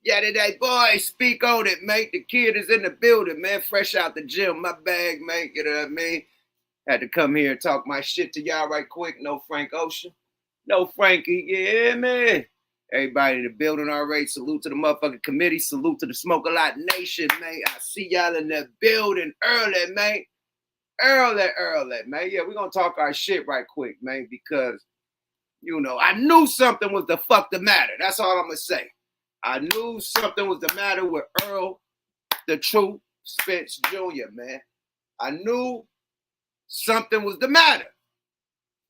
Yeah, today, boy, speak on it, mate. The kid is in the building, man. Fresh out the gym. My bag, mate. You know what I mean? Had to come here and talk my shit to y'all right quick. No Frank Ocean. No Frankie. Yeah, man. Everybody in the building already. Salute to the motherfucking committee. Salute to the Smoke a Lot Nation, man. I see y'all in the building early, man. Early, man. Yeah, we're going to talk our shit right quick, man, because, you know, I knew something was the fuck the matter. That's all I'm going to say. I knew something was the matter with Earl, the true Spence Jr., man. I knew something was the matter.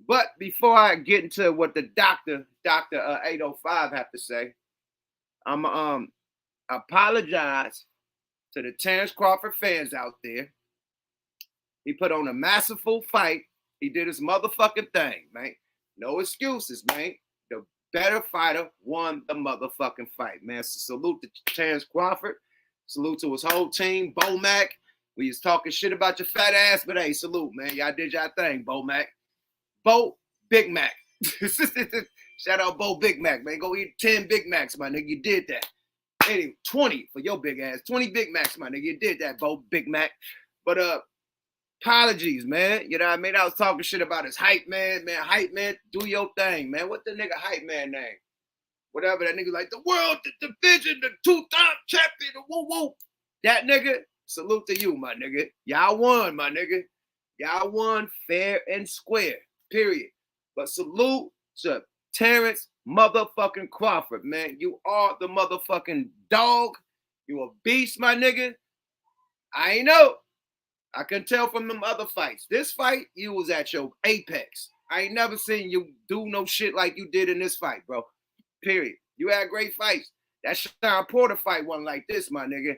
But before I get into what the Dr. 805 have to say, I'm apologize to the Terrence Crawford fans out there. He put on a masterful fight. He did his motherfucking thing, man. No excuses, man. The better fighter won the motherfucking fight, man. So salute to Terrence Crawford. Salute to his whole team. Bo Mac. We was talking shit about your fat ass, but hey, salute, man. Y'all did y'all thing, Bo Mac. Bo Big Mac. Shout out Bo Big Mac, man. Go eat 10 Big Macs, my nigga. You did that. Anyway, 20 for your big ass. 20 Big Macs, my nigga. You did that, Bo Big Mac. But apologies, man. You know what I mean? I was talking shit about his hype man. Man, hype man, do your thing, man. What the nigga hype man name? Whatever that nigga like, the world, the division, the two-time champion, the woo-woo. That nigga, salute to you, my nigga. Y'all won, my nigga. Y'all won fair and square, period. But salute to Terrence motherfucking Crawford, man. You are the motherfucking dog. You a beast, my nigga. I ain't know. I can tell from them other fights. This fight, you was at your apex. I ain't never seen you do no shit like you did in this fight, bro. Period. You had great fights. That Sean Porter fight wasn't like this, my nigga.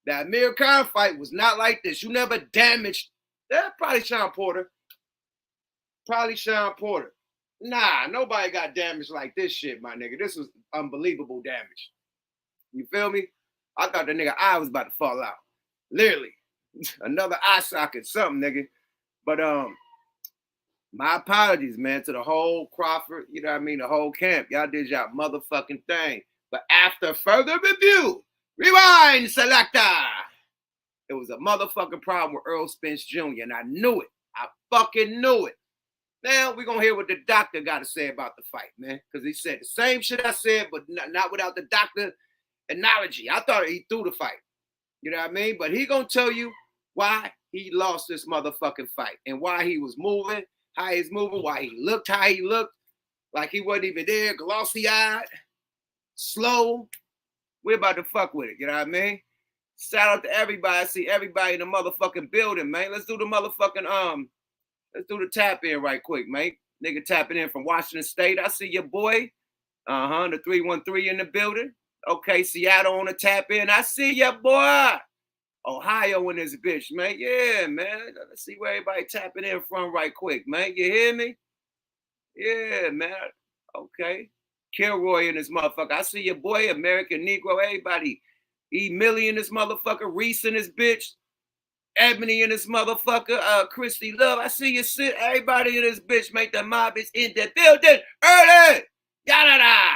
That Amir Khan fight was not like this. You never damaged. That probably Sean Porter. Probably Sean Porter. Nah, nobody got damaged like this shit, my nigga. This was unbelievable damage. You feel me? I thought the nigga eye was about to fall out. Literally. Another eye socket, something, nigga. But my apologies, man, to the whole Crawford, you know what I mean, the whole camp. Y'all did y'all motherfucking thing. But after further review, rewind, selector. It was a motherfucking problem with Earl Spence Jr., and I knew it. I fucking knew it. Now we're going to hear what the doctor got to say about the fight, man, because he said the same shit I said, but not without the doctor analogy. I thought he threw the fight. You know what I mean? But he going to tell you why he lost this motherfucking fight and why he was moving, how he's moving, why he looked how he looked, like he wasn't even there, glossy-eyed, slow. We're about to fuck with it, you know what I mean? Shout out to everybody. I see everybody in the motherfucking building, man. Let's do the motherfucking, let's do the tap in right quick, mate. Nigga tapping in from Washington State. I see your boy. The 313 in the building. Okay, Seattle on the tap in. I see your boy. Ohio in this bitch, man. Yeah, man. Let's see where everybody tapping in from right quick, man. You hear me? Yeah, man. Okay. Kilroy in this motherfucker. I see your boy, American Negro, everybody. E. Millie in this motherfucker. Reese in this bitch. Ebony in this motherfucker. Christy Love. I see you sit. Everybody in this bitch. Make the mob is in the building. Early. Yada-da.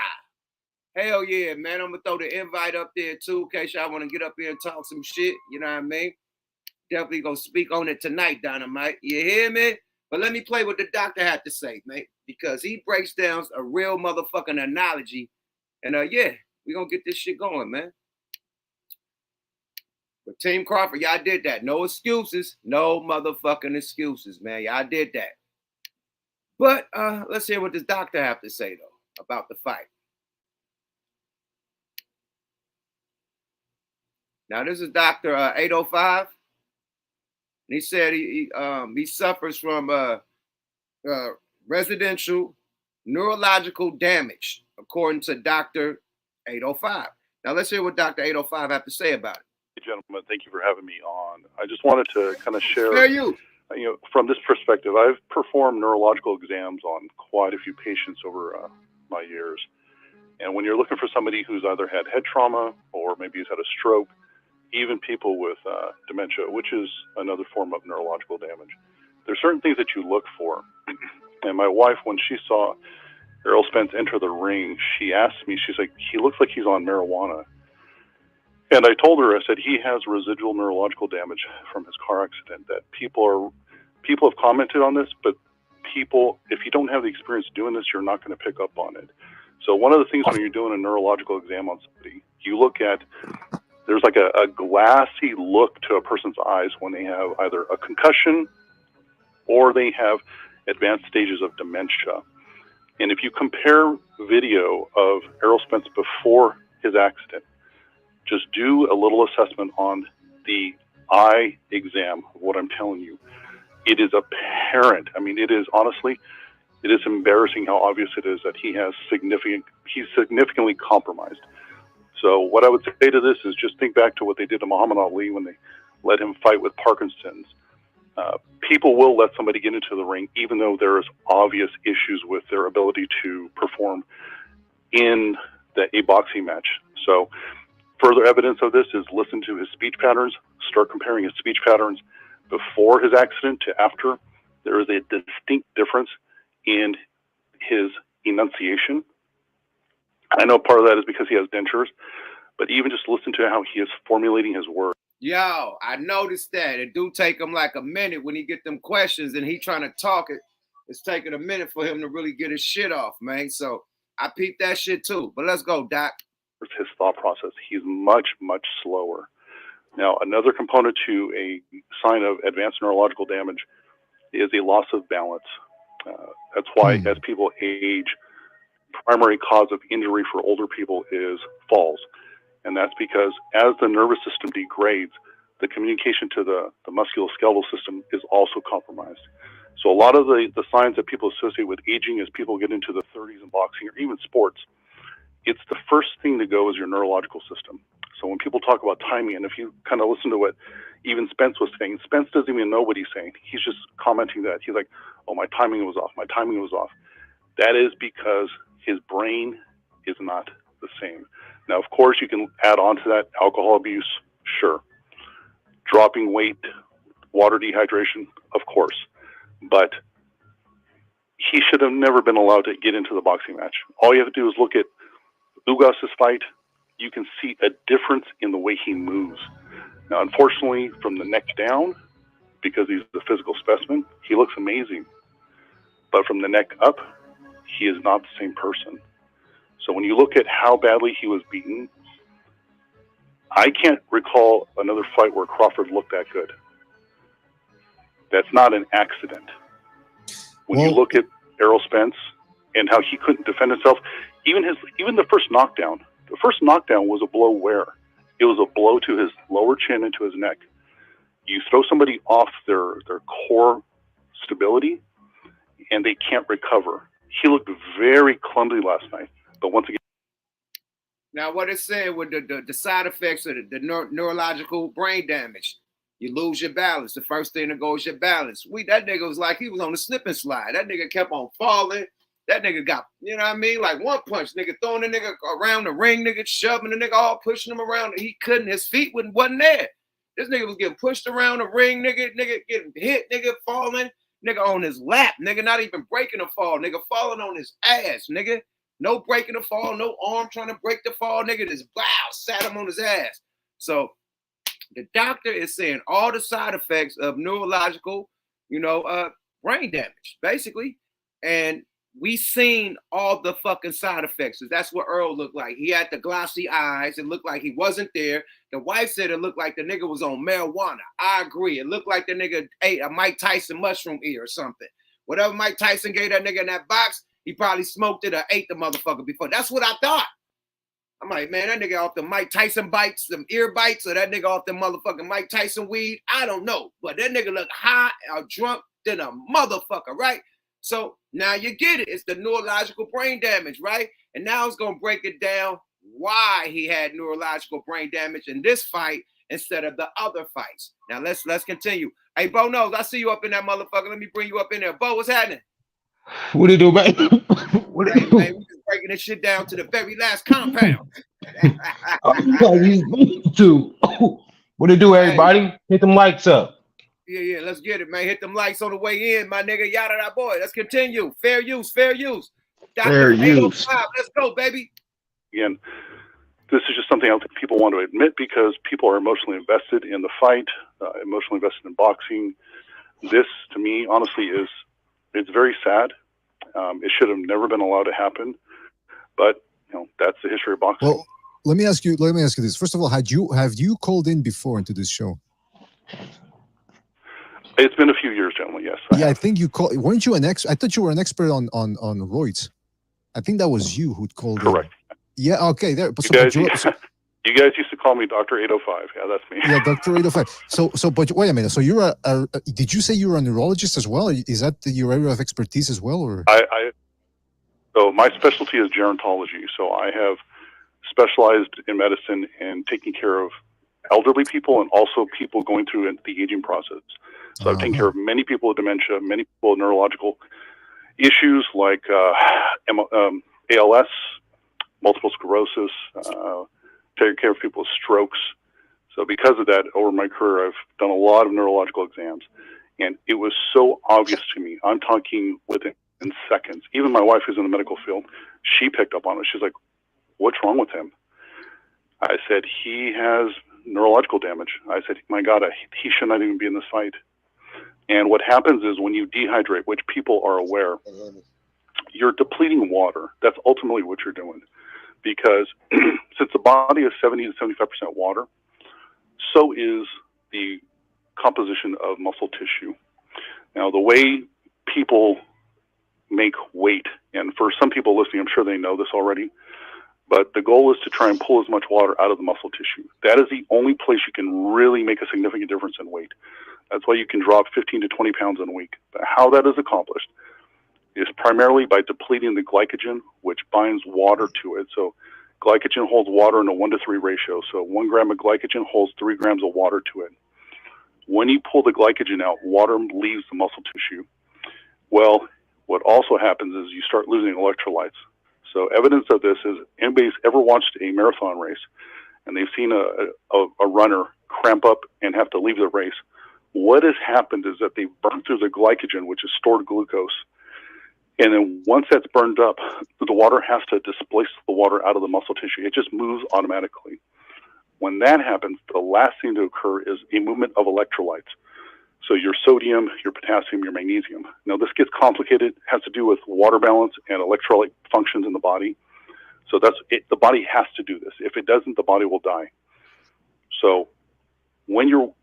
Hell yeah, man. I'm going to throw the invite up there too in case y'all want to get up here and talk some shit. You know what I mean? Definitely going to speak on it tonight, Dynamite. You hear me? But let me play what the doctor had to say, mate, because he breaks down a real motherfucking analogy. And yeah, we're going to get this shit going, man. But Team Crawford, y'all did that. No excuses. No motherfucking excuses, man. Y'all did that. But let's hear what this doctor have to say, though, about the fight. Now, this is Dr. 805. And he said he suffers from residential neurological damage, according to Dr. 805. Now, let's hear what Dr. 805 have to say about it. Hey, gentlemen, thank you for having me on. I just wanted to kind of share, from this perspective, I've performed neurological exams on quite a few patients over my years. And when you're looking for somebody who's either had head trauma or maybe has had a stroke, even people with dementia, which is another form of neurological damage, there's certain things that you look for. And my wife, when she saw Errol Spence enter the ring, she asked me, she's like, he looks like he's on marijuana. And I told her, I said, he has residual neurological damage from his car accident. That people have commented on this, but people, if you don't have the experience doing this, you're not going to pick up on it. So one of the things when you're doing a neurological exam on somebody, you look at, there's like a glassy look to a person's eyes when they have either a concussion or they have advanced stages of dementia. And if you compare video of Errol Spence before his accident, just do a little assessment on the eye exam of what I'm telling you. It is apparent. I mean, it is honestly, it is embarrassing how obvious it is that he's significantly compromised. So what I would say to this is just think back to what they did to Muhammad Ali when they let him fight with Parkinson's. People will let somebody get into the ring even though there is obvious issues with their ability to perform in a boxing match. So further evidence of this is listen to his speech patterns, start comparing his speech patterns before his accident to after. There is a distinct difference in his enunciation. I know part of that is because he has dentures, but even just listen to how he is formulating his words. Yo, I noticed that. It do take him like a minute when he get them questions and he trying to talk it. It's taking a minute for him to really get his shit off, man. So I peeped that shit too. But let's go, Doc. His thought process. He's much, much slower. Now, another component to a sign of advanced neurological damage is a loss of balance. That's why as people age, primary cause of injury for older people is falls. And that's because as the nervous system degrades, the communication to the musculoskeletal system is also compromised. So a lot of the signs that people associate with aging as people get into the 30s in boxing or even sports, it's the first thing to go is your neurological system. So when people talk about timing, and if you kind of listen to what even Spence was saying, Spence doesn't even know what he's saying. He's just commenting that. He's like, oh, my timing was off. My timing was off. That is because his brain is not the same. Now, of course, you can add on to that alcohol abuse, sure. Dropping weight, water dehydration, of course. But he should have never been allowed to get into the boxing match. All you have to do is look at Ugas's fight. You can see a difference in the way he moves. Now, unfortunately, from the neck down, because he's the physical specimen, he looks amazing. But from the neck up, he is not the same person. So when you look at how badly he was beaten, I can't recall another fight where Crawford looked that good. That's not an accident. When you look at Errol Spence and how he couldn't defend himself, even the first knockdown was a blow where? It was a blow to his lower chin and to his neck. You throw somebody off their core stability, and they can't recover. He looked very clumsy last night. But once again, now what it's saying with the side effects of the neurological brain damage, you lose your balance. The first thing to go is your balance. That nigga was like he was on a slip and slide. That nigga kept on falling. That nigga got, you know what I mean? Like one punch, nigga throwing the nigga around the ring, nigga shoving the nigga all pushing him around. He couldn't. His feet wasn't there. This nigga was getting pushed around the ring, nigga getting hit, nigga falling, nigga on his lap, nigga not even breaking the fall, nigga falling on his ass, nigga. No breaking the fall, no arm trying to break the fall, nigga just sat him on his ass. So the doctor is saying all the side effects of neurological, brain damage, basically. And we seen all the fucking side effects. That's what Earl looked like. He had the glossy eyes. It looked like he wasn't there. The wife said it looked like the nigga was on marijuana. I agree. It looked like the nigga ate a Mike Tyson mushroom ear or something. Whatever Mike Tyson gave that nigga in that box, he probably smoked it or ate the motherfucker before. That's what I thought. I'm like, man, that nigga off the Mike Tyson bites, some ear bites, or that nigga off the motherfucking Mike Tyson weed. I don't know. But that nigga look high or drunk than a motherfucker, right? So now you get it. It's the neurological brain damage, right? And now it's going to break it down why he had neurological brain damage in this fight instead of the other fights. Now let's continue. Hey, Bo Knows, I see you up in that motherfucker. Let me bring you up in there. Bo, what's happening? What do you do, man? What do you do? Man, we just breaking this shit down to the very last compound. What do you do, everybody? Hey. Hit them likes up. Yeah, let's get it, man. Hit them likes on the way in, my nigga. Yada that boy. Let's continue. Fair use. Fair use. Let's go, baby. Again, this is just something I don't think people want to admit because people are emotionally invested in the fight, emotionally invested in boxing. This, to me, honestly, it's very sad. It should have never been allowed to happen, but that's the history of boxing. Well, let me ask you this. First of all, have you called in before into this show? It's been a few years, gentlemen. Yes. I think you called. Weren't you an expert? I thought you were an expert on roids. I think that was you who'd called Correct. in. Yeah. Okay. There. You guys used to call me Dr. 805. Yeah, that's me. Yeah, Dr. 805. But wait a minute. So you're did you say you were a neurologist as well? Is that your area of expertise as well, or? So my specialty is gerontology. So I have specialized in medicine and taking care of elderly people and also people going through the aging process. So I've taken care of many people with dementia, many people with neurological issues like ALS, multiple sclerosis, taking care of people with strokes. So because of that, over my career, I've done a lot of neurological exams. And it was so obvious to me. I'm talking within seconds. Even my wife, who's in the medical field, she picked up on it. She's like, "What's wrong with him?" I said, "He has neurological damage." I said, "My God, he should not even be in this fight." And what happens is when you dehydrate, which people are aware, you're depleting water. That's ultimately what you're doing. Because since the body is 70 to 75% water, so is the composition of muscle tissue. Now, the way people make weight, and for some people listening, I'm sure they know this already, but the goal is to try and pull as much water out of the muscle tissue. That is the only place you can really make a significant difference in weight. That's why you can drop 15 to 20 pounds in a week. But how that is accomplished is primarily by depleting the glycogen, which binds water to it. So glycogen holds water in a 1-to-3 ratio. So 1 gram of glycogen holds 3 grams of water to it. When you pull the glycogen out, water leaves the muscle tissue. Well, what also happens is you start losing electrolytes. So evidence of this is anybody's ever watched a marathon race and they've seen a runner cramp up and have to leave the race. What has happened is that they've burned through the glycogen, which is stored glucose. And then once that's burned up, the water has to displace the water out of the muscle tissue. It just moves automatically. When that happens, the last thing to occur is a movement of electrolytes. So your sodium, your potassium, your magnesium. Now this gets complicated, it has to do with water balance and electrolyte functions in the body. So that's it. The body has to do this. If it doesn't, the body will die. So when you're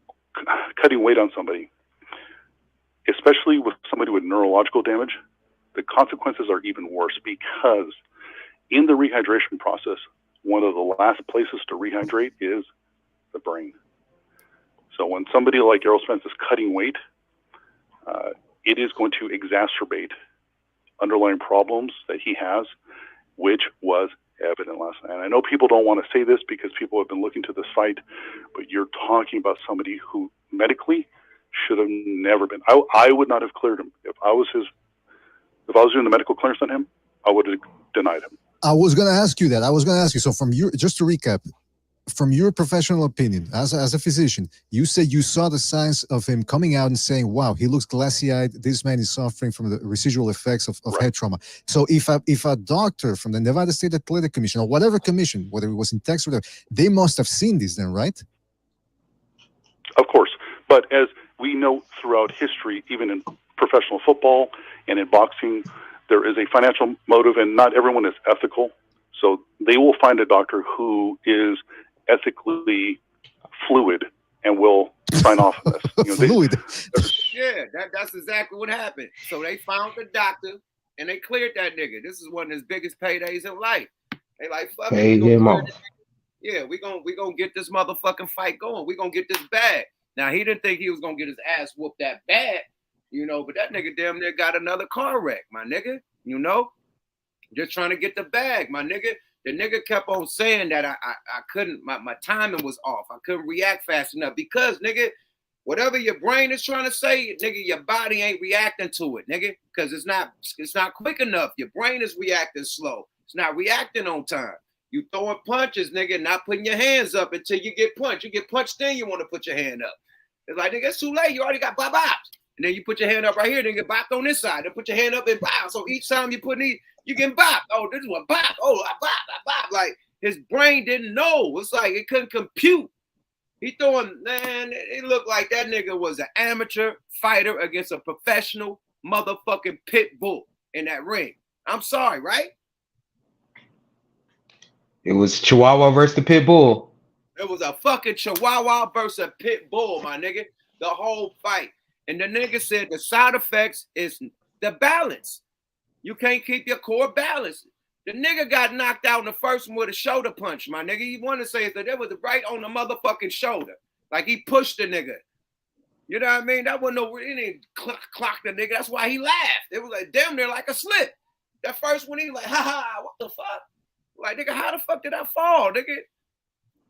cutting weight on somebody, especially with somebody with neurological damage, the consequences are even worse because in the rehydration process, one of the last places to rehydrate is the brain. So when somebody like ERROL Spence is cutting weight, it is going to exacerbate underlying problems that he has, which was evident last night. And I know people don't want to say this because people have been looking to this fight, but you're talking about somebody who medically should have never been. I would not have cleared him. If I was doing the medical clearance on him, I would have denied him. I was going to ask you that. So just to recap, from your professional opinion, as a physician, you said you saw the signs of him coming out and saying, wow, he looks glassy-eyed. This man is suffering from the residual effects of head trauma. So if a doctor from the Nevada State Athletic Commission or whatever commission, whether it was in Texas or whatever, they must have seen this then, right? Of course. But as we know throughout history, even in professional football and in boxing, there is a financial motive, and not everyone is ethical. So they will find a doctor who is ethically fluid and will sign off on this. Fluid. That's exactly what happened. So they found the doctor and they cleared that nigga. This is one of his biggest paydays in life. They like, fuck it. We gonna get this motherfucking fight going. We gonna get this bag. Now he didn't think he was gonna get his ass whooped that bad, but that nigga damn near got another car wreck, my nigga. Just trying to get the bag, my nigga. The nigga kept on saying that I couldn't, my timing was off. I couldn't react fast enough because, nigga, whatever your brain is trying to say, nigga, your body ain't reacting to it, nigga, because it's not quick enough. Your brain is reacting slow. It's not reacting on time. You throwing punches, nigga, not putting your hands up until you get punched. You get punched, then you want to put your hand up. It's like, nigga, it's too late. You already got bop-bops. And then you put your hand up right here, then get bopped on this side. Then put your hand up and bop. So each time you put you getting bopped. Oh, this is one bop. Oh, I bop. Like, His brain didn't know. It's like it couldn't compute. He throwing, man, it looked like that nigga was an amateur fighter against a professional motherfucking pit bull in that ring. I'm sorry, right? It was Chihuahua versus the pit bull. It was a fucking Chihuahua versus a pit bull, my nigga. The whole fight. And the nigga said the side effects is the balance. You can't keep your core balanced. The nigga got knocked out in the first one with a shoulder punch, my nigga. You want to say that it was right on the motherfucking shoulder. Like he pushed the nigga. You know what I mean? That wasn't no, he didn't clock the nigga. That's why he laughed. It was like damn near like a slip. That first one, he was like, ha ha, what the fuck? Like, nigga, how the fuck did I fall, nigga?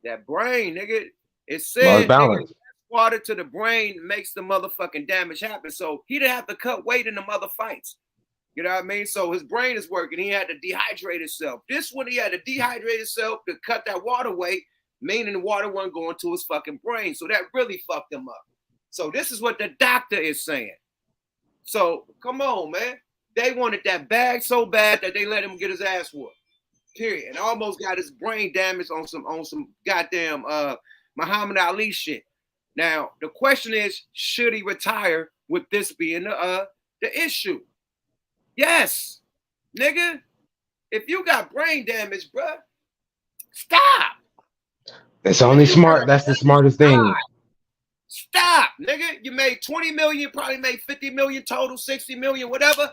That brain, nigga. It said, nigga, water to the brain makes the motherfucking damage happen. So he didn't have to cut weight in the mother fights. You know what I mean? So his brain is working. He had to dehydrate himself. This one, he had to dehydrate himself to cut that water weight, meaning the water wasn't going to his fucking brain. So that really fucked him up. So this is what the doctor is saying. So come on, man. They wanted that bag so bad that they let him get his ass whooped. Period. And almost got his brain damaged on some goddamn Muhammad Ali shit. Now the question is, should he retire with this being the issue? Yes, nigga. If you got brain damage, bruh, stop. That's only smart. That's the smartest thing. Stop, nigga. You made 20 million, probably made 50 million total, 60 million, whatever.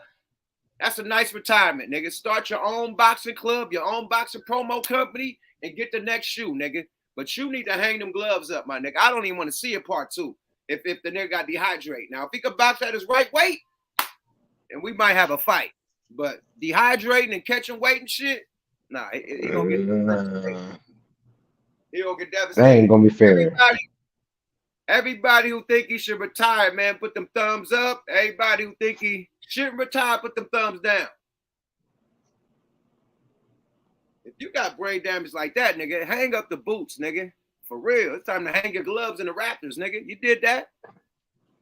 That's a nice retirement, nigga. Start your own boxing club, your own boxing promo company, and get the next shoe, nigga. But you need to hang them gloves up, my nigga. I don't even want to see a part two if the nigga got dehydrated. Now, if he could box at his right weight, and we might have a fight. But dehydrating and catching weight and shit, nah, he don't get devastated. He don't get devastated. That ain't gonna be fair. Everybody who think he should retire, man, put them thumbs up. Everybody who think he shouldn't retire, put them thumbs down. If you got brain damage like that, nigga, hang up the boots, nigga. For real. It's time to hang your gloves in the Raptors, nigga. You did that.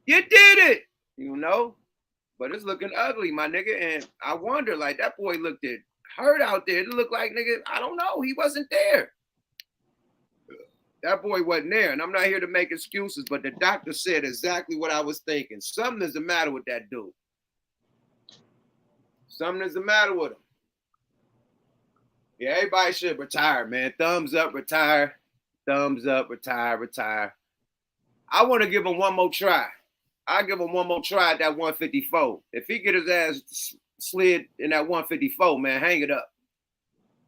You did it. You know? But it's looking ugly, my nigga. And I wonder, like, that boy looked hurt out there. It looked like, nigga, I don't know. He wasn't there. That boy wasn't there. And I'm not here to make excuses, but the doctor said exactly what I was thinking. Something is the matter with that dude. Something is the matter with him. Yeah, everybody should retire, man. Thumbs up, retire. Thumbs up, retire, retire. I want to give him one more try. I'll give him one more try at that 154. If he get his ass slid in that 154, man, hang it up.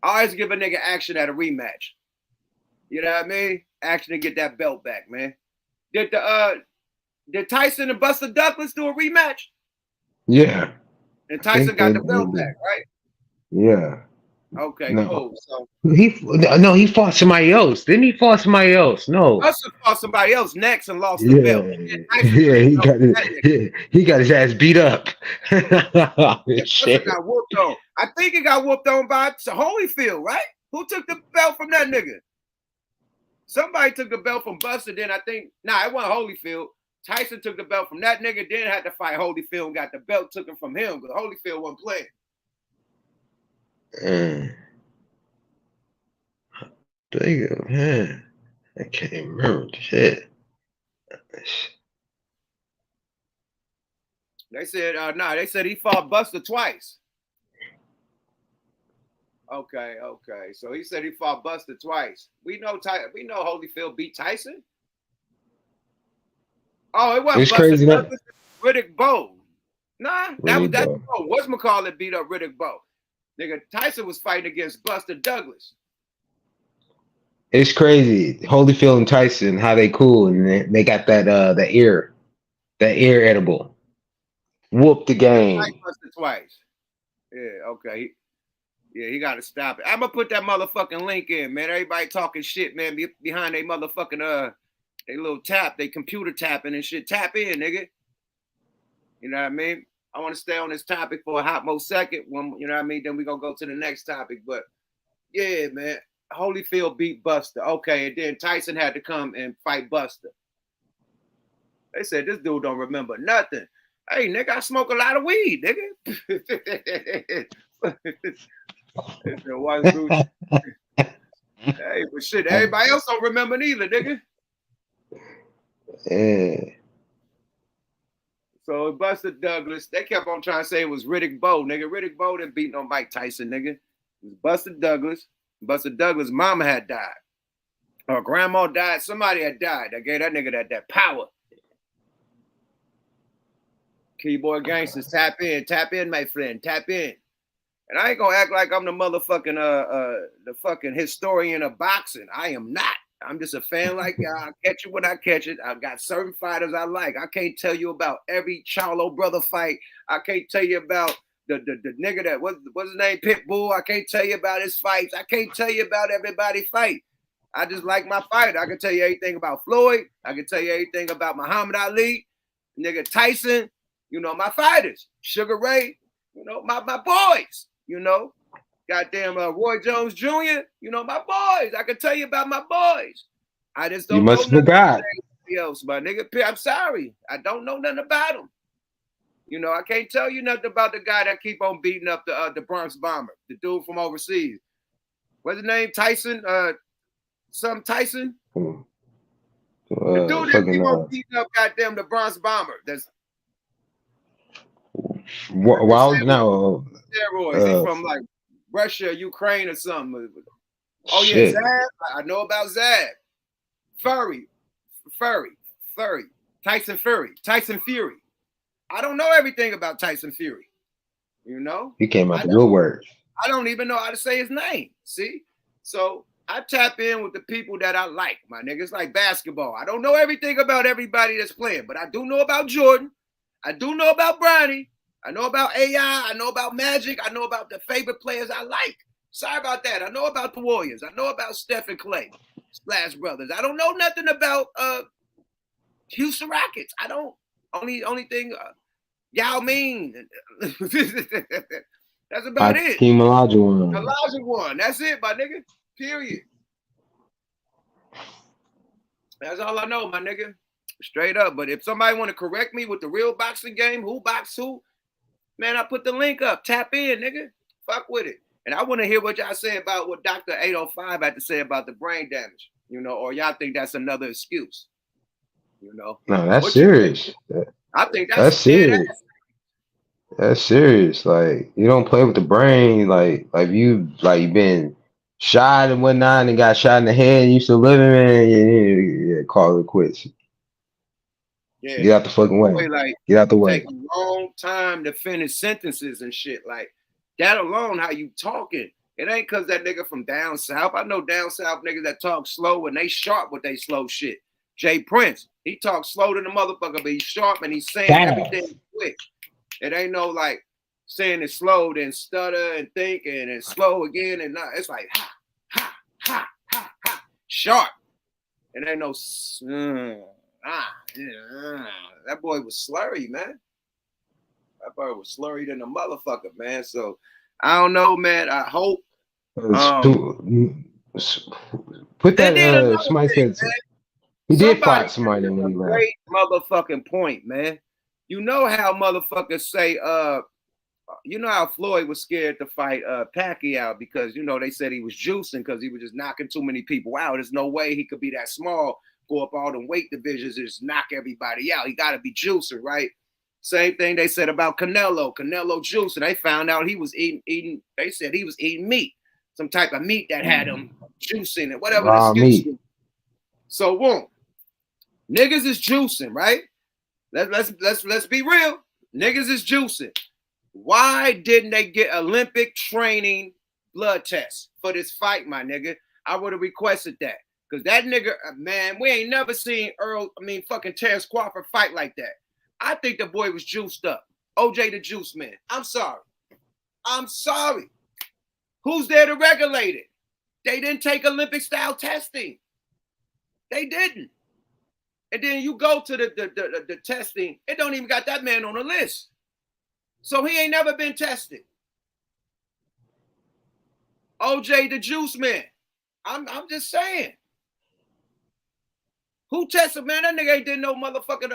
I always give a nigga action at a rematch. You know what I mean? Action to get that belt back, man. Did Tyson and Buster Douglas do a rematch? Yeah. And Tyson got the belt back, right? Yeah. Okay, no. cool. So he fought somebody else. Didn't he fought somebody else? No. Buster fought somebody else next and lost the belt. He got his ass beat up. Shit. Got whooped on. I think he got whooped on by Holyfield, right? Who took the belt from that nigga? Somebody took the belt from Buster, then I think, it wasn't Holyfield. Tyson took the belt from that nigga, then had to fight Holyfield and got the belt taken from him because Holyfield wasn't playing. Man. I can't remember shit. They said, they said he fought Buster twice. Okay. So he said he fought Buster twice. We know Holyfield beat Tyson. Oh, it wasn't Buster crazy Douglas, Riddick Bowe. Nah, Riddick that was whatchamacallit beat up Riddick Bowe. Nigga, Tyson was fighting against Buster Douglas. It's crazy. Holyfield and Tyson, how they cool, and they got that ear edible. Whoop the game. Buster twice. Yeah, okay. Yeah, he got to stop it. I'm gonna put that motherfucking link in, man. Everybody talking shit, man, behind they motherfucking they little they computer tapping and shit. Tap in, nigga. You know what I mean? I want to stay on this topic for a hot more second. You know what I mean? Then we're gonna go to the next topic. But yeah, man. Holyfield beat Buster. Okay, and then Tyson had to come and fight Buster. They said this dude don't remember nothing. Hey, nigga, I smoke a lot of weed, nigga. Hey, but shit, everybody else don't remember neither, nigga. Yeah. So Buster Douglas, they kept on trying to say it was Riddick Bowe, nigga. Riddick Bowe didn't beat no Mike Tyson, nigga. It was Buster Douglas. Buster Douglas' mama had died. Her grandma died. Somebody had died. That gave that nigga that power. Keyboard gangsters, tap in, my friend, tap in. And I ain't gonna act like I'm the motherfucking the fucking historian of boxing. I am not. I'm just a fan like y'all. I catch it when I catch it. I've got certain fighters I like. I can't tell you about every Charlo brother fight. I can't tell you about the nigga that what's his name, Pitbull. I can't tell you about his fights. I can't tell you about everybody fight. I just like my fight. I can tell you everything about Floyd. I can tell you everything about Muhammad Ali, nigga Tyson. You know, my fighters, Sugar Ray. You know, my boys. You know. Goddamn Roy Jones Jr., you know, my boys. I can tell you about my boys. I just don't know nothing about anybody else, my nigga. I'm sorry. I don't know nothing about them. You know, I can't tell you nothing about the guy that keep on beating up the Bronx Bomber, the dude from overseas. What's his name? Tyson? Some Tyson? The dude that keep on beating up goddamn the Bronx Bomber. That's wild now. Steroids. He from like Russia, Ukraine, or something. Oh shit. Yeah, Zab. I know about Zab. Furry. Tyson Fury. I don't know everything about Tyson Fury. You know? He came out the woodwork. I don't even know how to say his name. See? So I tap in with the people that I like, my nigga. It's like basketball. I don't know everything about everybody that's playing, but I do know about Jordan. I do know about Bronny. I know about AI. I know about Magic. I know about the favorite players I like. Sorry about that. I know about the Warriors. I know about Steph and Clay, Splash Brothers. I don't know nothing about Houston Rockets. I don't. Only thing, Yao Ming. That's about it. Elijah won. That's it, my nigga. Period. That's all I know, my nigga. Straight up. But if somebody want to correct me with the real boxing game, who box who, man, I put the link up. Tap in, nigga. Fuck with it. And I want to hear what y'all say about what Dr. 805 had to say about the brain damage, you know, or y'all think that's another excuse, you know? No, that's serious. I think that's serious. That's serious. Like, you don't play with the brain. Like you've been shot and whatnot and got shot in the head and you still living, man. Yeah, call it quits. Yeah. Get out the fucking way. Like, get out the way. Take a long time to finish sentences and shit. Like, that alone, how you talking. It ain't because that nigga from down south. I know down south niggas that talk slow and they sharp with they slow shit. Jay Prince, he talks slow to the motherfucker, but he's sharp and he's saying everything quick. It ain't no like saying it slow, then stutter and think and slow again. And not. It's like ha, ha, ha, ha, ha. Sharp. It ain't no that boy was slurry, man. That boy was slurry than a motherfucker, man. So I don't know, man. I hope. Put that somebody said he did fight somebody when he left. Great motherfucking point, man. You know how motherfuckers say, you know how Floyd was scared to fight Pacquiao because, you know, they said he was juicing because he was just knocking too many people out. There's no way he could be that small, go up all the weight divisions and just knock everybody out. He got to be juicing, right? Same thing they said about Canelo juicing. They found out he was eating. They said he was eating meat, some type of meat that had him juicing and whatever the excuse was. So, niggas is juicing, right? Let's be real. Niggas is juicing. Why didn't they get Olympic training blood tests for this fight, my nigga? I would have requested that. Because that nigga, man, we ain't never seen fucking Terrence Crawford fight like that. I think the boy was juiced up. OJ the Juice Man. I'm sorry. Who's there to regulate it? They didn't take Olympic style testing. They didn't. And then you go to the testing, it don't even got that man on the list. So he ain't never been tested. OJ the Juice Man. I'm just saying. Who tested, man? That nigga ain't did no motherfucking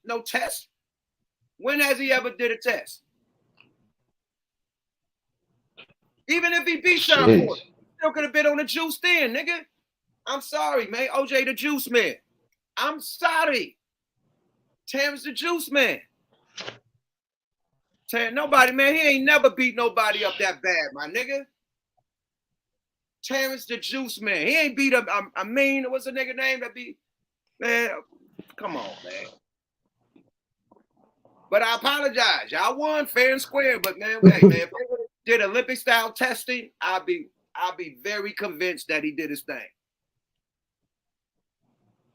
no test. When has he ever did a test? Even if he beat Sean Porter, still could have been on the juice then, nigga. I'm sorry, man. OJ the Juice Man. I'm sorry. Terrence the Juice Man. Nobody, man. He ain't never beat nobody up that bad, my nigga. Terrence the Juice Man. He ain't beat up. I mean, what's the nigga name that beat? Man, come on, man. But I apologize. Y'all won fair and square. But man, hey, man, if they did Olympic style testing, I'll be very convinced that he did his thing.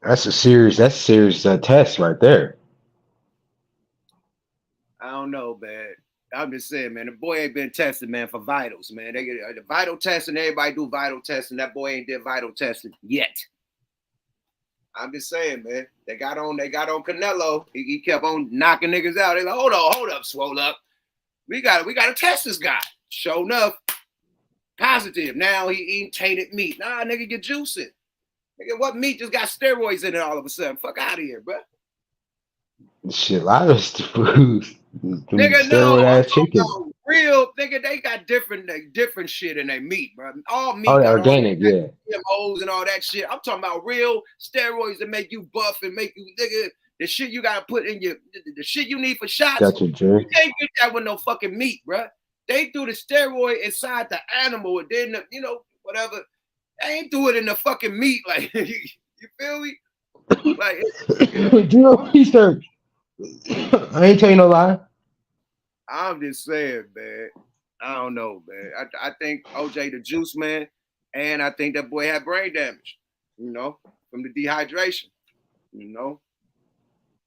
That's a serious test right there. I don't know, man. I'm just saying, man, the boy ain't been tested, man, for vitals, man. They get the vital testing, everybody do vital testing. That boy ain't did vital testing yet. I'm just saying, man. They got on Canelo. He kept on knocking niggas out. They like, hold up, swole up. We gotta test this guy. Sure enough, positive. Now he eating tainted meat. Nah, nigga, you're juicing. Nigga, what meat just got steroids in it all of a sudden? Fuck out of here, bro. Shit, a lot of foods. Nigga, Steroid ass chicken. Real nigga, they got different shit in their meat, bro. All meat got organic, yeah. GMOs and all that shit. I'm talking about real steroids that make you buff and make you nigga. The shit you gotta put in the shit you need for shots. You can't get that with no fucking meat, bro. They do the steroid inside the animal, and then whatever. They ain't do it in the fucking meat, like you feel me? Like do your research. I ain't tell you no lie. I'm just saying, man. I don't know, man. I think OJ the Juice Man, and I think that boy had brain damage, from the dehydration.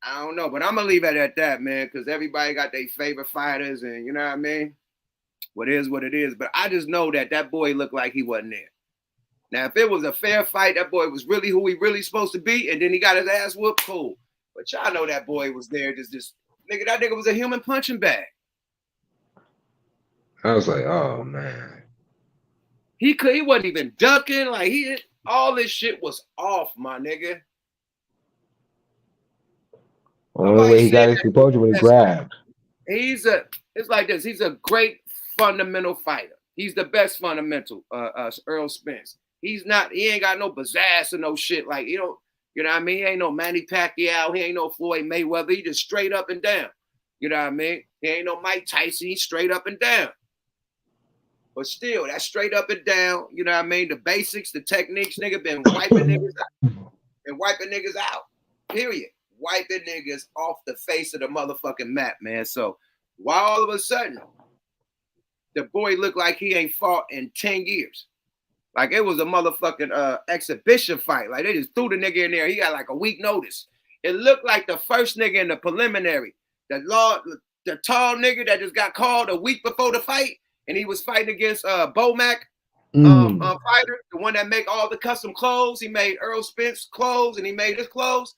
I don't know, but I'm gonna leave it at that, man, because everybody got their favorite fighters, and you know what I mean. What is what it is, but I just know that boy looked like he wasn't there. Now, if it was a fair fight, that boy was really who he really supposed to be, and then he got his ass whooped, cool. But y'all know that boy was there, just nigga. That nigga was a human punching bag. I was like, oh man. He wasn't even ducking. Like all this shit was off, my nigga. Only way he got his composure when he grabbed. It's like this. He's a great fundamental fighter. He's the best fundamental, Earl Spence. He ain't got no pizzazz or no shit. Like, you know what I mean? He ain't no Manny Pacquiao. He ain't no Floyd Mayweather. He just straight up and down. You know what I mean? He ain't no Mike Tyson. He's straight up and down. But still, that's straight up and down. You know what I mean? The basics, the techniques, nigga, been wiping niggas out. Been wiping niggas out. Period. Wiping niggas off the face of the motherfucking map, man. So, why all of a sudden, the boy looked like he ain't fought in 10 years. Like it was a motherfucking exhibition fight. Like they just threw the nigga in there. He got like a week notice. It looked like the first nigga in the preliminary. The tall nigga that just got called a week before the fight. And he was fighting against Bomac fighter, the one that make all the custom clothes. He made Earl Spence clothes and he made his clothes.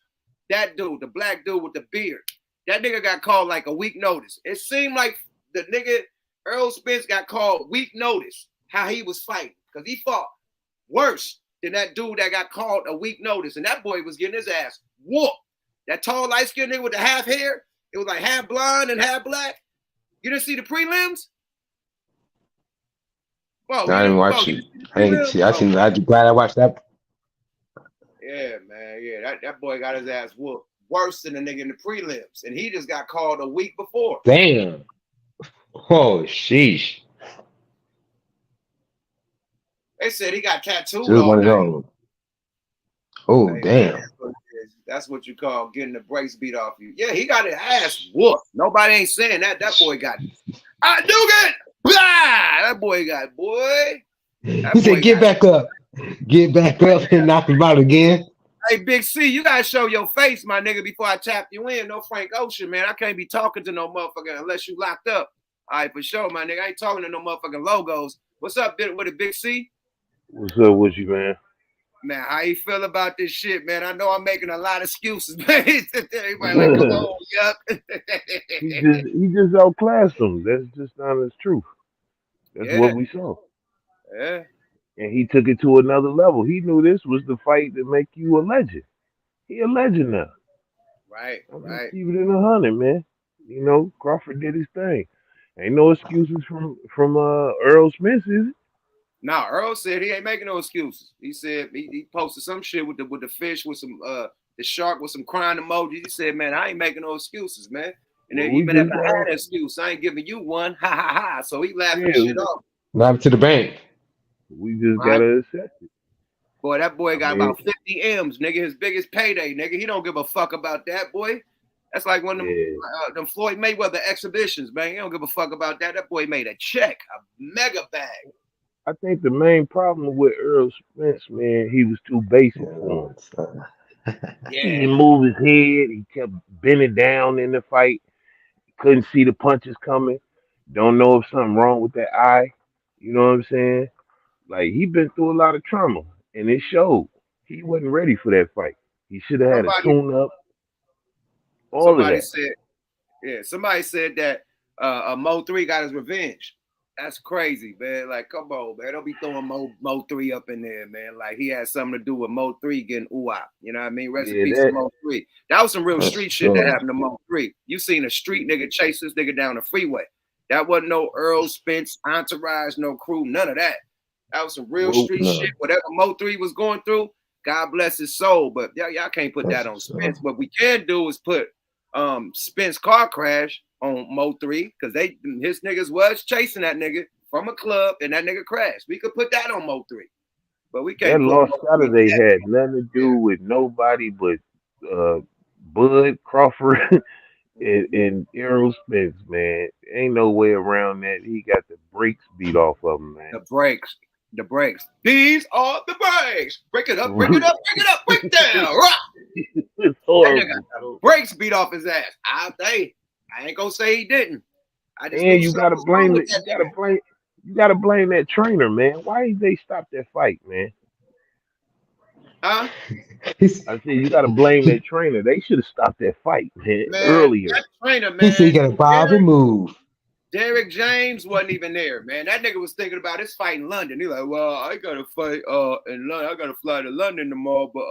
That dude, the black dude with the beard, that nigga got called like a week notice. It seemed like the nigga Earl Spence got called week notice how he was fighting because he fought worse than that dude that got called a week notice. And that boy was getting his ass whooped. That tall, light-skinned nigga with the half hair, it was like half blonde and half black. You didn't see the prelims? Whoa, I didn't watch it. I didn't see. I'm glad I watched that. Yeah, man. Yeah, that boy got his ass whooped worse than the nigga in the prelims, and he just got called a week before. Damn. Oh, sheesh. They said he got tattooed all night. Oh, hey, damn. Man, that's what you call getting the brakes beat off you. Yeah, he got his ass whooped. Nobody ain't saying that. That boy got I do it. That boy got boy. He said, "Get back up, get back up, and knock him out again." Hey, Big C, you gotta show your face, my nigga, before I tap you in. No Frank Ocean, man. I can't be talking to no motherfucker unless you locked up. All right, for sure, my nigga. I ain't talking to no motherfucking logos. What's up, with a Big C? What's up with you, man? Man, how you feel about this shit, man? I know I'm making a lot of excuses, man. Everybody like, come on, YUK. he just outclassed him. That's just not his truth. That's what we saw. Yeah. And he took it to another level. He knew this was the fight that make you a legend. He a legend now. Right. Keep it in 100, man. You know, Crawford did his thing. Ain't no excuses from Earl Spence, is it? Nah, Earl said he ain't making no excuses. He said he posted some shit with the fish with some the shark with some crying emojis. He said, man, I ain't making no excuses, man. And then even if I had an excuse, I ain't giving you one. Ha ha ha. So he laughing the shit off. Not to the bank. We just gotta accept it. Boy, that boy got about 50 M's, nigga. His biggest payday, nigga. He don't give a fuck about that, boy. That's like one of them Floyd Mayweather exhibitions, man. He don't give a fuck about that. That boy made a check, a mega bag. I think the main problem with Earl Spence, man, he was too basic for him. He didn't move his head. He kept bending down in the fight. Couldn't see the punches coming. Don't know if something wrong with that eye. You know what I'm saying? Like, he been through a lot of trauma, and it showed. He wasn't ready for that fight. He should have had a tune-up. All of that. Somebody said that Mo 3 got his revenge. That's crazy, man. Like, come on, man. Don't be throwing Mo 3 up in there, man. Like, he had something to do with Mo 3 getting ooh-ah. You know what I mean? Rest in peace to Mo 3. That was some real street shit that happened to Mo 3. You seen a street nigga chase this nigga down the freeway. That wasn't no Earl Spence, entourage, no crew, none of that. That was some real street shit. Whatever Mo 3 was going through, God bless his soul. But y'all can't put that on Spence. What we can do is put Spence car crash on Mo 3 because his niggas was chasing that nigga from a club and that nigga crashed. We could put that on Mo 3, but we can't. That lost Saturday had nothing to do with nobody but Bud Crawford and ERROL Spence, man. Ain't no way around that. He got the brakes beat off of him, man. The brakes. These are the brakes. Break it up, break it up, break it up, break down. It's horrible. Brakes beat off his ass. I ain't gonna say he didn't. I just you gotta blame it. You gotta blame that trainer, man. Why did they stop that fight, man? Huh? I said you gotta blame that trainer. They should have stopped that fight, man, earlier. That trainer, man. He said he got a bob and move. Derek James wasn't even there, man. That nigga was thinking about his fight in London. He like, well, I gotta fight in London. I gotta fly to London tomorrow, but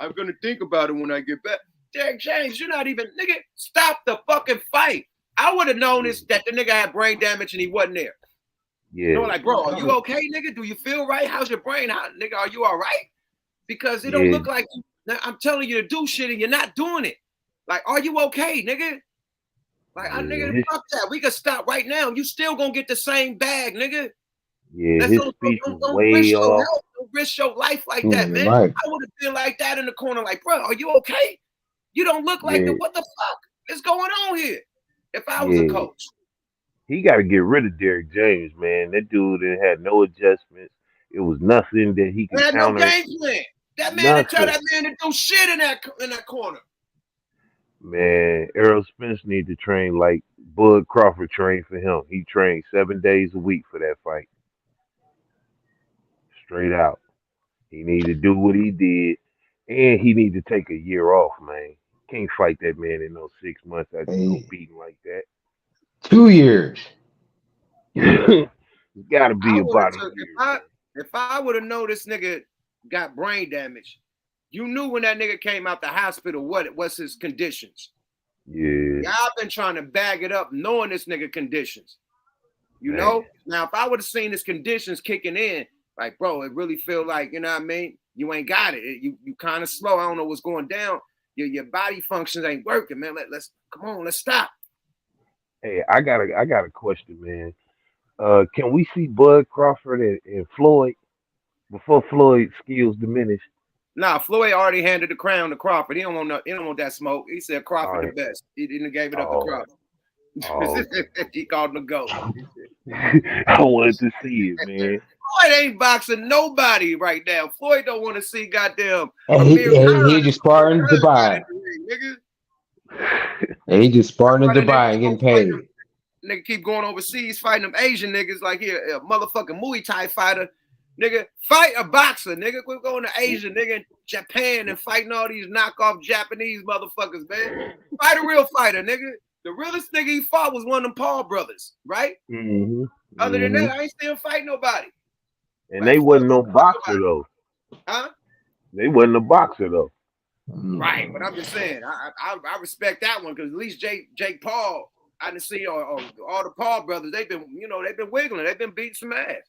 I'm gonna think about it when I get back. Derek James, you're not even, nigga, stop the fucking fight. I would have known that the nigga had brain damage and he wasn't there. Yeah. You know, like, bro, are you okay, nigga? Do you feel right? How's your brain? Nigga, are you all right? Because it don't look like I'm telling you to do shit and you're not doing it. Like, are you okay, nigga? Like, nigga, fuck that. We can stop right now. You still gonna get the same bag, nigga. Yeah, his speech was way off. Don't risk your life like that, man. Right. I would have been like that in the corner, like, bro, are you okay? You don't look like what the fuck is going on here? If I was a coach. He got to get rid of Derek James, man. That dude had no adjustments. It was nothing that he could counter. No game plan. That man didn't tell that man to do shit in that corner. Man, ERROL Spence need to train like Bud Crawford trained for him. He trained 7 days a week for that fight. Straight out. He need to do what he did, and he need to take a year off, man. Can't fight that man in those 6 months after beating like that. 2 years. It's got to be about a year. If I would have known this nigga got brain damage, you knew when that nigga came out the hospital what's his conditions. Yeah. Y'all been trying to bag it up knowing this nigga conditions. You know? Now, if I would have seen his conditions kicking in, like, bro, it really feel like, you know what I mean? You ain't got it. You kind of slow. I don't know what's going down. Your body functions ain't working, man. Let's come on, let's stop. Hey, I got a question, man. Can we see Bud Crawford and Floyd before Floyd's skills diminish? Nah, Floyd already handed the crown to Crawford. He don't want that smoke. He said Crawford the best. He didn't gave it up to Crawford. He called him the GOAT. I wanted to see it, man. Floyd ain't boxing nobody right now. Floyd don't want to see goddamn. And he just sparring in Dubai. And he just sparring in Dubai and getting paid. Nigga keep going overseas fighting them Asian niggas like he a motherfucking Muay Thai fighter. Nigga, fight a boxer, nigga. Quit going to Asia, nigga, in Japan and fighting all these knockoff Japanese motherfuckers, man. Fight a real fighter, nigga. The realest nigga he fought was one of them Paul brothers, right? Mm-hmm. Other than that, I ain't still fight nobody. And right? They wasn't no boxer, though. Huh? They wasn't a boxer, though. Right, but I'm just saying, I respect that one because at least Jake Paul, I didn't see all the Paul brothers. They've been wiggling. They've been beating some ass.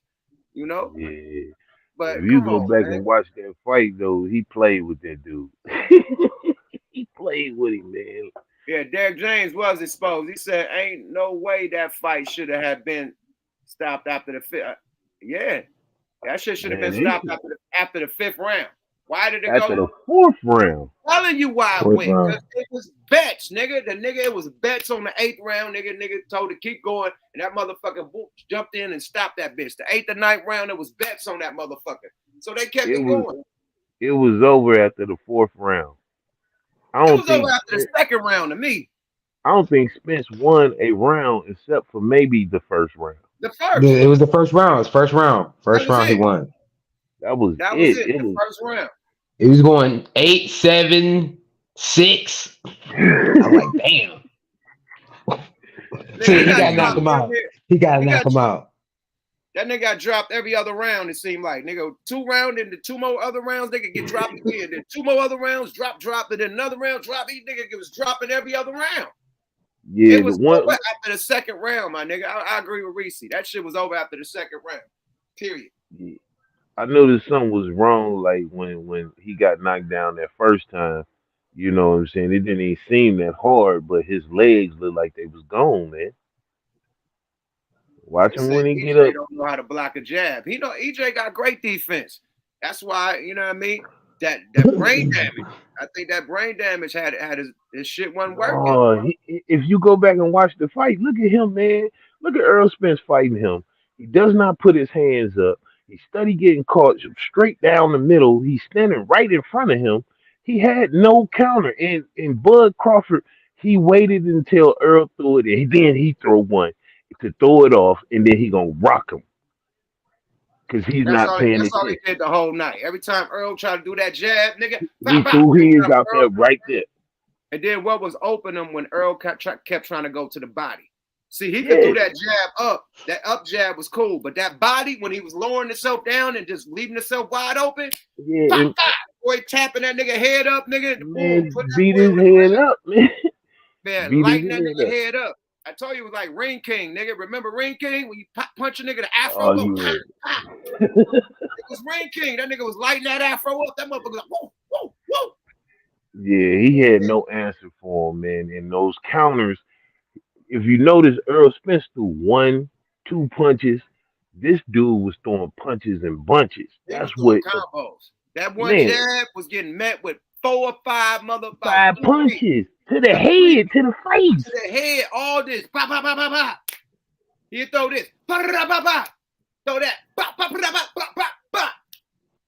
You know? Yeah. But If you come go on, back man. and watch that fight, though, he played with that dude. He played with him, man. Yeah, Derek James was exposed. He said, "Ain't no way that fight should have been stopped after the fifth." Yeah, that shit should have been Man, they stopped should, after the fifth round. Why did it after go? the fourth round. I'm telling you why it Fourth went. Because round. it was bets, nigga. It was bets on the 8th round, nigga. Nigga told to keep going, and that motherfucker jumped in and stopped that bitch. The 8th and 9th round, it was bets on that motherfucker. So they kept It it was going. it was over after the fourth round. I It don't was over think after the second round to me. I don't think Spence won a round except for maybe the first round. The first. It was the first round. It's first round. That First was round he it. won. That was That was it. it. It The was first round. He was going 8-7-6. I'm like, damn. Nigga, See, he he got got to knock dropped him damn out. near. He got to He knock got him out. that nigga got dropped every other round. It seemed like nigga 2 rounds and the 2 more other rounds nigga get dropped again. Then 2 more other rounds drop, and then another round drop. Each nigga was dropping every other round. yeah, It the was one over after the second round, my nigga. I agree with Reese. That shit was over after the second round. Period. I noticed something was wrong like when he got knocked down that first time. You know what I'm saying? It didn't even seem that hard, but his legs looked like they was gone, man. Watch They him said when he get EJ up. don't know how to block a jab. He know EJ got great defense. That's why, you know what I mean? That brain damage. I think that brain damage had his shit wasn't working. Oh, if you go back and watch the fight, look at him, man. Look at Earl Spence fighting him. He does not put his hands up. He study getting caught straight down the middle. He's standing right in front of him. He had no counter. And Bud Crawford, he waited until Earl threw it, and then he throw one to throw it off, and then he gonna rock him because he's not paying That's all attention. he did the whole night. Every time Earl tried to do that jab, nigga, He bop, bop, threw his out there right there. and then what was open him when Earl kept trying to go to the body. See, he could Yeah. do that jab up. That up jab was cool, but that body when he was lowering himself down and just leaving himself wide open, Yeah, bop, and bop, boy tapping that nigga head up, nigga. Boom, man, put that beat boy his on the head ground, up, man. man, Beat his lighting that head nigga up. head up. I told you it was like Ring King, nigga. Remember Ring King when you punch a nigga the afro Oh, go pop, yeah. pop. It was Ring King. That nigga was lighting that afro up. That motherfucker was like, whoa, whoa, whoa. Yeah, he had no answer for him, man. And those counters, if you notice, Earl Spence threw 1, 2 punches. This dude was throwing punches in bunches. He was That's doing what the combos. That one man. jab was getting met with 4 or 5 about 5 3 punches to the to head, to the face. the head. All this, pop, pop, pop, pop, pop. He throw this, pop, pop, pop, pop. Throw that, pop, pop, pop, pop, pop, pop, pop.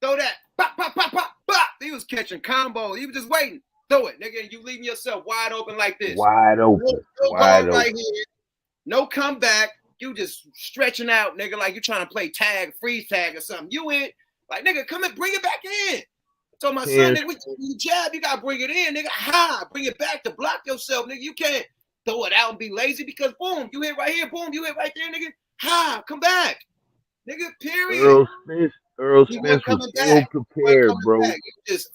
Throw that, pop, pop, pop, pop, pop. He was catching combos. He was just waiting. Throw it, nigga. You leaving yourself wide open like this. Wide open. No Wide guard right open. here. No comeback. You just stretching out, nigga, like you trying to play tag, freeze tag or something. You in, like, nigga, come and bring it back in. So my son, nigga, you jab, you gotta bring it in, nigga. Bring it back to block yourself, nigga. You can't throw it out and be lazy because boom, you hit right here, boom, you hit right there, nigga. Come back, nigga. Period. Earl Spence was ill prepared, bro. His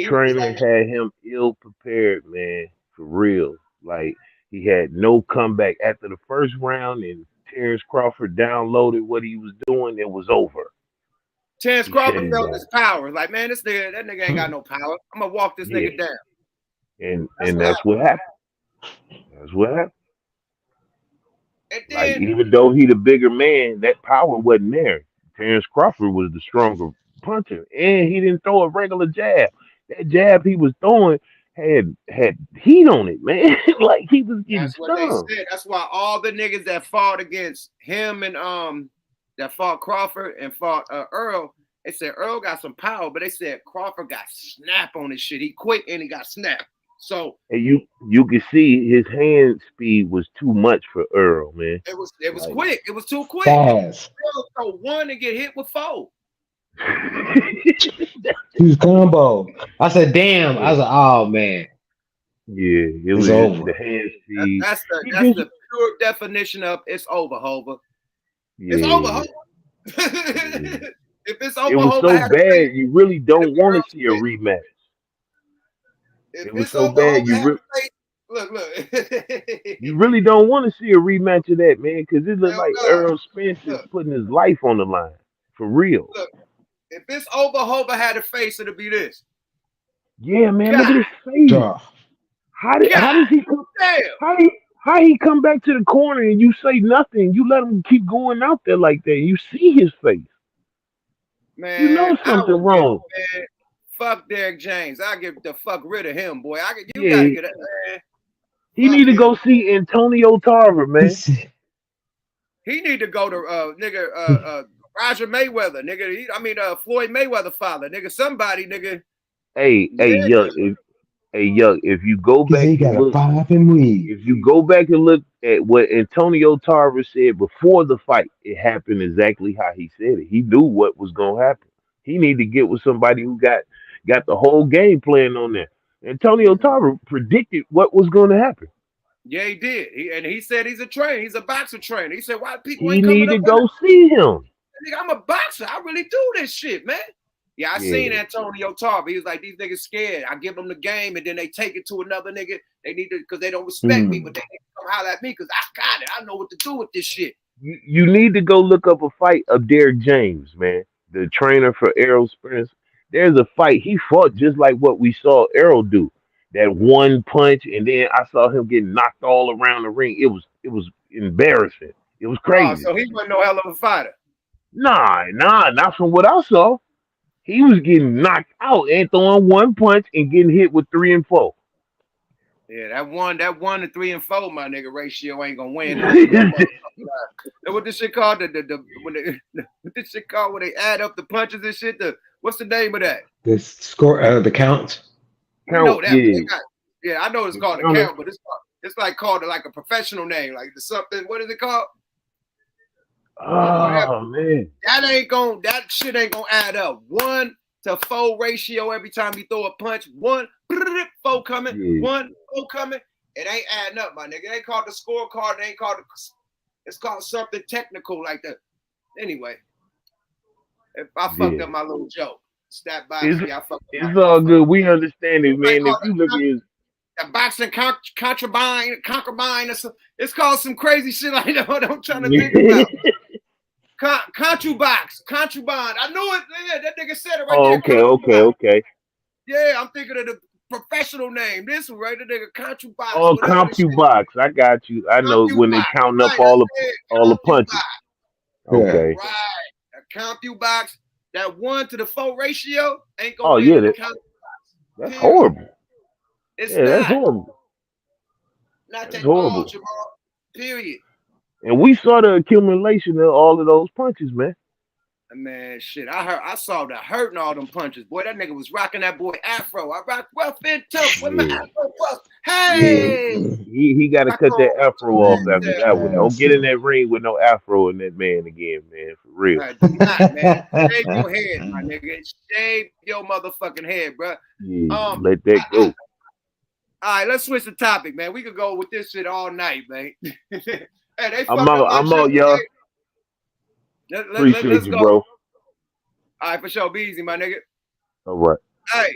trainer had him ill prepared, man, for real. Like he had no comeback after the first round, and Terrence Crawford downloaded what he was doing. It was over. Terrence Crawford felt his power. Like, man, that nigga ain't got no power. I'm gonna walk this nigga down. And that's what happened. That's what happened. And Like then, even though he the bigger man, that power wasn't there. Terrence Crawford was the stronger puncher, and he didn't throw a regular jab. That jab he was throwing had heat on it, man. Like he was getting that's what they stung. said. That's why all the niggas that fought against him and that fought Crawford and fought Earl, they said Earl got some power, but they said Crawford got snap on his shit. He quick and he got snap. So and you could see his hand speed was too much for Earl, man. It was like, quick. It was too quick. Fast. Earl throw 1 and get hit with 4. His combo. I said, damn. Yeah. I was like, oh man. Yeah, it was over. The hand speed. That's the pure definition of it's over, Hova. Yeah. It's over, Hova. If it's over, it was Hova, so bad you really don't want to see a rematch. If it was it's so over, bad Hova Look. You really don't want to see a rematch of that, man, because it looked Hell like no. Errol Spence is Look. putting his life on the line. For real. Look. If this Hoba had a face, it'll be this. Yeah, man, God. look at his face. Duh. How does he come? Damn. How he come back to the corner and you say nothing? You let him keep going out there like that. You see his face. You Man, know I something would get, wrong. man, fuck Derrick James. I get the fuck rid of him, boy. You gotta Yeah, get it, man. he Fuck need to go him. see Antonio Tarver, man. He need to go to Roger Mayweather, nigga. Floyd Mayweather father, nigga. Somebody, nigga. Hey, Yeah. Yuck. If you go He said back he and got a look, popping weed. if you go back and look at what Antonio Tarver said before the fight, it happened exactly how he said it. He knew what was gonna happen. He need to get with somebody who got the whole game plan on there. Antonio Tarver predicted what was going to happen. Yeah, he did. He said he's a trainer. He's a boxer trainer. He said, why people He ain't need coming to up on go see him. it? Nigga, I'm a boxer. I really do this shit, man. Yeah, I seen Yeah. Antonio Tarver. He was like, these niggas scared. I give them the game, and then they take it to another nigga. They need to, because they don't respect me, but they need to come holler at me because I got it. I know what to do with this shit. You need to go look up a fight of Derrick James, man, the trainer for Errol Spence. There's a fight he fought just like what we saw Errol do. That one punch, and then I saw him get knocked all around the ring. It was embarrassing. It was Oh, crazy. so he wasn't no hell of a fighter. Nah, not from what I saw. He was getting knocked out and throwing one punch and getting hit with 3 and 4. Yeah, that 1 to 3 and 4, my nigga, ratio ain't gonna win. What this shit called? What this shit called when they add up the punches and shit? What's the name of that? The score, the count. We Count, know that. yeah. I know it's The called a counter. count, but it's like called like a professional name, like the something. What is it called? Oh man. That shit ain't gonna add up. 1 to 4 ratio every time you throw a punch. 4 coming, Yeah. 4 coming. It ain't adding up, my nigga. It ain't called the scorecard. It ain't called it's called something technical like that. Anyway, if I fucked up my little joke, stat boxing, I fucked up. It's all good. We understand it, man. If you look at his boxing concubine, it's called some crazy shit like that. What I'm trying to think about. Concubine. I knew it. Yeah, that nigga said it right there. Okay. Yeah, I'm thinking of the professional name. This one, right? The nigga concubine. Oh, CompuBox. I got you. I know when they counting up all the punches. Okay. Right. A CompuBox. That 1 to the 4 ratio ain't gonna Oh win yeah, in the CompuBox. that's horrible. It's That's horrible. Not That's that ball, horrible. Jamal. Period. And we saw the accumulation of all of those punches, man. Man, shit. I saw the hurting all them punches. Boy, that nigga was rocking that boy afro. I rock rough and tough with my afro bust. Hey! Yeah. He got to cut that afro off after that one. Don't get in that ring with no afro in that man again, man. For real. Do not, man. Shave your head, my nigga. Shave your motherfucking head, bro. Yeah, let that go. All right, let's switch the topic, man. We could go with this shit all night, man. Hey, they fucked up my I'm out, y'all. Appreciate let's you, go. bro. All right, for sure. Be easy, my nigga. All right. Hey,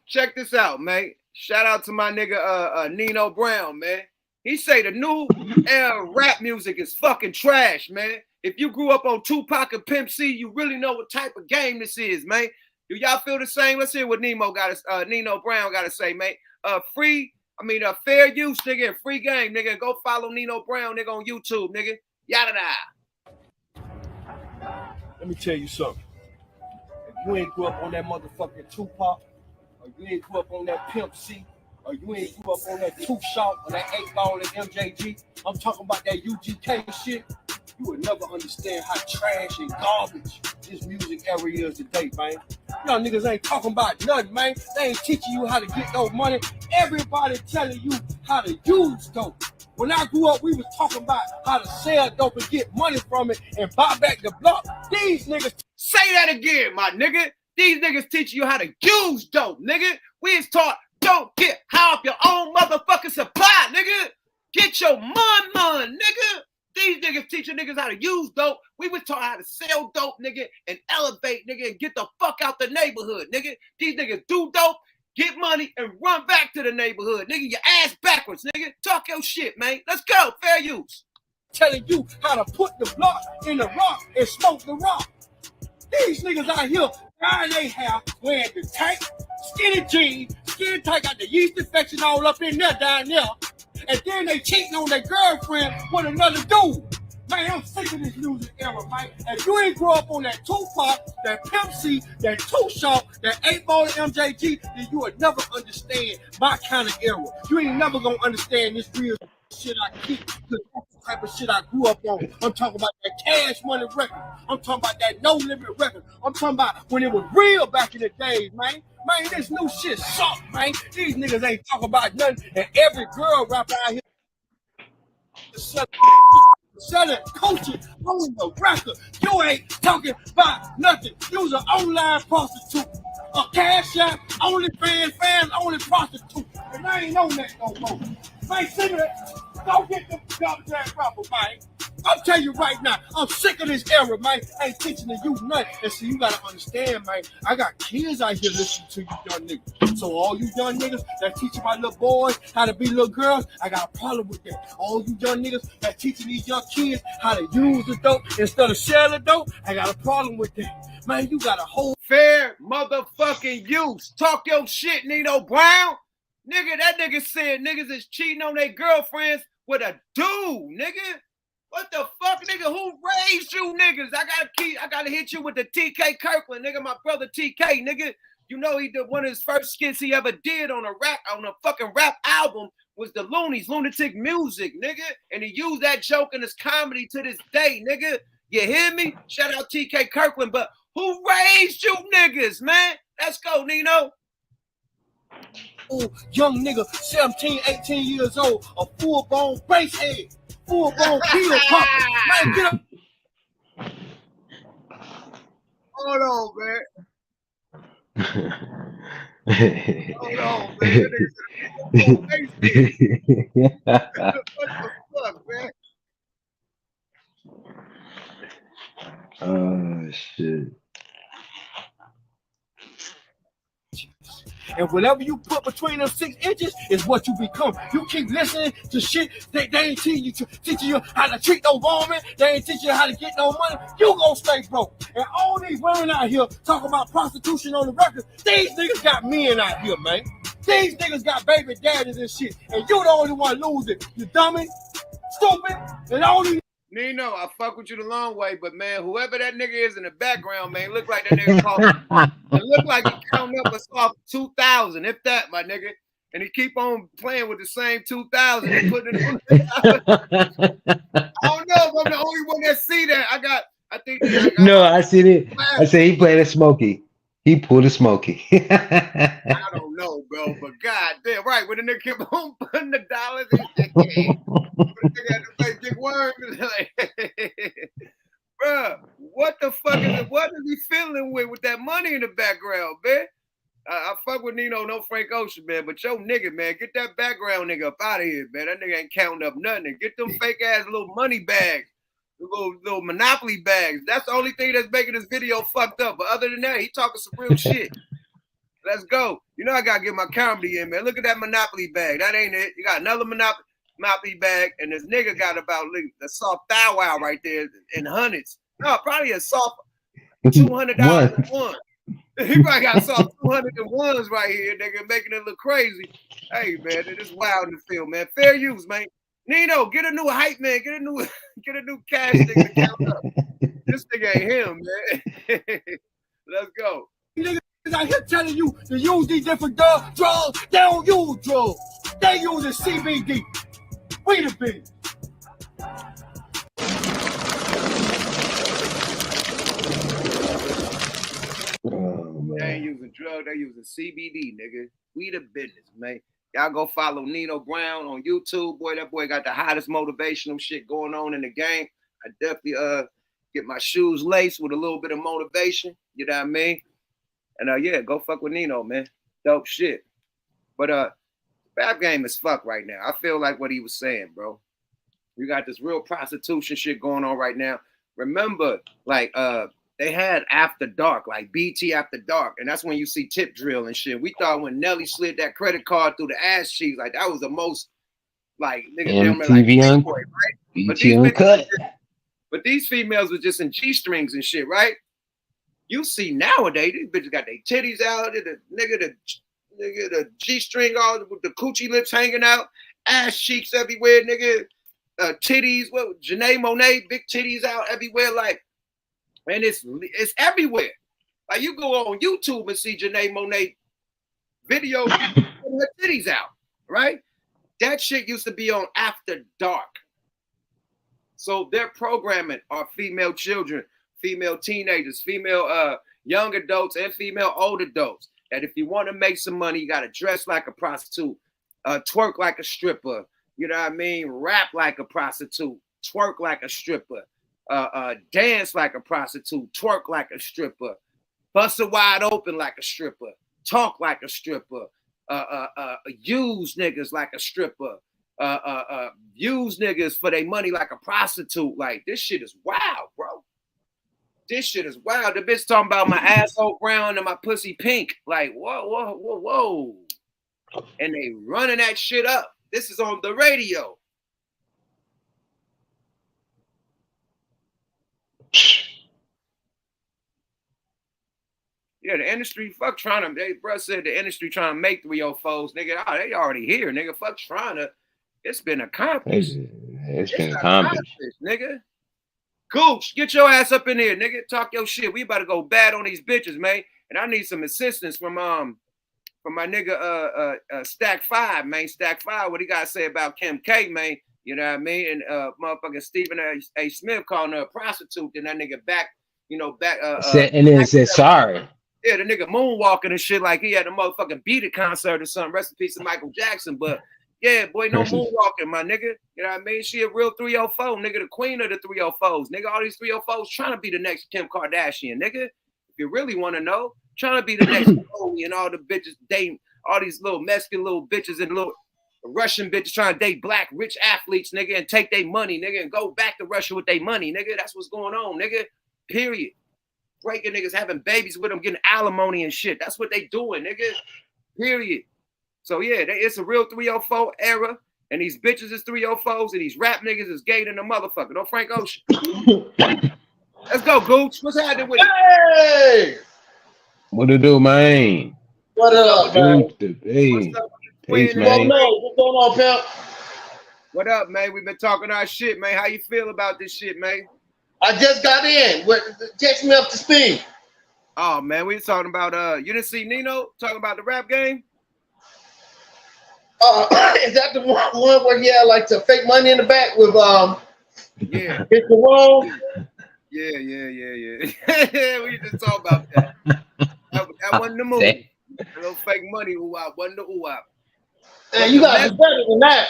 check this out, man. Shout out to my nigga Nino Brown, man. He say the new era rap music is fucking trash, man. If you grew up on Tupac and Pimp C, you really know what type of game this is, man. Do y'all feel the same? Let's hear what Nino Brown got to say, man. Fair use, nigga, and free game, nigga. Go follow Nino Brown, nigga, on YouTube, nigga. Yada da. Let me tell you something. If you ain't grew up on that motherfucking Tupac, or you ain't grew up on that Pimp C, or you ain't grew up on that Too Short or that 8-Ball and MJG, I'm talking about that UGK shit, you would never understand how trash and garbage this music era is today, man. Y'all niggas ain't talking about nothing, man. They ain't teaching you how to get no money. Everybody telling you how to use dope. When I grew up, we was talking about how to sell dope and get money from it and buy back the block. These niggas... Say that again, my nigga. These niggas teaching you how to use dope, nigga. We is taught don't get high off your own motherfucking supply, nigga. Get your mon, nigga. These niggas teaching niggas how to use dope. We was taught how to sell dope, nigga, and elevate, nigga, and get the fuck out the neighborhood, nigga. These niggas do dope, get money, and run back to the neighborhood. Nigga, your ass backwards, nigga. Talk your shit, man. Let's go. Fair use. Telling you how to put the block in the rock and smoke the rock. These niggas out here, dyeing they hair, wearing the tight, skinny jeans, skin tight, got the yeast infection all up in there, down there. And then they cheating on their girlfriend with another dude. Man, I'm sick of this music era, man. If you ain't grow up on that Tupac, that Pimp C, that Two Shot, that 8-Ball and MJG, then you would never understand my kind of era. You ain't never gonna understand this real shit I keep, because that's the type of shit I grew up on. I'm talking about that Cash Money record. I'm talking about that No Limit record. I'm talking about when it was real back in the days, man. Man, this new shit suck, man. These niggas ain't talking about nothing, and every girl rapper out here selling coaching on the record. You ain't talking about nothing. You's an online prostitute. A cash app, OnlyFans, fans, only prostitute. And I ain't on that no more. Man, see that? Go get them goddamn rapper, man. I'm telling you right now, I'm sick of this era, man. I ain't teaching you nothing. And so you gotta understand, man, I got kids out here listening to you young niggas. So all you young niggas that teaching my little boys how to be little girls, I got a problem with that. All you young niggas that teaching these young kids how to use the dope instead of share the dope, I got a problem with that. Man, you got a whole fair motherfucking use. Talk your shit, Nino Brown. Nigga, that nigga said niggas is cheating on their girlfriends with a dude, nigga. What the fuck, nigga? Who raised you niggas? I gotta hit you with the TK Kirkland, nigga. My brother TK, nigga. You know he did one of his first skits he ever did on a fucking rap album was the Loonies, Lunatic Music, nigga. And he used that joke in his comedy to this day, nigga. You hear me? Shout out TK Kirkland. But who raised you niggas, man? Let's go, Nino. Young nigga, 17, 18 years old, a full-blown bass head, full-blown pill popper. Man, get up. Hold on, man. Hold on, man. What the fuck, man? Oh, shit. And whatever you put between them 6 inches is what you become. You keep listening to shit they ain't teaching you how to treat no woman. They ain't teaching you how to get no money. You gonna stay broke. And all these women out here talking about prostitution on the record. These niggas got men out here, man. These niggas got baby daddies and shit. And you the only one losing. You dummy, stupid, and all these. Nino, I fuck with you the long way, but man, whoever that nigga is in the background, man, look like that nigga called. It look like he counting up a soft 2,000, if that, my nigga. And he keep on playing with the same 2,000 and putting it on. I don't know if I'm the only one that see that. I think. No, I seen it. I said he played a Smokey. He pulled a Smokey. I don't know, bro, but goddamn, right when the nigga kept on putting the dollars in, the nigga had to play big worm. Bro, what the fuck is it? What is he feeling with that money in the background, man? I fuck with Nino, no Frank Ocean, man, but yo nigga, man, get that background nigga up out of here, man. That nigga ain't counting up nothing. Get them fake ass little money bags. Little Monopoly bags. That's the only thing that's making this video fucked up. But other than that, he talking some real shit. Let's go. You know I gotta get my comedy in, man. Look at that Monopoly bag. That ain't it. You got another Monopoly bag, and this nigga got about a soft thou wow right there in hundreds. No, probably a soft $200 one. He probably got soft 201s right here, nigga, making it look crazy. Hey man, it is wild in the field, man. Fair use, man. Nino, get a new hype man, get a new cash nigga to count up. This nigga ain't him, man. Let's go. Niggas out here telling you to use these different drugs. They don't use drugs. They use the CBD. Wait a minute. Oh, man. They ain't using drugs, they using CBD, nigga. We the business, man. Y'all go follow Nino Brown on YouTube. Boy, that boy got the hottest motivational shit going on in the game. I definitely get my shoes laced with a little bit of motivation. You know what I mean? And yeah, go fuck with Nino, man. Dope shit. But rap game is fuck right now. I feel like what he was saying, bro. You got this real prostitution shit going on right now. Remember, like they had After Dark, like BT After Dark, and that's when you see tip drill and shit. We thought when Nelly slid that credit card through the ass cheeks, like that was the most like niggas damn like right? BT Uncut. But these females were just in G-strings and shit, right? You see nowadays, these bitches got their titties out, the G-string all with the coochie lips hanging out, ass cheeks everywhere, nigga, titties, what Janae Monet, big titties out everywhere, like, and it's everywhere. Like you go on YouTube and see Janae Monet video with her titties out, right? That shit used to be on After Dark. So their programming are female children, female teenagers, female young adults, and female old adults. That if you want to make some money, you got to dress like a prostitute, twerk like a stripper, you know what I mean? Rap like a prostitute, twerk like a stripper, dance like a prostitute, twerk like a stripper, bust it wide open like a stripper, talk like a stripper, use niggas like a stripper, use niggas for their money like a prostitute. Like, this shit is wild, bro. This shit is wild. The bitch talking about my asshole brown and my pussy pink. Like, whoa. And they running that shit up. This is on the radio. Yeah, the industry, fuck trying to, bruh said the industry trying to make 304s. Nigga, they already here, nigga. Fuck trying to. It's been accomplished. It's been accomplished. Nigga. Gooch, get your ass up in here, nigga. Talk your shit. We about to go bad on these bitches, man. And I need some assistance from my nigga Stack 5, man. Stack 5, what he got to say about Kim K, man. You know what I mean? And motherfucking Stephen A. Smith calling her a prostitute. Then that nigga back, and then said sorry. Yeah, the nigga moonwalking and shit like he had a motherfucking Beat It concert or something. Rest in peace to Michael Jackson. But yeah, boy, no moonwalking, my nigga. You know what I mean? She a real 304, nigga, the queen of the 304s. Nigga, all these 304s trying to be the next Kim Kardashian, nigga. If you really want to know, trying to be the next Chloe and all the bitches dating, all these little Mexican little bitches and little Russian bitches trying to date black rich athletes, nigga, and take their money, nigga, and go back to Russia with their money, nigga. That's what's going on, nigga. Period. Breaking niggas, having babies with them, getting alimony and shit. That's what they doing, nigga. Period. So yeah, it's a real 304 era, and these bitches is 304s, and these rap niggas is gay than the motherfucker. No Frank Ocean. Let's go, Gooch. What's happening with Hey! What to do, man? What up, man? Hey. Peace, man. What's going on, pimp? What up, man? We've been talking our shit, man. How you feel about this shit, man? I just got in. Catch me up to speed. Oh, man, we was talking about, you didn't see Nino talking about the rap game? Is that the one where he had like the fake money in the back with yeah, hit the wall? Yeah. We just talk about that. That wasn't the movie. A little fake money ooh-wop wasn't the ooh-wop. And you gotta be better than that.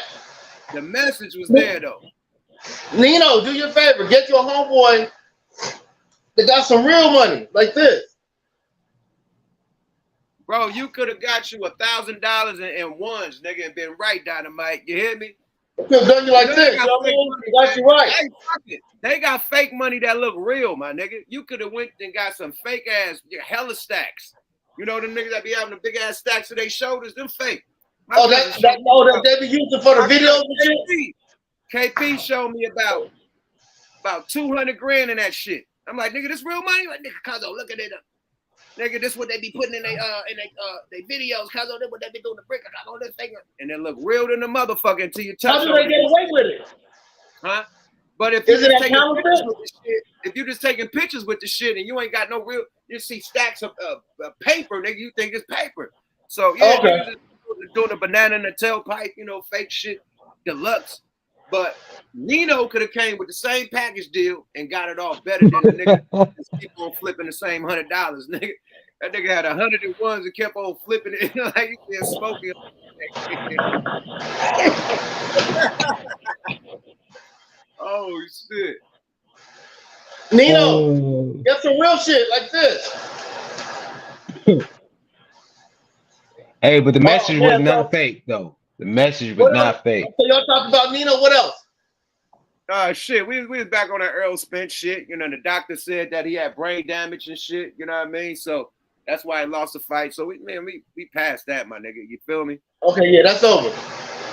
The message was there though. Nino, do your favor, get your homeboy that got some real money like this. Bro, you could have got you $1,000 in ones, nigga, and been right, Dynamite. You hear me? Could have done you like this. You know what I mean? Got you right. Hey, fuck it. They got fake money that look real, my nigga. You could have went and got some fake ass hella stacks. You know them niggas that be having the big ass stacks to their shoulders, them fake. That they be using for the videos and shit. KP showed me about 200 grand in that shit. I'm like, nigga, this real money? Like, nigga, Cuzzo, look at it. Nigga, this what they be putting in their videos. Cuzzo, this what they be doing the brick. I got this thing. And it look real than the motherfucker until you touch it. How do they get away with it? Huh? But if you're just taking pictures with the shit and you ain't got no real, you see stacks of paper, nigga, you think it's paper. So yeah, okay. Just doing a banana in the tailpipe, fake shit, deluxe. But Nino could have came with the same package deal and got it off better than the nigga just keep on flipping the same $100, nigga. That nigga had 101s and kept on flipping it like he been smoking. Oh shit. Nino, get some real shit like this. Hey, but the message was not fake though. The message was not fake. So y'all talking about Nino, what else? Shit, we was back on that Earl Spence shit. You know, the doctor said that he had brain damage and shit. You know what I mean? So that's why he lost the fight. So we passed that, my nigga. You feel me? Okay, yeah, that's over.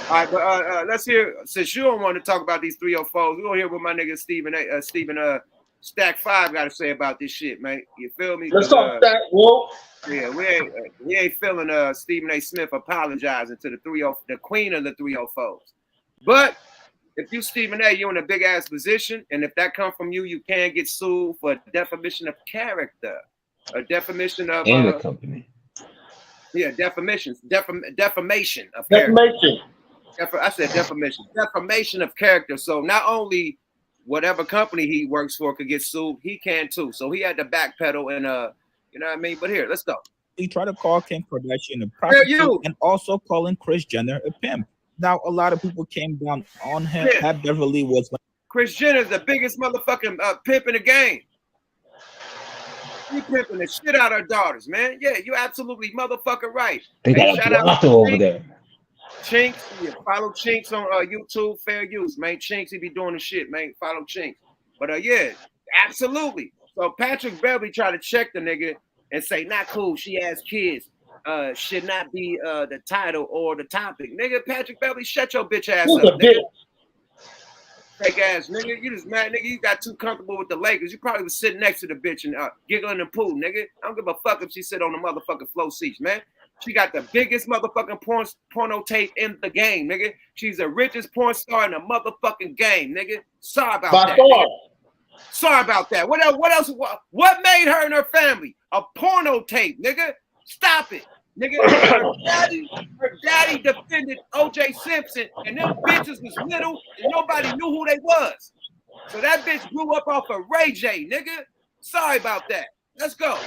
All right, but let's hear. Since you don't want to talk about these 304s, we gonna hear what my nigga Stephen Stack 5 got to say about this shit, man. You feel me? Let's talk Stack. Whoa. Yeah, we ain't feeling Stephen A. Smith apologizing to the queen of the 304s. But if you Stephen A., you're in a big ass position, and if that comes from you, you can get sued for defamation of character, a defamation of in the company. Yeah, defamation of character. Defamation. I said defamation. Defamation of character. So not only whatever company he works for could get sued, he can too. So he had to backpedal and you know what I mean? But here, let's go. He tried to call Kim Kardashian a prostitute and also calling Kris Jenner a pimp. Now a lot of people came down on him. Yeah. Pat Beverly was Kris Jenner's the biggest motherfucking pimp in the game. He pimping the shit out of her daughters, man. Yeah, you absolutely motherfucking right. They got a brothel over there. Chinks, yeah, follow Chinks on YouTube, fair use, man. Chinks, he be doing the shit, man. Follow Chinks. But yeah, absolutely. So Patrick Beverly tried to check the nigga and say, not cool, she has kids. Should not be the title or the topic. Nigga, Patrick Beverly, shut your bitch ass up, nigga. Fake ass nigga, you just mad, nigga. You got too comfortable with the Lakers. You probably was sitting next to the bitch and giggling in the pool, nigga. I don't give a fuck if she sit on the motherfucking flow seats, man. She got the biggest motherfucking porno tape in the game, nigga. She's the richest porn star in the motherfucking game, nigga. Sorry about that. Nigga. Sorry about that. What else? What made her and her family a porno tape, nigga? Stop it, nigga. Her daddy defended O.J. Simpson, and them bitches was little, and nobody knew who they was. So that bitch grew up off of Ray J, nigga. Sorry about that. Let's go.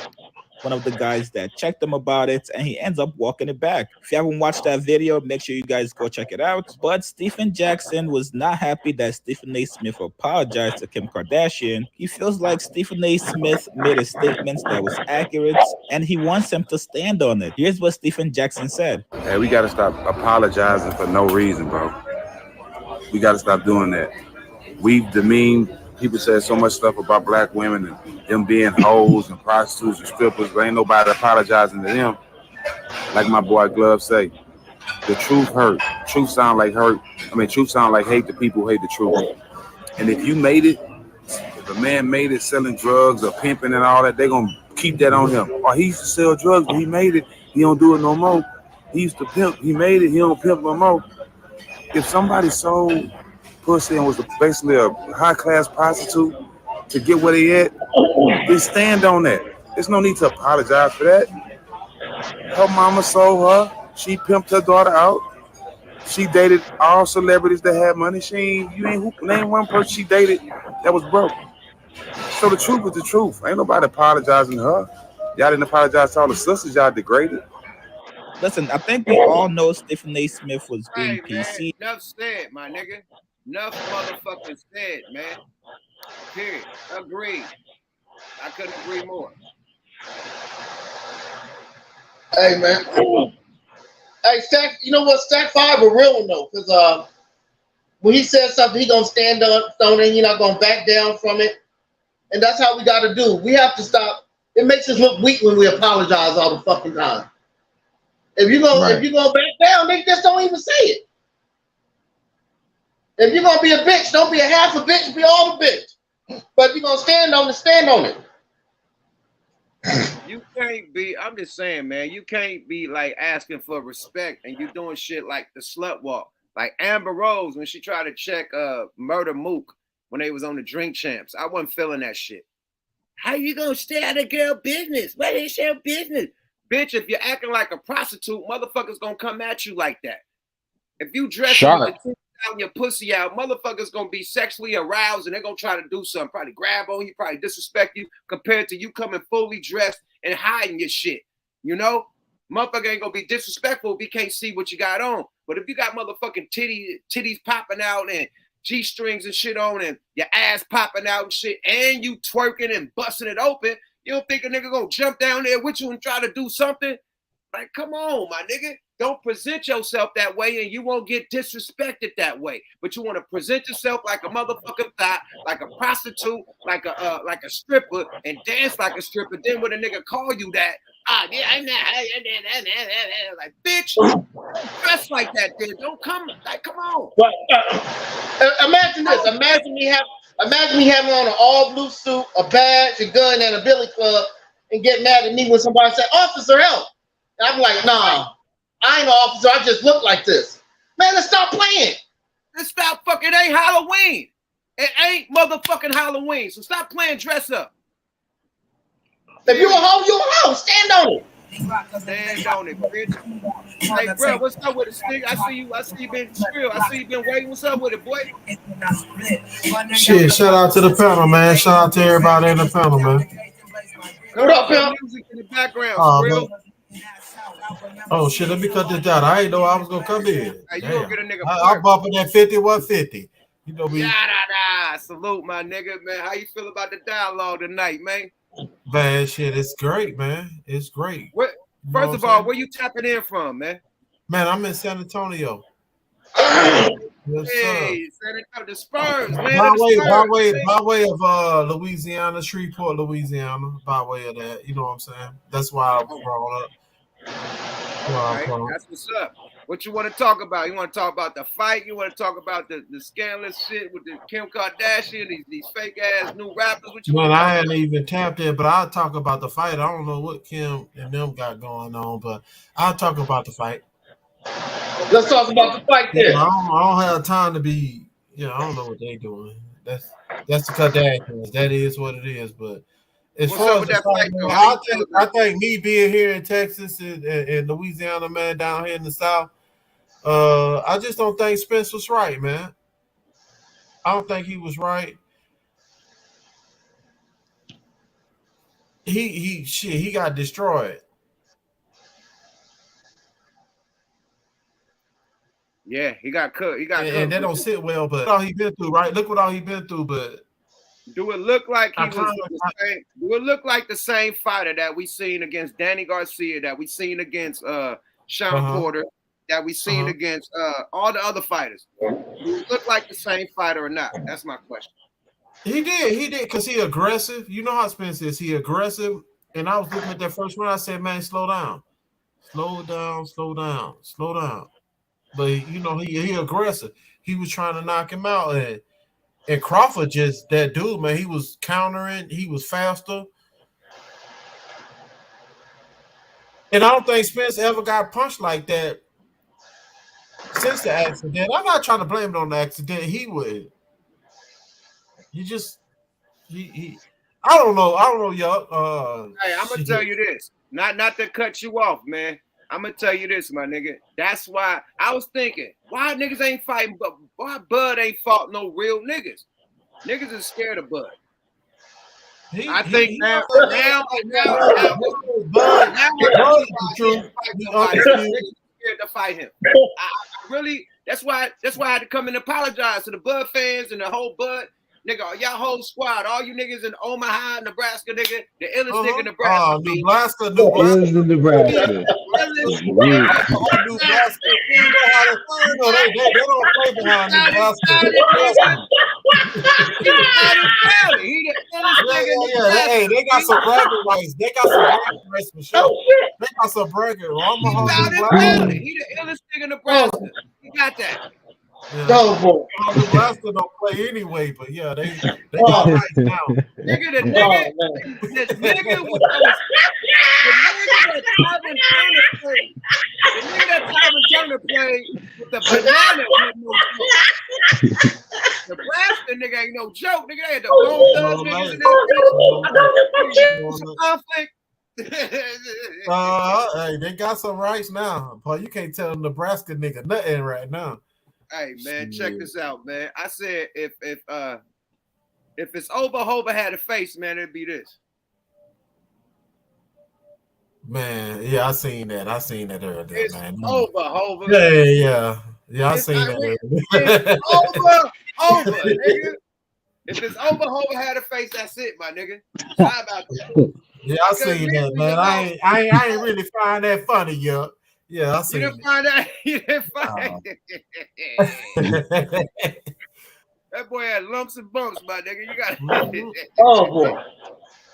One of the guys that checked him about it, and he ends up walking it back. If you haven't watched that video, make sure you guys go check it out. But Stephen Jackson was not happy that Stephen A. Smith apologized to Kim Kardashian. He feels like Stephen A. Smith made a statement that was accurate, and he wants him to stand on it. Here's what Stephen Jackson said. Hey, we got to stop apologizing for no reason, bro. We got to stop doing that. We've demeaned. People said so much stuff about black women and them being hoes and prostitutes and strippers, but ain't nobody apologizing to them. Like my boy Glove say, the truth hurt. Truth sound like hurt. Truth sound like hate to people who hate the truth. And if you made it, if a man made it selling drugs or pimping and all that, they're going to keep that on him. Or he used to sell drugs, but he made it. He don't do it no more. He used to pimp. He made it. He don't pimp no more. If somebody sold pussy and was basically a high-class prostitute to get where they at, then stand on that. There's no need to apologize for that. Her mama sold her. She pimped her daughter out. She dated all celebrities that had money. You ain't name one person she dated that was broke. So the truth is the truth. Ain't nobody apologizing to her. Y'all didn't apologize to all the sisters y'all degraded. Listen, I think we all know Stephen A. Smith was being PC. Man, enough said, my nigga. Enough motherfucking said, man. Period. Agreed. I couldn't agree more. Hey, man. Hey, Stack, you know what? Stack 5 a real one, though. Because when he says something, he going to stand up on it. He's not going to back down from it. And that's how we got to do. We have to stop. It makes us look weak when we apologize all the fucking time. If you're going to back down, they just don't even say it. If you're gonna be a bitch, don't be a half a bitch, be all a bitch. But you're gonna stand on it. You can't be, I'm just saying, man, you can't be like asking for respect and you doing shit like the slut walk. Like Amber Rose when she tried to check Murder Mook when they was on the Drink Champs. I wasn't feeling that shit. How you gonna stay out of girl business? What is your business? Bitch, if you're acting like a prostitute, motherfuckers gonna come at you like that. If you dress with the out your pussy out, motherfuckers gonna be sexually aroused and they're gonna try to do something, probably grab on you, probably disrespect you, compared to you coming fully dressed and hiding your shit. You know, motherfucker ain't gonna be disrespectful if he can't see what you got on. But if you got motherfucking titties popping out and G-strings and shit on and your ass popping out and shit, and you twerking and busting it open, you don't think a nigga gonna jump down there with you and try to do something? Like, come on, my nigga. Don't present yourself that way and you won't get disrespected that way. But you want to present yourself like a motherfucking thot, like a prostitute, like a stripper, and dance like a stripper. Then when a nigga call you that, yeah, I'm not. Like, bitch, dress like that, then. Don't come. Like, come on. Imagine this. Imagine me having on an all blue suit, a badge, a gun, and a billy club, and get mad at me when somebody say, "Officer, help!" And I'm like, "Nah, I ain't an officer. I just look like this." Man, let's stop playing. Let's stop fucking. It ain't Halloween. It ain't motherfucking Halloween. So stop playing dress up. If you a hoe, you a hoe. Stand on it. Stand on it, bitch. Hey, bro, what's up with it, stick? I see you been skrill. I see you been waiting. What's up with it, boy? Shit, shout out to the panel, man. Shout out to everybody in the panel, man. What up, man? Music in the background, skrill. Oh shit, let me cut this down. I ain't know I was gonna come in. Hey, you gonna get a nigga I'm bumping that 5150. You know me. Salute, my nigga, man. How you feel about the dialogue tonight, man? Man, shit, it's great, man. It's great. First of all, where you tapping in from, man? Man, I'm in San Antonio. Yes, hey, San Antonio, the Spurs, man. By way of Louisiana, Shreveport, Louisiana. By way of that, you know what I'm saying? That's why I was brought up. Right, that's what's up. What you want to talk about? You want to talk about the fight? You want to talk about the scandalous shit with the Kim Kardashian, these fake ass new rappers? What you Man, I hadn't even tapped it, but I'll talk about the fight. I don't know what Kim and them got going on, but I'll talk about the fight. Let's talk about the fight then. I don't have time to be, I don't know what they doing. That's the Kardashians. That is what it is, but as far as the fight, man, I think me being here in Texas and Louisiana, man, down here in the South, I just don't think Spence was right, man. I don't think he was right. He got destroyed. Yeah, he got cooked. And that don't sit well, but all he been through, right? Look what all he been through, but do it look like he was the same? Do it look like the same fighter that we seen against Danny Garcia, that we seen against Sean Porter, that we seen against all the other fighters? Do it look like the same fighter or not? That's my question. He did, because he aggressive. You know how Spence is. He aggressive. And I was looking at that first one. I said, man, slow down. Slow down. But, he aggressive. He was trying to knock him out. And Crawford just, that dude, man, he was countering. He was faster. And I don't think Spence ever got punched like that since the accident. I'm not trying to blame it on the accident. He would. I don't know, y'all. Hey, I'm gonna tell you this. Not to cut you off, man. I'm gonna tell you this, my nigga. That's why I was thinking, why niggas ain't fighting, but why Bud ain't fought no real niggas? Niggas is scared of Bud. I think now scared to fight him. That's why I had to come and apologize to the Bud fans and the whole Bud. Nigga, y'all whole squad, all you niggas in Omaha, Nebraska, nigga, the illest nigga in Nebraska. Nebraska. They don't play behind Nebraska. Hey, they got some bragging rights. For sure. They got some bragging rights. He the illest nigga in Nebraska. He got that. Nebraska don't play anyway, but yeah, they got rights now. Nigga, the nigga that Calvin Turner played with the banana with no joke. Nebraska nigga ain't no joke. Nigga, they had the Bone Thugs niggas in that conflict. Hey, they got some rights now. But you can't tell Nebraska nigga nothing right now. Hey man, check this out, man. I said if it's over, Hova had a face, man, it'd be this. Man, yeah, I seen that earlier, it's man. Over, Hova. Yeah, I seen that earlier. It's over, nigga. If it's over, Hova had a face, that's it, my nigga. How about that? Yeah, I seen that, man. I ain't really find that funny, yo. Yeah, I seen You didn't find that? You didn't find That boy had lumps and bumps, my nigga. You got Oh boy.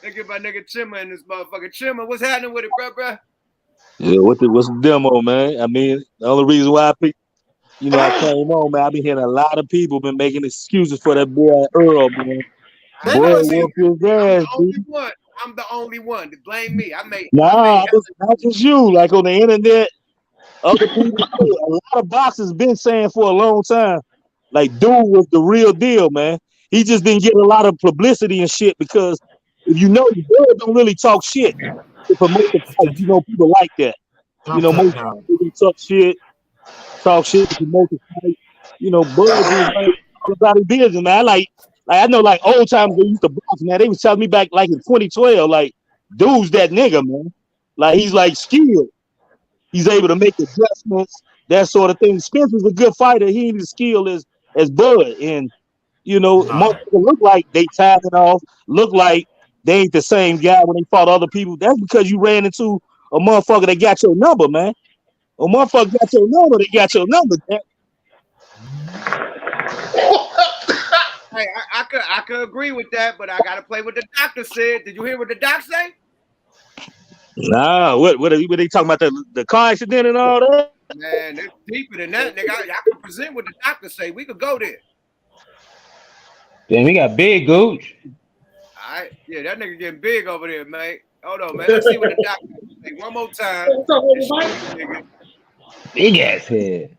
Look at my nigga Chimmer in this motherfucker. Chimmer, what's happening with it, bro? Yeah, what's the demo, man? I mean, the only reason why I picked, I came on, man. I've been hearing a lot of people been making excuses for that boy Earl, man. They Boy, know it's whoop his I'm ass, the only dude. one. I'm the only one to blame me. I made Nah, it's not just you. Like on the internet, other people, a lot of boxers been saying for a long time, like, dude was the real deal, man. He just didn't get a lot of publicity and shit because if you know, the boy don't really talk shit to promote the fight. People like that. I'm Most cutting out. people talk shit to promote the fight. Bud just all about his business, man. Like I know, like old times they used to box, man. They was telling me back like in 2012, like, dude's that nigga, man. Like he's like skilled. He's able to make adjustments, that sort of thing. Spence was a good fighter. He ain't as skilled as Bud. And motherfuckers look like they tied it off, look like they ain't the same guy when they fought other people. That's because you ran into a motherfucker that got your number, man. A motherfucker got your number, they got your number, man. Hey, I could agree with that, but I gotta play what the doctor said. Did you hear what the doc say? Nah, what they talking about, the car accident and all that? Man, it's deeper than that, nigga. I can present what the doctor say. We could go there. Damn, we got big gooch. All right. Yeah, that nigga getting big over there, man. Hold on, man. Let's see what the doctor say one more time. Big ass head.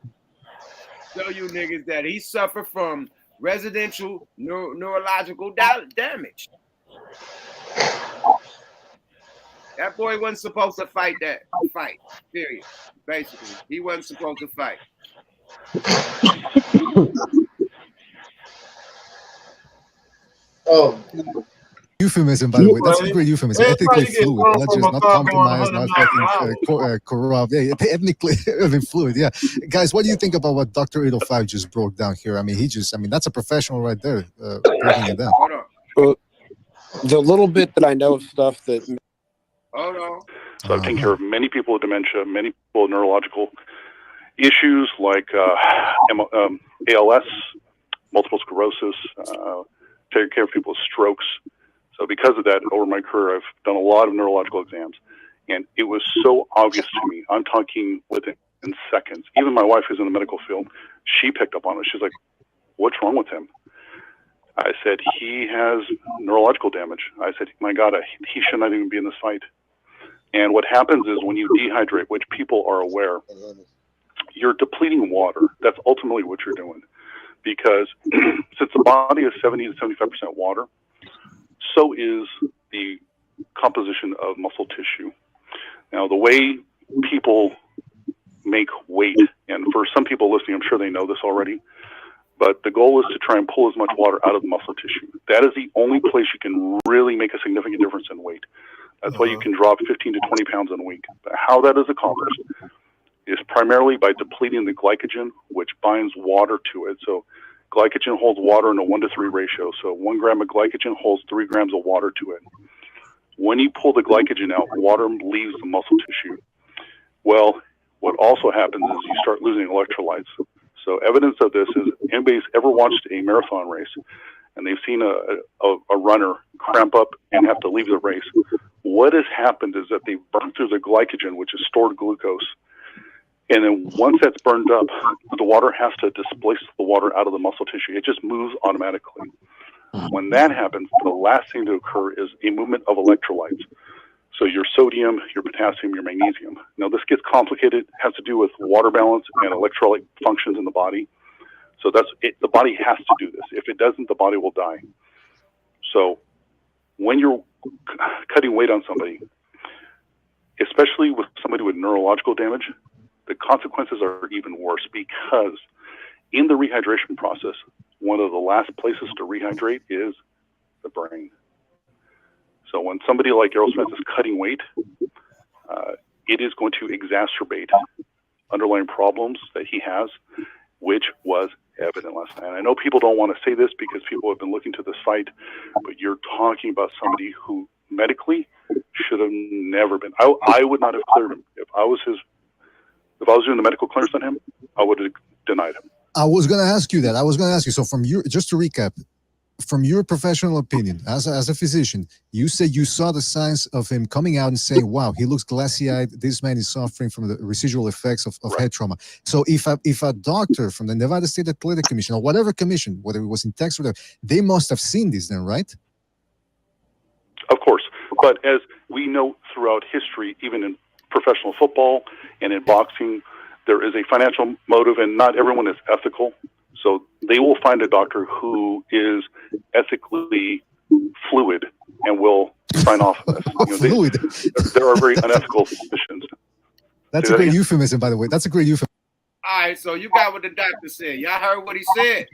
Show you niggas that he suffered from residential neurological damage. That boy wasn't supposed to fight that fight. Period. Basically, he wasn't supposed to fight. Oh. Euphemism, by the way. That's a great euphemism. Ethically fluid, not just not compromised, not fucking corrupt. Yeah, ethnically fluid. Yeah, guys, what do you think about what Dr. 805 just broke down here? I mean, that's a professional right there, breaking it down. Hold on. Well, the little bit that I know of stuff that. Hold on. So I've taken care of many people with dementia, many people with neurological issues like ALS, multiple sclerosis, taking care of people with strokes. So because of that, over my career, I've done a lot of neurological exams, and it was so obvious to me. I'm talking within seconds. Even my wife, who's in the medical field, she picked up on it. She's like, "What's wrong with him?" I said, "He has neurological damage." I said, "My God, he should not even be in this fight." And what happens is when you dehydrate, which people are aware, you're depleting water. That's ultimately what you're doing. Because since the body is 70 to 75% water, so is the composition of muscle tissue. Now, the way people make weight, and for some people listening, I'm sure they know this already, but the goal is to try and pull as much water out of the muscle tissue. That is the only place you can really make a significant difference in weight. That's why you can drop 15 to 20 pounds in a week. But how that is accomplished is primarily by depleting the glycogen, which binds water to it. So glycogen holds water in a 1-to-3 ratio. So 1 gram of glycogen holds 3 grams of water to it. When you pull the glycogen out, water leaves the muscle tissue. Well, what also happens is you start losing electrolytes. So evidence of this is anybody's ever watched a marathon race and they've seen a runner cramp up and have to leave the race. What has happened is that they've burned through the glycogen, which is stored glucose. And then once that's burned up, the water has to displace the water out of the muscle tissue. It just moves automatically. When that happens, the last thing to occur is a movement of electrolytes. So your sodium, your potassium, your magnesium. Now this gets complicated. It has to do with water balance and electrolyte functions in the body. So that's it. The body has to do this. If it doesn't, the body will die. So when you're cutting weight on somebody, especially with somebody with neurological damage, the consequences are even worse because in the rehydration process, one of the last places to rehydrate is the brain. So when somebody like ERROL Spence is cutting weight, it is going to exacerbate underlying problems that he has, which was evident last night. And I know people don't want to say this because people have been looking to this fight, but you're talking about somebody who medically should have never been. I would not have cleared him if I was doing the medical clearance on him. I would have denied him. I was going to ask you that. I was going to ask you. So just to recap, from your professional opinion, as a physician, you said you saw the signs of him coming out and saying, wow, he looks glassy-eyed. This man is suffering from the residual effects of head trauma. So if a doctor from the Nevada State Athletic Commission or whatever commission, whether it was in Texas or whatever, they must have seen this then, right? Of course. But as we know throughout history, even in professional football and in boxing, there is a financial motive, and not everyone is ethical. So they will find a doctor who is ethically fluid and will sign off on this. There are very unethical physicians. That's a great euphemism, by the way. That's a great euphemism. All right, so you got what the doctor said. Y'all heard what he said.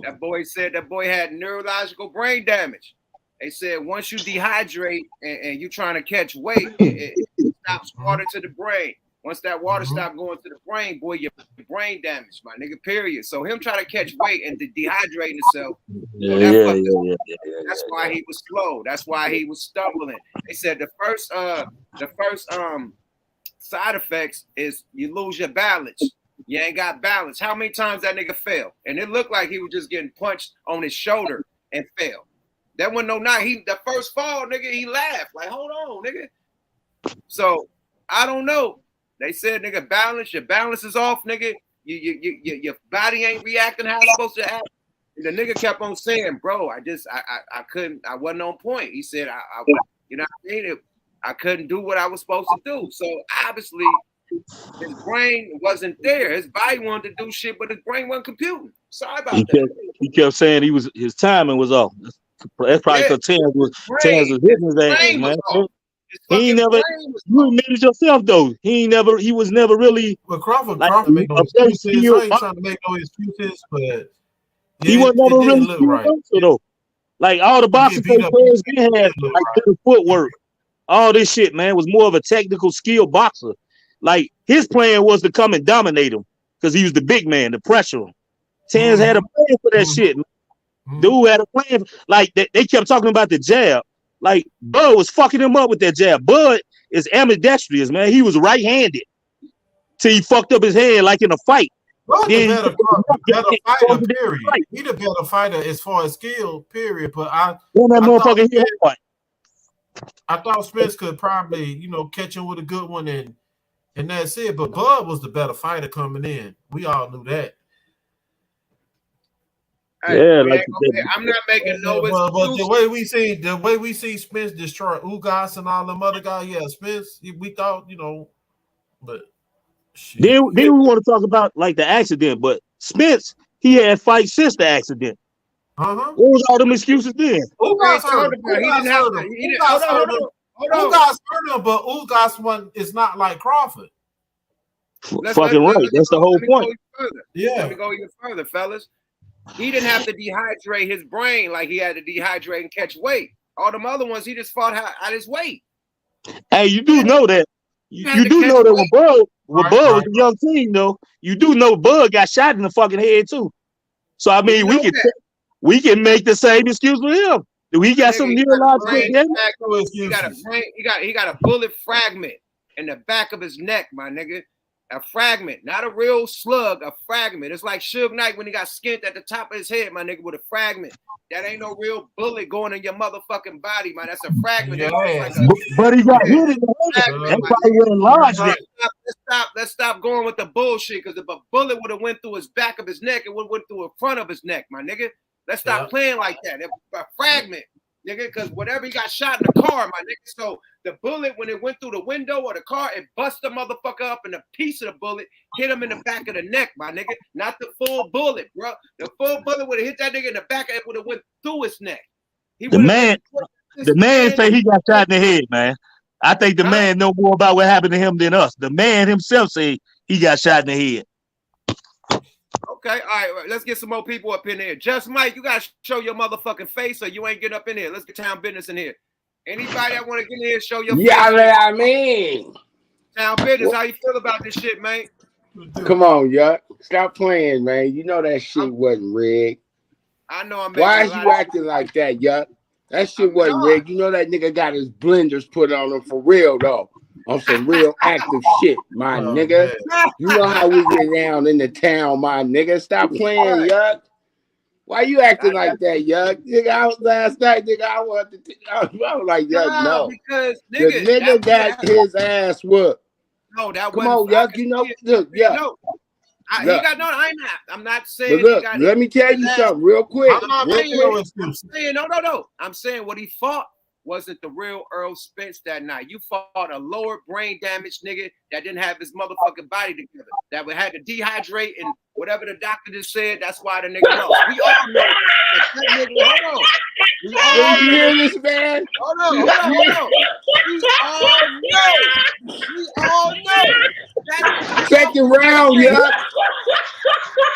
That boy said that boy had neurological brain damage. They said once you dehydrate and you're trying to catch weight, it stops water to the brain. Once that water stops going to the brain, boy, your brain damaged, my nigga, period. So him trying to catch weight and dehydrating himself, that's why he was slow. That's why he was stumbling. They said the first side effects is you lose your balance. You ain't got balance. How many times that nigga fell? And it looked like he was just getting punched on his shoulder and fell. That wasn't no night. The first fall, nigga, he laughed. Like, hold on, nigga. So I don't know. They said, nigga, your balance is off, nigga. Your body ain't reacting how it's supposed to act. And the nigga kept on saying, bro, I couldn't, I wasn't on point. He said, you know what I mean? I couldn't do what I was supposed to do. So obviously his brain wasn't there. His body wanted to do shit, but his brain wasn't computing. Sorry about that. He kept saying his timing was off. That's probably because Terrence was hitting his ass, man. He ain't never. You admitted yourself though. He was never really. But Crawford make no excuses. I ain't trying to make no excuses, but he was never really look right. Though. Like all the boxing players had, like good footwork, all this shit, man, was more of a technical skill boxer. Like his plan was to come and dominate him because he was the big man, to pressure him. Terrence had a plan for that shit. Man. Dude had a plan. Like they kept talking about the jab. Like Bud was fucking him up with that jab. Bud is ambidextrous, man. He was right-handed till he fucked up his hand like in a fight. Bud the better fighter, period. He the better fighter as far as skill, period. But I thought Spence could probably, catch him with a good one and that's it. But Bud was the better fighter coming in. We all knew that. Yeah, I'm not making no excuses. But the way we see Spence destroy Ugas and all them other guys, Spence, we thought, but shit. Then we want to talk about like the accident, but Spence, he had fights since the accident. What was all them excuses then? Ugas hurt him. Ugas hurt him, but Ugas one is not like Crawford. Fucking right. That's the whole point. Let me go even further, fellas. He didn't have to dehydrate his brain like he had to dehydrate and catch weight. All them other ones, he just fought at his weight. Hey, you do know that. You do know that when Bud was a young team, though, you do know Bud got shot in the fucking head too. So I mean, we can make the same excuse with him. We got some neurological damage. He got a bullet fragment in the back of his neck, my nigga. A fragment, not a real slug, a fragment. It's like Suge Knight when he got skinned at the top of his head, my nigga, with a fragment. That ain't no real bullet going in your motherfucking body, man. That's a fragment. But he got hit in the head. That's probably what enlarged it. Let's stop going with the bullshit, because if a bullet would have went through his back of his neck, it would have went through the front of his neck, my nigga. Let's stop playing like that. A fragment, nigga, because whatever he got shot in the car, my nigga. So the bullet, when it went through the window of the car, it bust the motherfucker up, and a piece of the bullet hit him in the back of the neck, my nigga. Not the full bullet, bro. The full bullet would have hit that nigga in the back, it would have went through his neck. The man say he got shot in the head, man. I think the man know more about what happened to him than us. The man himself say he got shot in the head. Okay, all right, let's get some more people up in here. Just Mike, you gotta show your motherfucking face, or you ain't getting up in here. Let's get town business in here. Anybody that want to get in here, show your face. I mean. Town business, how you feel about this shit, man? Come on, YUK. Stop playing, man. You know that shit wasn't rigged. I know I'm Why is you acting like that, YUK? That shit wasn't rigged. You know that nigga got his blenders put on him for real though. On some real active shit, my nigga. Man. You know how we get down in the town, my nigga. Stop playing, Yuck. Why you acting like that, Yuck? Nigga, I was last night, nigga. I was like, Yuck, no. Because the nigga got his ass whooped. No, that Come on, Yuck. You know, look, Yuck. No. He got no. I'm not saying. But look, he got let me tell you something real quick. I'm saying no. I'm saying what he fought wasn't the real Earl Spence that night. You fought a lower brain damaged nigga that didn't have his motherfucking body together. That would had to dehydrate and whatever the doctor just said. That's why the nigga lost. We all know that nigga. Hold on. We all you hear this, man? Hold on. We all know. Second round, Yuck.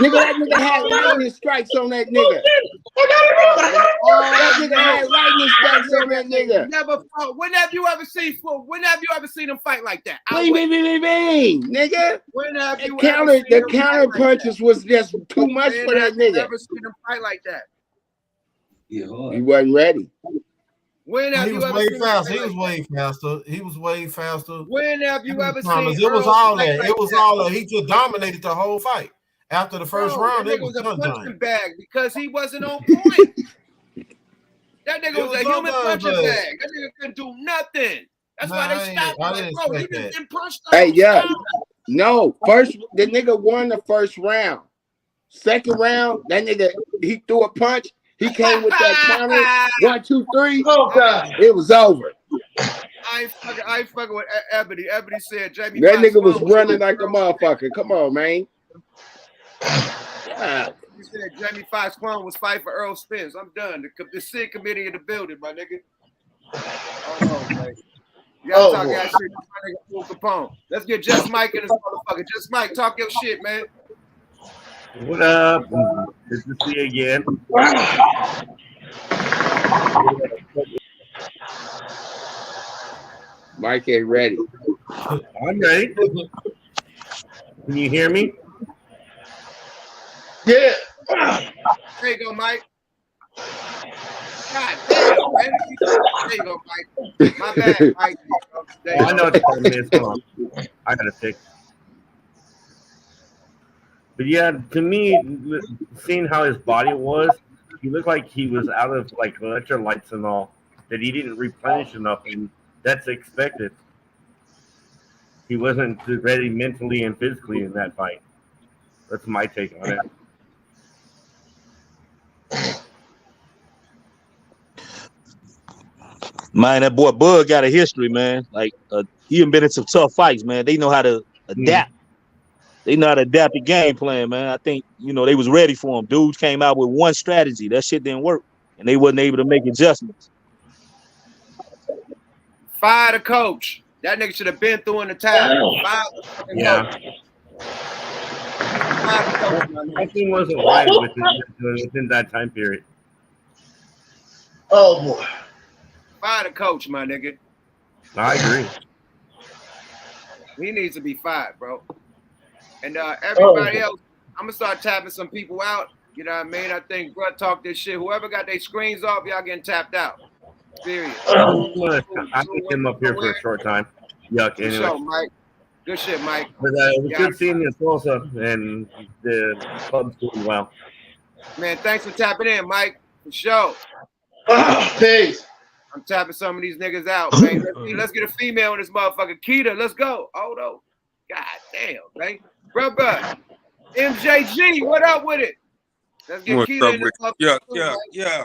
Nigga, that nigga had lightning strikes on that nigga. That nigga had lightning strikes on that nigga. Never fought. When have you ever seen him fight like that? Nigga. When have you the counter punches was just too much for that nigga. Never seen him fight like that. He wasn't ready. When have he was way faster. He was way faster. When have you ever seen? It was all that. It was all that. He just dominated the whole fight. After the first round, it was a punching bag because he wasn't on point. That nigga was a human punching bag. That nigga couldn't do nothing. That's why they stopped him. Bro, he didn't punch. Hey, yeah. No, the nigga won the first round. Second round, that nigga, he threw a punch. He came with that counter. 1, 2, 3. Oh, God. It was over. I ain't fucking with Ebony. Ebony said Jamie. That nigga was running like a motherfucker. Come on, man. You said Jamie Foxx Clone was fighting for Earl Spence. I'm done. The Sid committee in the building, my nigga. Oh no, man. Y'all talking that shit. My nigga Full Capone. Let's get Just Mike in this motherfucker. Just Mike, talk your shit, man. What up? Good to see you again. Mike ain't ready. I'm ready. Can you hear me? Yeah. There you go, Mike. God damn, man. There you go, Mike. My bad, Mike. I know what the problem is. Hold on. I gotta fix. But yeah, to me, seeing how his body was, he looked like he was out of like electrolytes and all, that he didn't replenish enough, and that's expected. He wasn't ready mentally and physically in that fight. That's my take on it. Man, that boy Bud got a history, man. Like he been in some tough fights, man. They know how to adapt. They know how to adapt the game plan, man. I think, they was ready for him. Dudes came out with one strategy. That shit didn't work, and they wasn't able to make adjustments. Fire the coach. That nigga should have been through in the towel. Yeah. I think wasn't right within that time period. Oh boy. Fire the coach, my nigga. I agree. He needs to be fired, bro. And everybody else, I'm gonna start tapping some people out. You know what I mean? I think bro talk this shit. Whoever got their screens off, y'all getting tapped out. Period. I picked him up here for a short time. Yuck. Good anyway. show, Mike. Good shit, Mike. But it was good seeing you also, and the club's doing well. Man, thanks for tapping in, Mike. For sure. Peace. I'm tapping some of these niggas out, man. Let's get a female in this motherfucker. Keita, let's go. Hold on. God damn, man. Brother, MJG, what up with it? Let's get What's Keita up in with this you? motherfucker. Yeah.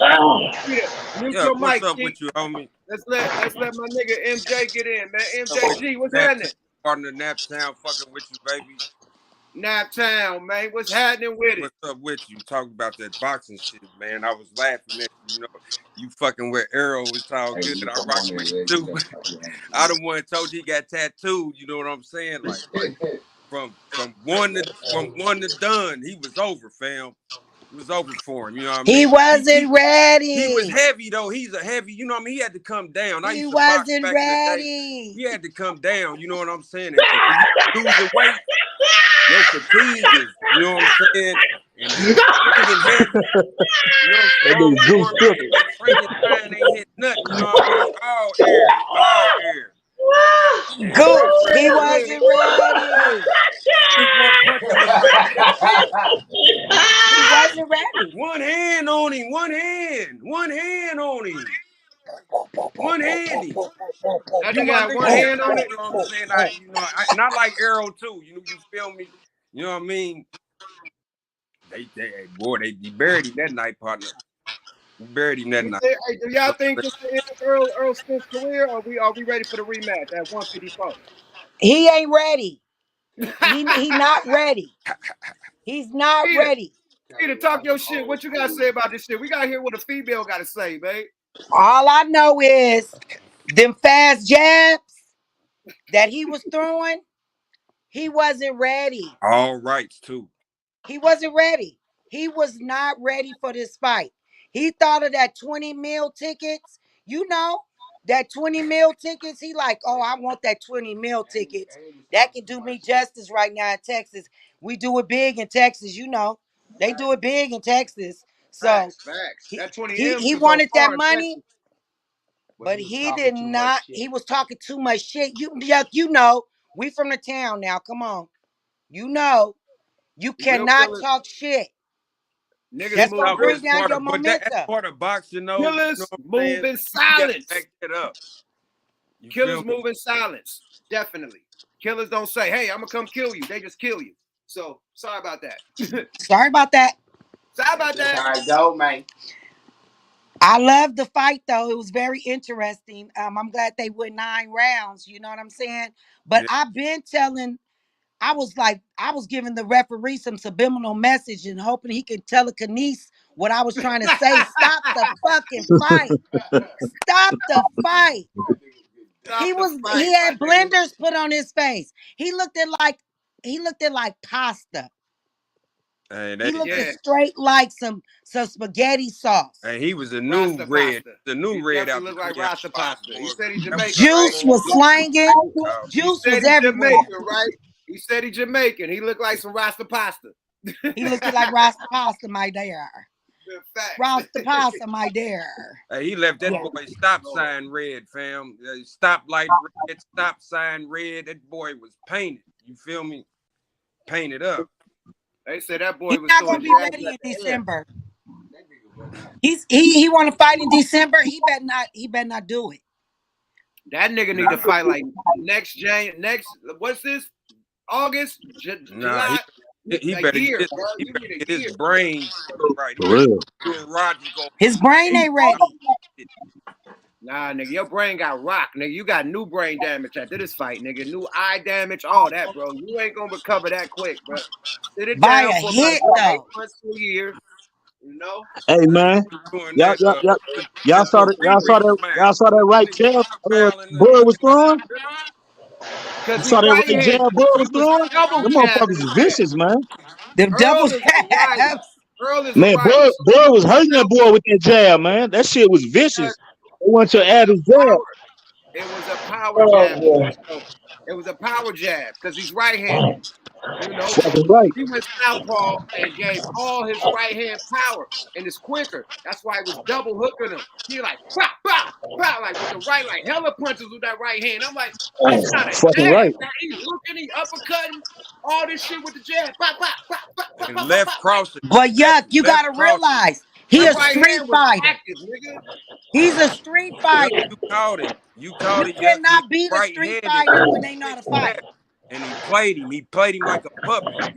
Mute Yeah, your what's mic, up with you, homie? Let's let my nigga MJ get in, man. MJG, what's happening? Partner Naptown fucking with you, baby. Naptown, man. What's happening with it? What's up with you? Talking about that boxing shit, man. I was laughing at you fucking with ERROL. It's all good. I rock with you too. I the one told you he got tattooed. You know what I'm saying? Like from one to done, he was over, fam. It was over for him. You know what I mean? He wasn't ready. He was heavy though. He's a heavy. You know what I mean? He had to come down. I He used to box wasn't back ready. in the day. He had to come down. You know what I'm saying? And when you losing weight, your fatigue is. You know what I'm saying? And Frankenstein ain't hit nothing. You know what I mean? All air, all air. Goose, he wasn't ready. Took one punch and was like, that's it. He wasn't ready. One hand on him. One hand on him. One handy. That nigga got one hand on it. You know what I'm saying? I like ERROL too. You feel me? You know what I mean? They buried him that night, partner. We buried him that night. Hey, do y'all think this is the end of Earl Spence' career, or are we ready for the rematch at 154? He ain't ready. He not ready. He's not ready. To talk your shit. What you gotta say about this shit? We gotta hear what a female gotta say, babe. All I know is them fast jabs that he was throwing, he wasn't ready. All rights too. He wasn't ready. He was not ready for this fight. He thought of that 20 mil tickets. You know, that 20 mil tickets. He like, oh, I want that 20 mil tickets. That can do me justice right now in Texas. We do it big in Texas, you know. They do it big in Texas. So facts. That 20 he wanted that money, but he did not. He was talking too much shit. You know, we from the town now. Come on. You know, you cannot talk shit. That's gonna bring down your momentum. That's part of boxing, though. Killers move in silence. Back that up. Killers move in silence. Definitely. Killers don't say, hey, I'm gonna come kill you. They just kill you. So sorry about that. Sorry about that. Sorry about that. All right, go, man. I love the fight though. It was very interesting. I'm glad they went 9 rounds. You know what I'm saying? But I've been telling. I was giving the referee some subliminal message and hoping he could telekinesis what I was trying to say. Stop the fucking fight. Stop the fight. He had blenders put on his face. He looked at like pasta. He looked straight like some spaghetti sauce. And he was the new Rasta red. Pasta. The new red out. Looked like Rasta pasta. He said he's Jamaican. Juice was slanging. Juice was everywhere. Jamaican, right? He said he's Jamaican. He looked like some Rasta pasta. He looked like Rasta pasta, my dear. Rasta pasta, my dear. Hey, he left that boy stop sign red, fam. Stop light red, stop sign red. That boy was painted. You feel me? Painted up. They said that boy was not gonna be ready in December. He want to fight in December. He better not do it. That nigga need to fight like next what's this? August, July. He better get his brain right. His brain ain't ready. Nah, nigga, your brain got rocked, nigga. You got new brain damage after this fight, nigga. New eye damage, all that, bro. You ain't gonna recover that quick, bro. Sit it down for about 8 months to a year. You know? Hey man, y'all saw that right jab Bud was throwing? You saw that right jab Bud was throwing? Them motherfuckers is vicious, man. Them double jabs. Man, Bud was hurting that boy with that jab, man. That shit was vicious. They want to add his jab. It was a power jab. It was a power jab because he's right-handed. You know, so he went southpaw and gave all his right hand power, and it's quicker. That's why he was double hooking him. He like pop, pop, pop, like with the right, like hella punches with that right hand. I'm like, that's not a jab. Right. He's looking, he uppercutting, all this shit with the jab. Pop, pop, pop, pop, pop, and left crossing. But YUK, you gotta realize he a street fighter. Active, nigga. He's a street fighter. You called it. You called it. You cannot beat a street fighter when they know how to fight. And he played him. He played him like a puppet.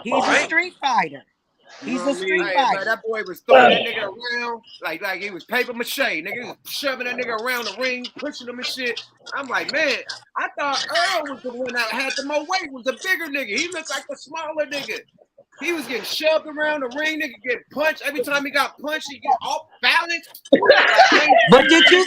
He's a street fighter. He's a street fighter. Like, that boy was throwing that nigga around like he was paper mache. Nigga, he was shoving that nigga around the ring, pushing him and shit. I'm like, man, I thought Earl was the one that had the more weight, was the bigger nigga. He looked like the smaller nigga. He was getting shoved around the ring, nigga, get punched. Every time he got punched, he get off balance. But did you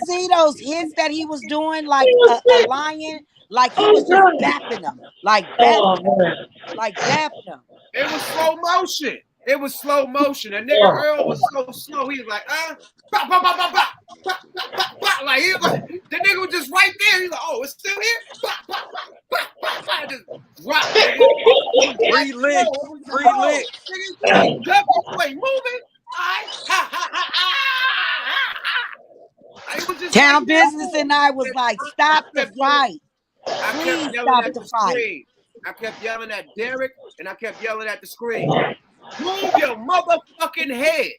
see those hits that he was doing like a lion? Like he was just bapping them. Like bapping them. It was slow motion. It was slow motion. And nigga Earl was so slow. He was like, bop, bop, bop, bop, bop, bop, bop, bop, bop. Like, he was like, the nigga was just right there. He's like, oh, it's still here? Bop, bop, bop, bop, bop, bop. Just drop, nigga. Free licks. Free licks. Nigga, you ain't ducking, you ain't moving. I was just Town like that. Business and I was like, stop the fight. I kept Please yelling stop at the the fight. screen. I kept yelling at Derek, and I kept yelling at the screen. Move your motherfucking head.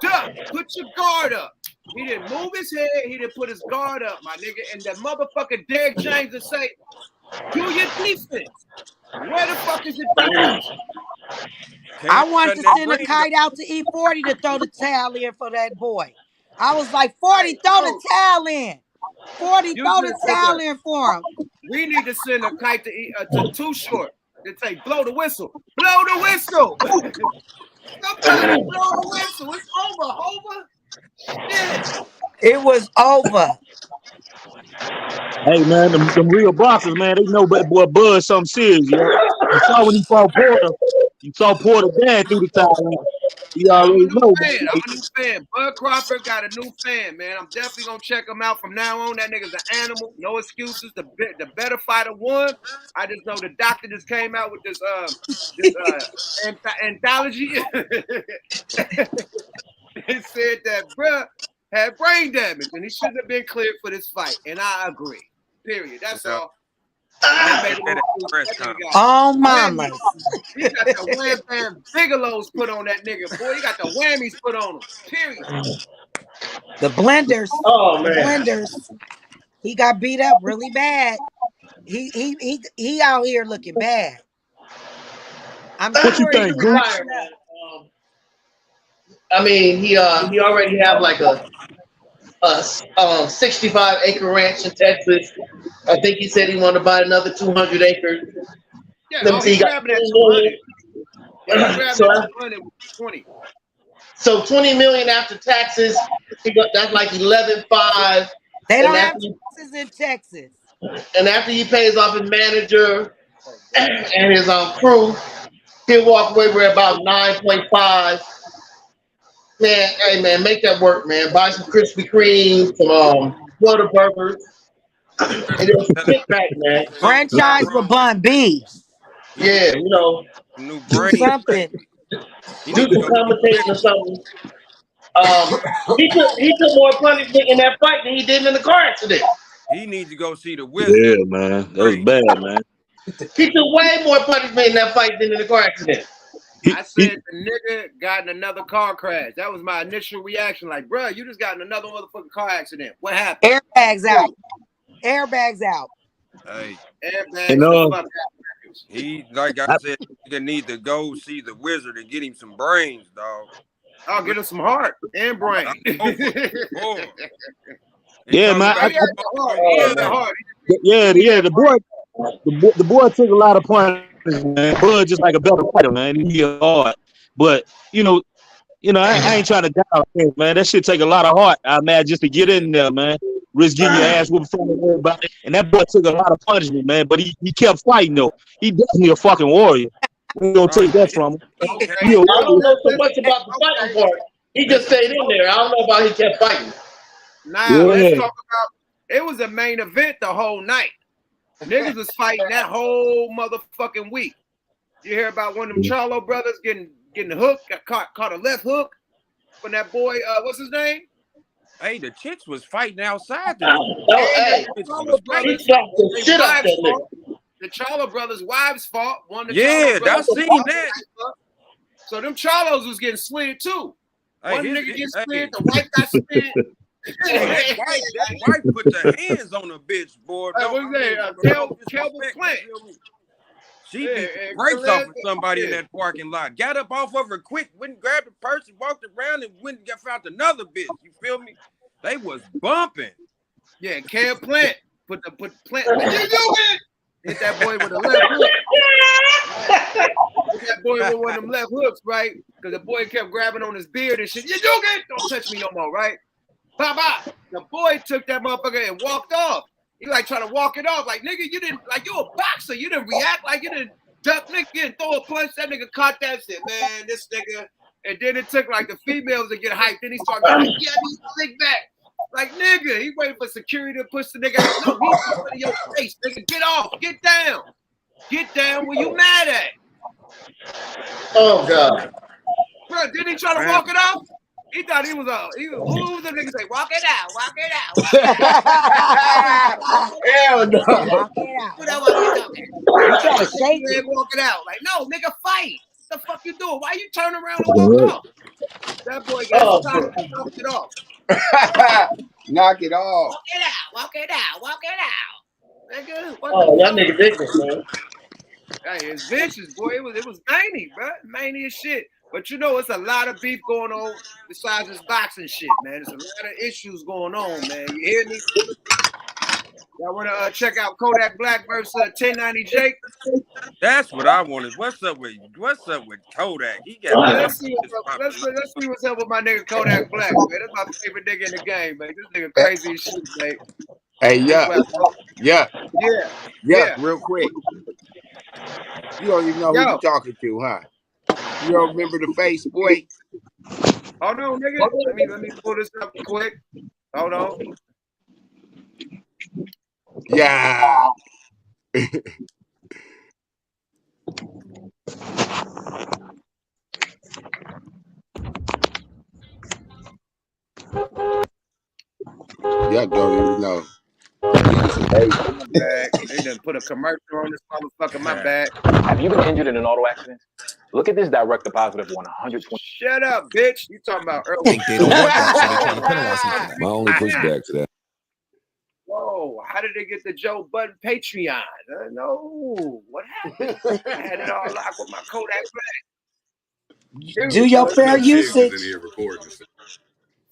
Duck, put your guard up. He didn't move his head. He didn't put his guard up, my nigga. And that motherfucker Derek James would say, do your defense. Where the fuck is the defense? I wanted to send a kite out to E40 to throw the towel in for that boy. I was like, 40, throw the towel in. 40, throw the towel in for him. We need to send a kite to Too Short. They say, blow the whistle. Blow the whistle. Somebody blow the whistle. It's over, Hover. Shit. It was over. Hey man, them real boxers, man, they know what Bud something serious, yo. You saw when he fought Porter, you saw Porter dad through the towel. You already know. I'm a new fan. Bud Crawford got a new fan, man. I'm definitely gonna check him out from now on. That nigga's an animal. No excuses. The better fighter won. I just know the doctor just came out with this anthology. It said that bruh had brain damage and he shouldn't have been cleared for this fight. And I agree. Period. That's all. Oh, mama. He got the wham bam bigelows put on that nigga, boy. He got the whammies put on him. Period. The blenders. Oh man. The blenders. He got beat up really bad. He out here looking bad. I'm what sure you think, Retired, I mean, he already have like a 65-acre ranch in Texas. I think he said he wanted to buy another 200 acres. Yeah, he grabbing that 200. Yeah, he grabbing that 200 with 20. So 20 million after taxes. That's like 11.5. They don't have taxes in Texas. And after he pays off his manager and his crew, he'll walk away with about 9.5. Man, hey man, make that work, man. Buy some Krispy Kreme, some Whataburgers, and then sit back, man. Franchise with Bun B. Yeah, you know, do something. Do some commentating or something. He took more punishment in that fight than he did in the car accident. He needs to go see the wizard. Yeah, man, that was bad, man. He took way more punishment in that fight than in the car accident. I said the nigga got in another car crash. That was my initial reaction. Like, bro, you just got in another motherfucking car accident. What happened? Airbags out. Airbags out. Hey. Airbags. He, like I said, he need to go see the wizard and get him some brains, dog. I'll get him some heart and brain. Yeah, man. The boy took a lot of punishment, man. Bud just like a better fighter, man. He hard, but you know, I ain't trying to doubt him, man. That shit take a lot of heart, I imagine, just to get in there, man. Risk getting your ass whooped from everybody. And that boy took a lot of punishment, man. But he kept fighting though. He definitely a fucking warrior. We ain't gonna take that from him. I don't know so much about the fighting part. He just stayed in there. I don't know about he kept fighting. Let's talk about. It was a main event the whole night. Niggas was fighting that whole motherfucking week. You hear about one of them Charlo brothers getting hooked, got caught a left hook from that boy, what's his name? Hey, the chicks was fighting outside. The Charlo brothers' wives fought. I seen that. So them Charlos was getting slid too. Hey, one nigga gets slid, the wife got slid. That wife put the hands on the bitch, boy. Kelvin Flint. She beat the brakes off of somebody in that parking lot. Got up off of her quick, went and grabbed the purse and walked around and went and found another bitch. You feel me? They was bumping. Yeah, Cam Plant put Plant. Hit that boy with a left hook. Hit that boy with one of them left hooks, right? Because the boy kept grabbing on his beard and shit. You don't touch me no more, right? Bye. The boy took that motherfucker and walked off. He like trying to walk it off. Like, nigga, you didn't, like, you a boxer. You didn't react like you didn't duck, nigga, and throw a punch. That nigga caught that shit, man. This nigga. And then it took like the females to get hyped. Then he started going, like, yeah, he's slick back. Like, nigga, he waiting for security to push the nigga out. No, he's in your face, nigga. Get off. Get down. Get down where you mad at. Oh God. Bro, didn't he try to walk it off? He thought he was who was the nigga say, walk it out, walk it out, walk it out. Hell no. Walk it out. Who that walkie talkie? You try to shake it. Walk it out. Like, no, nigga, fight. What the fuck you doing? Why you turn around and walk off? That boy got stopped and walked it off. Knock it off. Walk it out, walk it out, walk it out. Nigga, what Oh, the that fuck? nigga vicious, man. Hey, it's vicious, boy. It was many, bro. Many as shit. But you know, it's a lot of beef going on besides this boxing shit, man. There's a lot of issues going on, man. You hear me? Y'all want to check out Kodak Black versus 1090 Jake? That's what I wanted. What's up with Kodak? He got let's see what's up with my nigga Kodak Black, man. That's my favorite nigga in the game, man. This nigga crazy as shit, man. Hey, yeah. Real quick. You don't even know who you talking to, huh? You don't remember the face, boy? Hold on, nigga. Let me pull this up quick. Hold on. Yeah. Yeah, don't even know. They done put a commercial on this motherfucker. My bad. Have you been injured in an auto accident? Look at this direct deposit of 120. Shut up, bitch. You talking about Earl? They don't want that, so they trying to penalize him for that. My only pushback to that. Whoa, how did they get the Joe Budden Patreon? No, what happened? I had it all locked with my Kodak Black. Do your fair usage.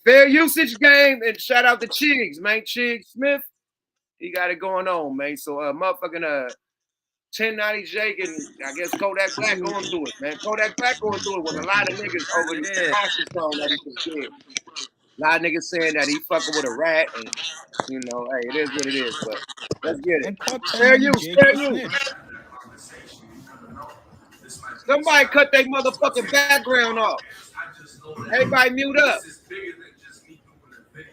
Fair usage game, and shout out to Chiggs, man. Chiggs Smith, he got it going on, man. So motherfucking 1090 Jake and I guess Kodak Black going through it, man. Kodak Black going through it with a lot of niggas over the fashion song that he just did. A lot of niggas saying that he fucking with a rat, and you know, hey, it is what it is. But let's get it. Fair use, fair use. Somebody cut their motherfucking background off. Everybody mute up.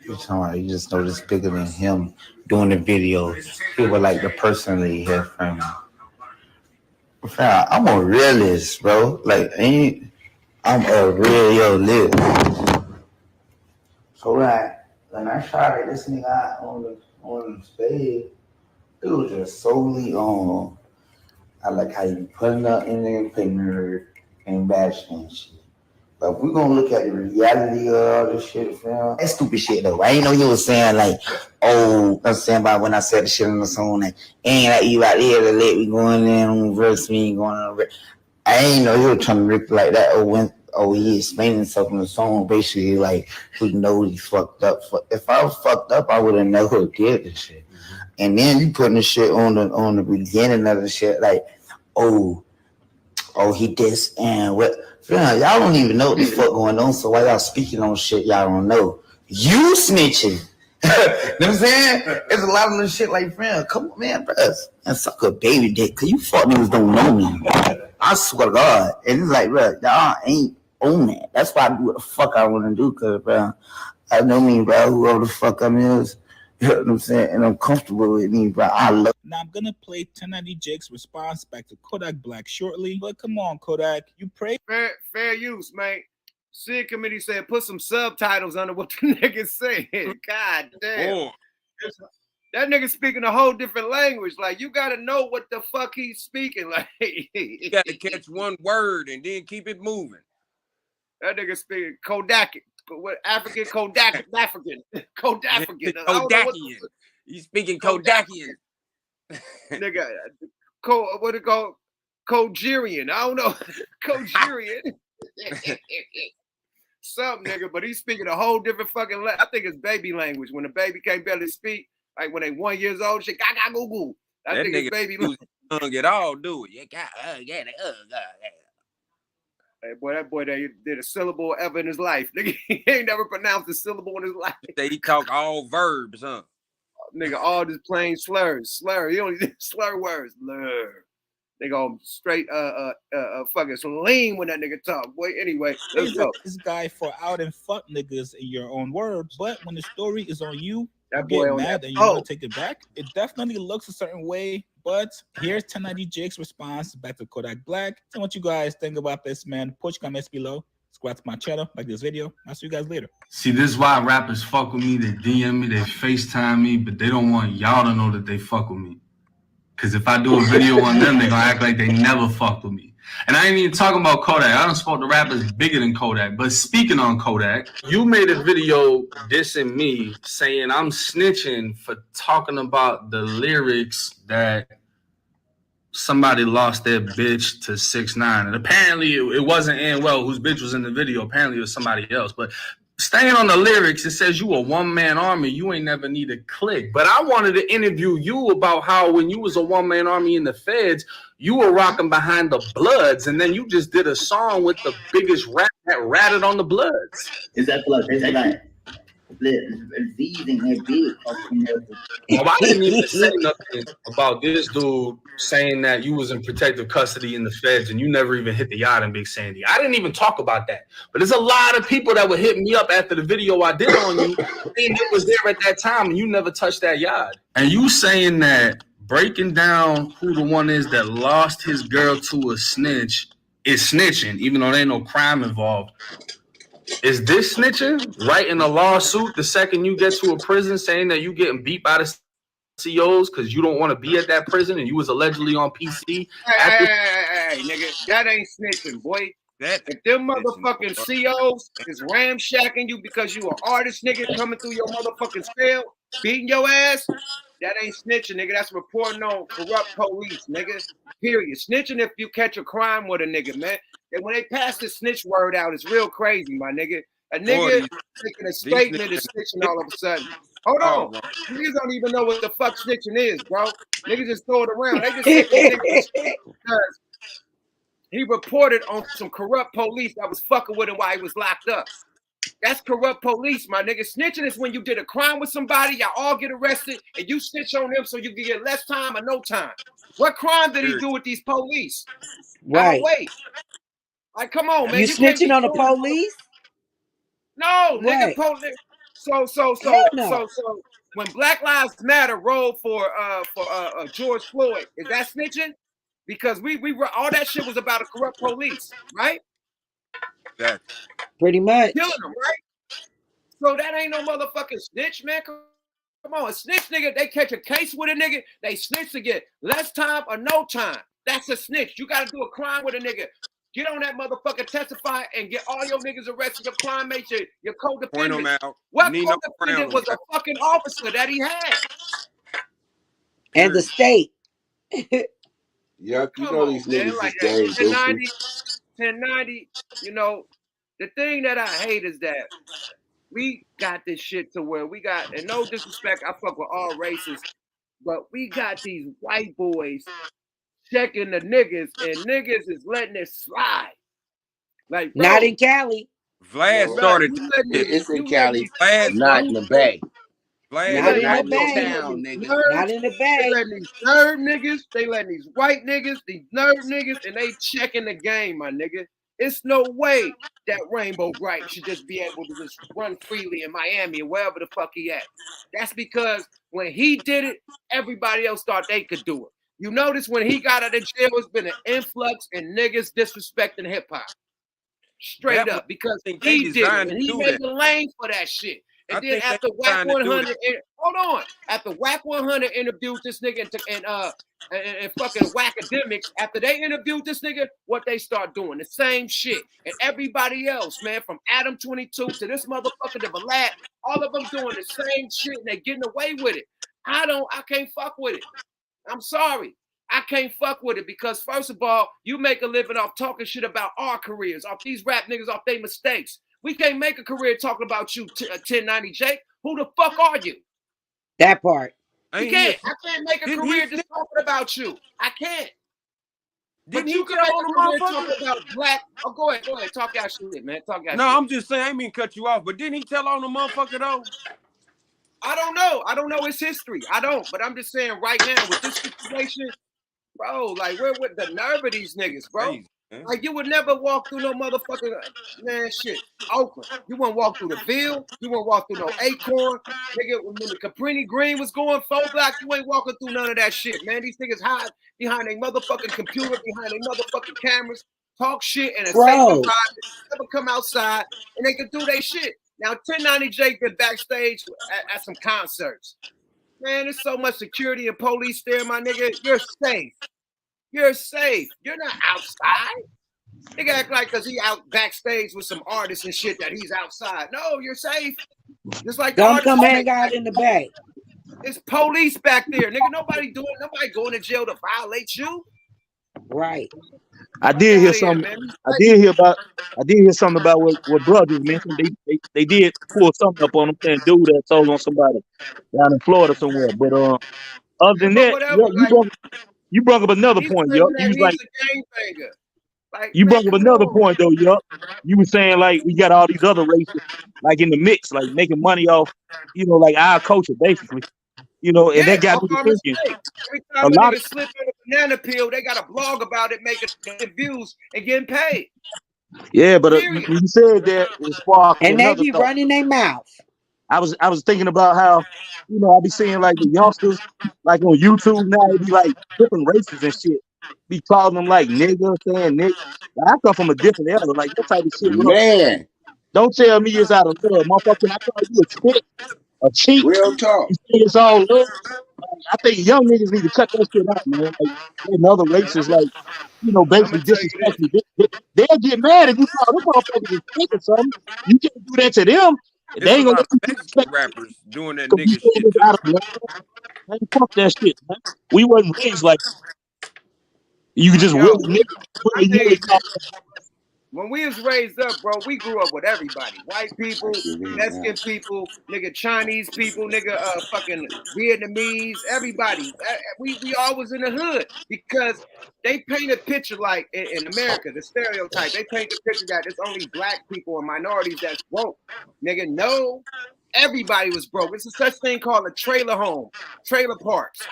You just know this bigger than him doing the video. People like to personally hear from him. I'm a realist, bro. Like, I'm a real lip. So like, when I shot at this nigga on the stage, it was just solely on. I like how you putting up in there, putting and bashing and shit. But if we're gonna look at the reality of all this shit, fam, that's stupid shit though. I ain't know you was saying like, oh, I'm saying about when I said the shit on the song, like, ain't like you out there to let me go in there on verse me going on. I ain't know you were trying to rip like that. He explaining something in the song, basically like, he knows he fucked up. If I was fucked up, I would have never did this shit. And then you putting the shit on the beginning of the shit, like, oh, he this and what. Y'all don't even know what the fuck going on, so why y'all speaking on shit y'all don't know? You snitching. You know what I'm saying? There's a lot of little shit like, friend, come on, man, bro. And suck a baby dick, because you fuck niggas don't know me. I swear to God. And it's like, bro, y'all ain't on that. That's why I do what the fuck I want to do, because, bro, I know me, bro, whoever the fuck I'm is. You know what I'm saying? And I'm comfortable with me, bro. I love. Now I'm gonna play 1090 Jake's response back to Kodak Black shortly. But come on, Kodak, you pray. Fair use, man. Sid committee said put some subtitles under what the nigga said. God damn. That nigga speaking a whole different language. Like, you gotta know what the fuck he's speaking. Like, you gotta catch one word and then keep it moving. That nigga speaking Kodak. What African Kodak African Kodakian. He's speaking Kodakian. Nigga, what it called? Kogerian. I don't know. Kogerian. Something, nigga, but he's speaking a whole different fucking language. I think it's baby language. When a baby can't barely speak, like when they 1 year old, shit, gaga goo goo. I think it's baby language. Tongue at all, do it. Hey, boy, that boy that did a syllable ever in his life. Nigga, he ain't never pronounced a syllable in his life. He talk all verbs, huh? Nigga, all just plain slurs. Slur. He only did slur words. Slur. They go straight fucking lean when that nigga talk. Boy, anyway, let's go. This guy for out and fuck niggas in your own words, but when the story is on you, that you boy get on mad that and you want to take it back. It definitely looks a certain way, But here's 1090 Jake's response back to Kodak Black. Tell what you guys think about this, man. Put your comments below. Subscribe to my channel, like this video. I'll see you guys later. See, this is why rappers fuck with me. They DM me, they FaceTime me, but they don't want y'all to know that they fuck with me. Because if I do a video on them, they're going to act like they never fucked with me. And I ain't even talking about Kodak. I don't spoke to rappers bigger than Kodak. But speaking on Kodak, you made a video dissing me saying I'm snitching for talking about the lyrics that somebody lost their bitch to 6ix9ine. And apparently it wasn't Anwell whose bitch was in the video. Apparently it was somebody else. But staying on the lyrics, it says you a one-man army. You ain't never need a click. But I wanted to interview you about how when you was a one-man army in the feds, you were rocking behind the Bloods, and then you just did a song with the biggest rap that ratted on the Bloods. Is that like seizing that big? Well, I didn't even say nothing about this dude saying that you was in protective custody in the feds and you never even hit the yacht in Big Sandy. I didn't even talk about that. But there's a lot of people that would hit me up after the video I did on you saying it was there at that time and you never touched that yacht. And you saying that breaking down who the one is that lost his girl to a snitch is snitching, even though there ain't no crime involved. Is this snitching? Writing a lawsuit the second you get to a prison saying that you getting beat by the COs because you don't want to be at that prison and you was allegedly on PC? Hey, nigga, that ain't snitching, boy. If them motherfucking COs is ramshacking you because you an artist, nigga, coming through your motherfucking cell, beating your ass, that ain't snitching, nigga. That's reporting on corrupt police, nigga. Period. Snitching if you catch a crime with a nigga, man. And when they pass the snitch word out, it's real crazy, my nigga. A nigga making a statement is snitching all of a sudden. Hold on. Niggas don't even know what the fuck snitching is, bro. Niggas just throw it around. They just think this nigga because he reported on some corrupt police that was fucking with him while he was locked up. That's corrupt police, my nigga. Snitching is when you did a crime with somebody, y'all all get arrested, and you snitch on them so you can get less time or no time. What crime did he do with these police? Right. Wait. Like, come on, man. You snitching on the police? No, nigga. No. So when Black Lives Matter rolled for George Floyd, is that snitching? Because we were all that shit was about a corrupt police, right? That pretty much killing them, right? So that ain't no motherfucking snitch, man. Come on, a snitch nigga, they catch a case with a nigga, they snitch to get less time or no time. That's a snitch. You gotta do a crime with a nigga. Get on that motherfucker, testify, and get all your niggas arrested, your crime mates, your co-defendants. Point them out. What co-defendant was a fucking officer that he had? And the state. Yeah, you know these niggas like is game, 1090, you know, the thing that I hate is that we got this shit to where we got, and no disrespect, I fuck with all races, but we got these white boys checking the niggas, and niggas is letting it slide. Like, bro, not in Cali. Vlad started. It's in Cali, not in the Bay. Vlad not in the Bay. Town, nigga. Not in the Bay. They letting these nerd niggas, they letting these white niggas, these nerd niggas, and they checking the game, my nigga. It's no way that Rainbow Bright should just be able to just run freely in Miami or wherever the fuck he at. That's because when he did it, everybody else thought they could do it. You notice when he got out of jail, it's been an influx in niggas disrespecting hip hop. Straight up, because he did it. And he made the lane for that shit. And then after WAC 100, hold on. After WAC 100 interviewed this nigga and fucking Whackademics, after they interviewed this nigga, what they start doing? The same shit. And everybody else, man, from Adam 22 to this motherfucker to Vlad, all of them doing the same shit and they getting away with it. I can't fuck with it. I'm sorry. I can't fuck with it because, first of all, you make a living off talking shit about our careers, off these rap niggas, off their mistakes. We can't make a career talking about you, 1090 Jake. Who the fuck are you? That part. You can't. I can't make a career just talking about you. I can't. But you can make a career talking about Black. Oh, go ahead. Talk y'all shit, man. Talk y'all shit. No, I'm just saying, I ain't mean to cut you off, but didn't he tell on the motherfucker though? I don't know. I don't know his history. I don't. But I'm just saying right now with this situation, bro, like we're with the nerve of these niggas, bro. Like you would never walk through no motherfucking man shit. Oakland. You won't walk through the Ville. You won't walk through no Acorn. Nigga, when the Caprini Green was going 4 blocks, you ain't walking through none of that shit, man. These niggas hide behind a motherfucking computer, behind a motherfucking cameras, talk shit in a safe environment, never come outside, and they can do their shit. Now, 1090 Jake been backstage at some concerts. Man, there's so much security and police there, my nigga. You're safe. You're safe. You're not outside. Nigga act like because he out backstage with some artists and shit that he's outside. No, you're safe. Just like don't come hang out in the bay. It's police back there, nigga. Nobody going to jail to violate you. Right. I did hear something. I did hear something about what brothers mentioned. They did pull something up on them saying dude that told on somebody down in Florida somewhere. But other than that, you brought up another point, yup. You was like, a gangbanger. Like, you brought up another point though, yup. You were saying like we got all these other races like in the mix, like making money off, like our culture basically. And that got me thinking. Every time a nigga slip in a banana peel, they got a blog about it, making views and getting paid. Yeah, but when you said that, it sparked and another they be thought. running their mouth. I was thinking about how, I be seeing like the youngsters, like on YouTube now, it be like different races and shit. Be calling them like nigga, saying nigga. Like, I come from a different era, like that type of shit. Man, don't tell me it's out of love, motherfucker. I call you a chick, a cheat. Real talk. You say it's all love. I think young niggas need to cut that shit out, man. Like other races, like basically disrespect me. They'll get mad if you call them motherfuckers a chick or something. You can't do that to them. There's They ain't a gonna lot let of you Mexican rappers doing that you nigga shit too. out of love. Man, fuck that shit, man. We wasn't raised like you could just when we was raised up, bro, we grew up with everybody. White people, Mexican people, nigga Chinese people, nigga fucking Vietnamese, everybody. We all was in the hood because they paint a picture like in America, the stereotype. They paint the picture that it's only black people and minorities that's broke. Nigga, no. Everybody was broke. It's a such thing called a trailer home, trailer parks.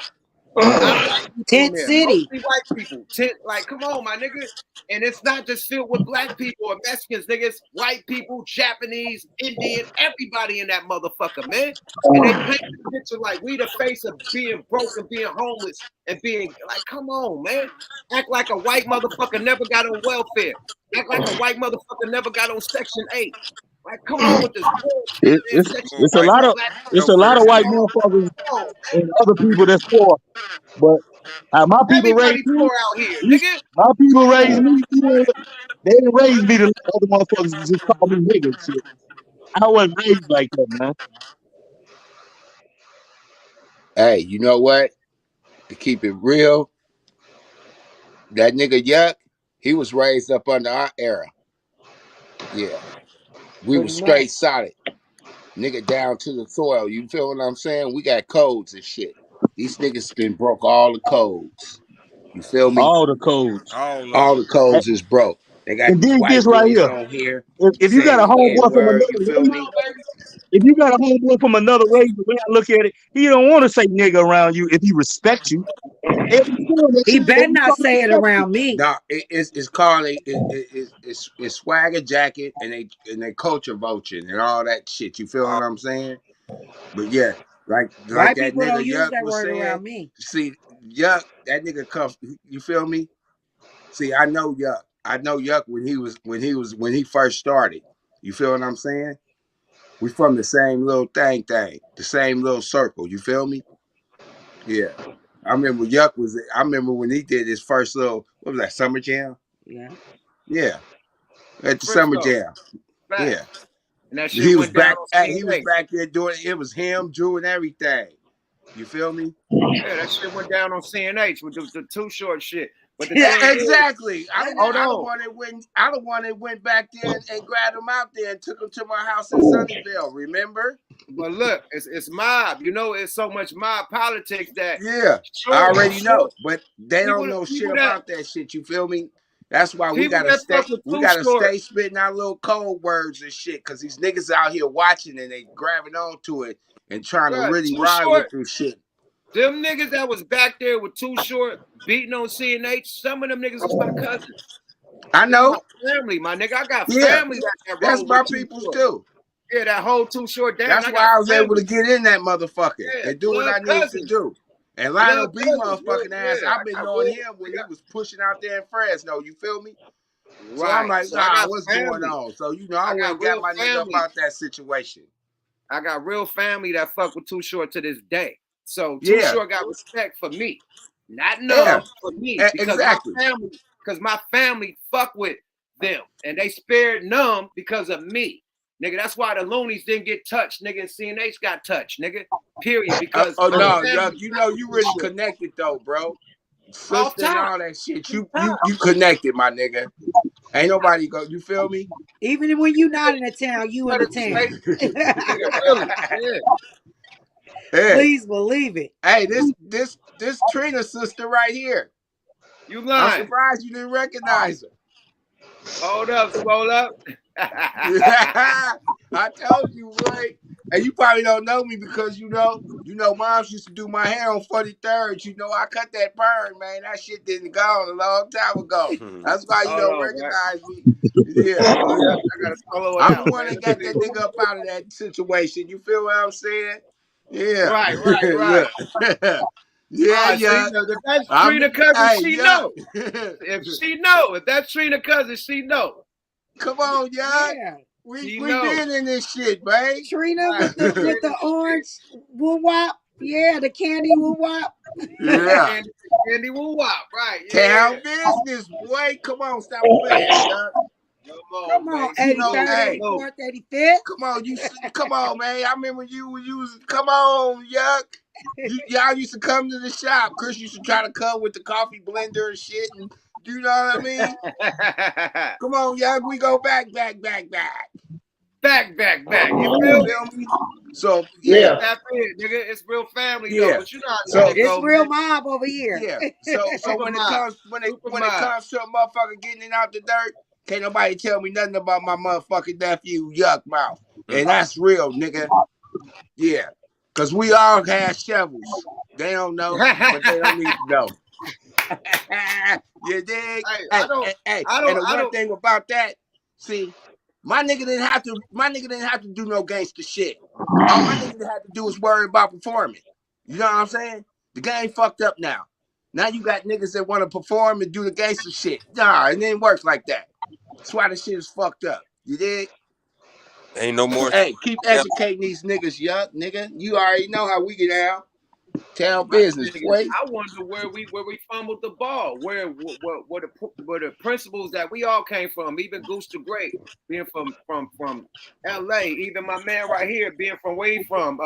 Tent City. Mostly white people. Like, come on, my nigga. And it's not just filled with black people or Mexicans, nigga. It's white people, Japanese, Indian, everybody in that motherfucker, man. And they paint the picture like we the face of being broke and being homeless and being like, come on, man. Act like a white motherfucker never got on welfare. Act like a white motherfucker never got on Section 8. Like, come on with this bullshit, it's a lot of white motherfuckers and other people that's poor. But my people raised me. Out here, nigga. My people raised me. They didn't raise me to let other motherfuckers just call me nigga and shit. I wasn't raised like that, man. Hey, you know what? To keep it real, that nigga YUK, he was raised up under our era. Yeah. We was straight solid. Nigga down to the soil. You feel what I'm saying? We got codes and shit. These niggas been broke all the codes. You feel me? All the codes. All the codes is broke. They got and these then white this right boys here. on here. If you got a homeboy from another you feel me? if you got a homeboy from another race, the way I look at it, he don't want to say nigga around you if he respects you. He better not say it around me. No, it's called it's swagger jacket and they culture vulture and all that shit. You feel what I'm saying? But yeah, like White that people nigga don't use YUK that was word saying. around me. See, YUK, that nigga comes. You feel me? See, I know YUK. I know YUK when he first started. You feel what I'm saying? We from the same little thing, the same little circle. You feel me? Yeah. I remember YUK was. I remember when he did his first little. What was that? Summer Jam. Yeah. Yeah. At the Summer Jam. Yeah. And that shit He was went down back. on He was back there doing it. It was him, Drew, and everything. You feel me? Yeah, that shit went down on CNH with the Too Short shit. But the yeah, thing exactly. Is, I don't want to went back there and grabbed him out there and took him to my house in Sunnyvale. Remember? But look, it's mob. You know, it's so much mob politics that I already know, but they don't know shit about that shit. You feel me? That's why we gotta stay spitting our little code words and shit, because these niggas out here watching and they grabbing onto it and trying to really ride with this shit. Them niggas that was back there with Too Short beating on CNH, some of them niggas was my cousins. I know. My family, my nigga. I got Yeah. family that That's roll my with Too people's Short. too. Yeah, that whole Too Short down. That's why I was able to get in that motherfucker and do what I needed to do. And Lionel B motherfucking ass, I've been knowing him when he was pushing out there in Fresno. You feel me? Right. So I'm like, so I got what's family. going on? So I went and got my nigga about that situation. I got real family that fuck with Too Short to this day. So Too Short got respect for me, not for me, because my family fuck with them, and they spared Numb because of me, nigga. That's why the Loonies didn't get touched, nigga. And CNH got touched, nigga. Period. Because no, you know you really connected though, bro. Sister and all that shit. You connected, my nigga. Ain't nobody go. You feel me? Even when you not in the town, you in the town. Yeah. Please believe it. Hey, this Trina sister right here. You lying? I'm surprised you didn't recognize her. Hold up, swole up. I told you, boy. And you probably don't know me because you know, moms used to do my hair on 43rd. You know, I cut that burn, man. That shit didn't go a long time ago. That's why you don't recognize me. Yeah. I gotta follow it I'm out, the one that got that nigga up out of that situation. You feel what I'm saying? Yeah. Right. Yeah, yeah. If that's Trina cousin, she know. If that's Trina cousin, she know. Come on, y'all. Yeah. We been in this shit, man. Trina with the orange woo wop. Yeah, the candy woo wop. Yeah. Candy woo wop, right. Town business, boy. Come on, stop playing, y'all. Come on, 83rd, 84th, 85th. Come on, man. I remember you was come on, yuck. Y'all used to come to the shop. Chris used to try to come with the coffee blender and shit, and you know what I mean? Come on, yuck. We go back. Back. You feel me? So yeah. That's it, nigga. It's real family though, but you know how it's go, real mob over here. Yeah. So when it comes to a motherfucker getting it out the dirt, can't nobody tell me nothing about my motherfucking nephew, Yuck Mouth. And that's real, nigga. Yeah. Cause we all had shovels. They don't know, but they don't need to know. You dig? And the one thing about that, see, my nigga didn't have to do no gangster shit. All my nigga had to do was worry about performing. You know what I'm saying? The game fucked up now. Now you got niggas that want to perform and do the gangster shit. Nah, it didn't work like that. That's why the shit is fucked up. You dig? Ain't no more. Hey, keep educating these niggas, yuck, nigga. You already know how we get down. Town business, boy. I wonder where we fumbled the ball. Where the principles that we all came from, even Goose the Great, being from LA, even my man right here being from where he from,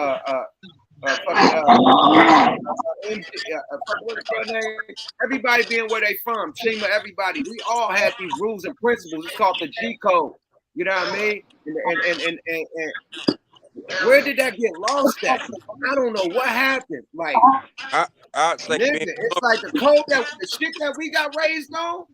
everybody being where they from, Chima, everybody. We all had these rules and principles. It's called the G code. You know what I mean? And where did that get lost at? I don't know what happened. Like, I'd say, nigga, it's like the code the shit that we got raised on,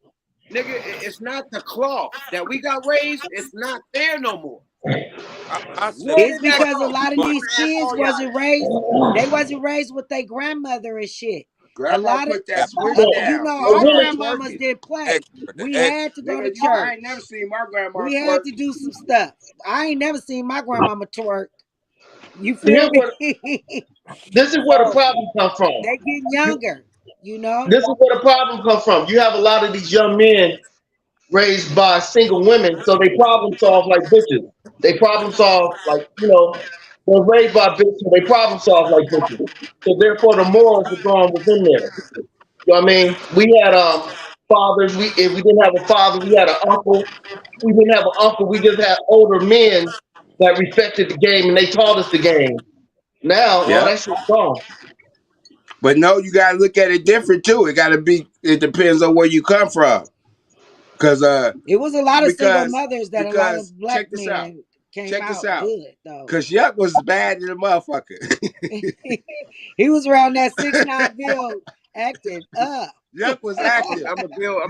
nigga. It's not the cloth that we got raised. It's not there no more. It's because a lot of these kids wasn't raised. They wasn't raised with their grandmother and shit. Grandma a lot put of that switch down. you know, our grandmamas didn't play. We had to go to church. I ain't never seen my grandma We twerk. had to do some stuff. I ain't never seen my grandmama twerk. You feel me? This is where the problem comes from. They getting younger, you know. This is where the problem comes from. You have a lot of these young men raised by single women, so they problem solve like bitches. They problem solve like, they're raised by bitches, so they problem solve like bitches. So therefore the morals are gone within there. You know what I mean? We had fathers, if we didn't have a father, we had an uncle. We didn't have an uncle, we just had older men that respected the game and they taught us the game. Now all that shit's gone. But no, you gotta look at it different too. It depends on where you come from. Cause it was a lot of single mothers that a lot of black men came out good though. Cause Yuck was bad in the motherfucker. He was around that 6'9" bill acting up. Yuck was active. I'm a Bill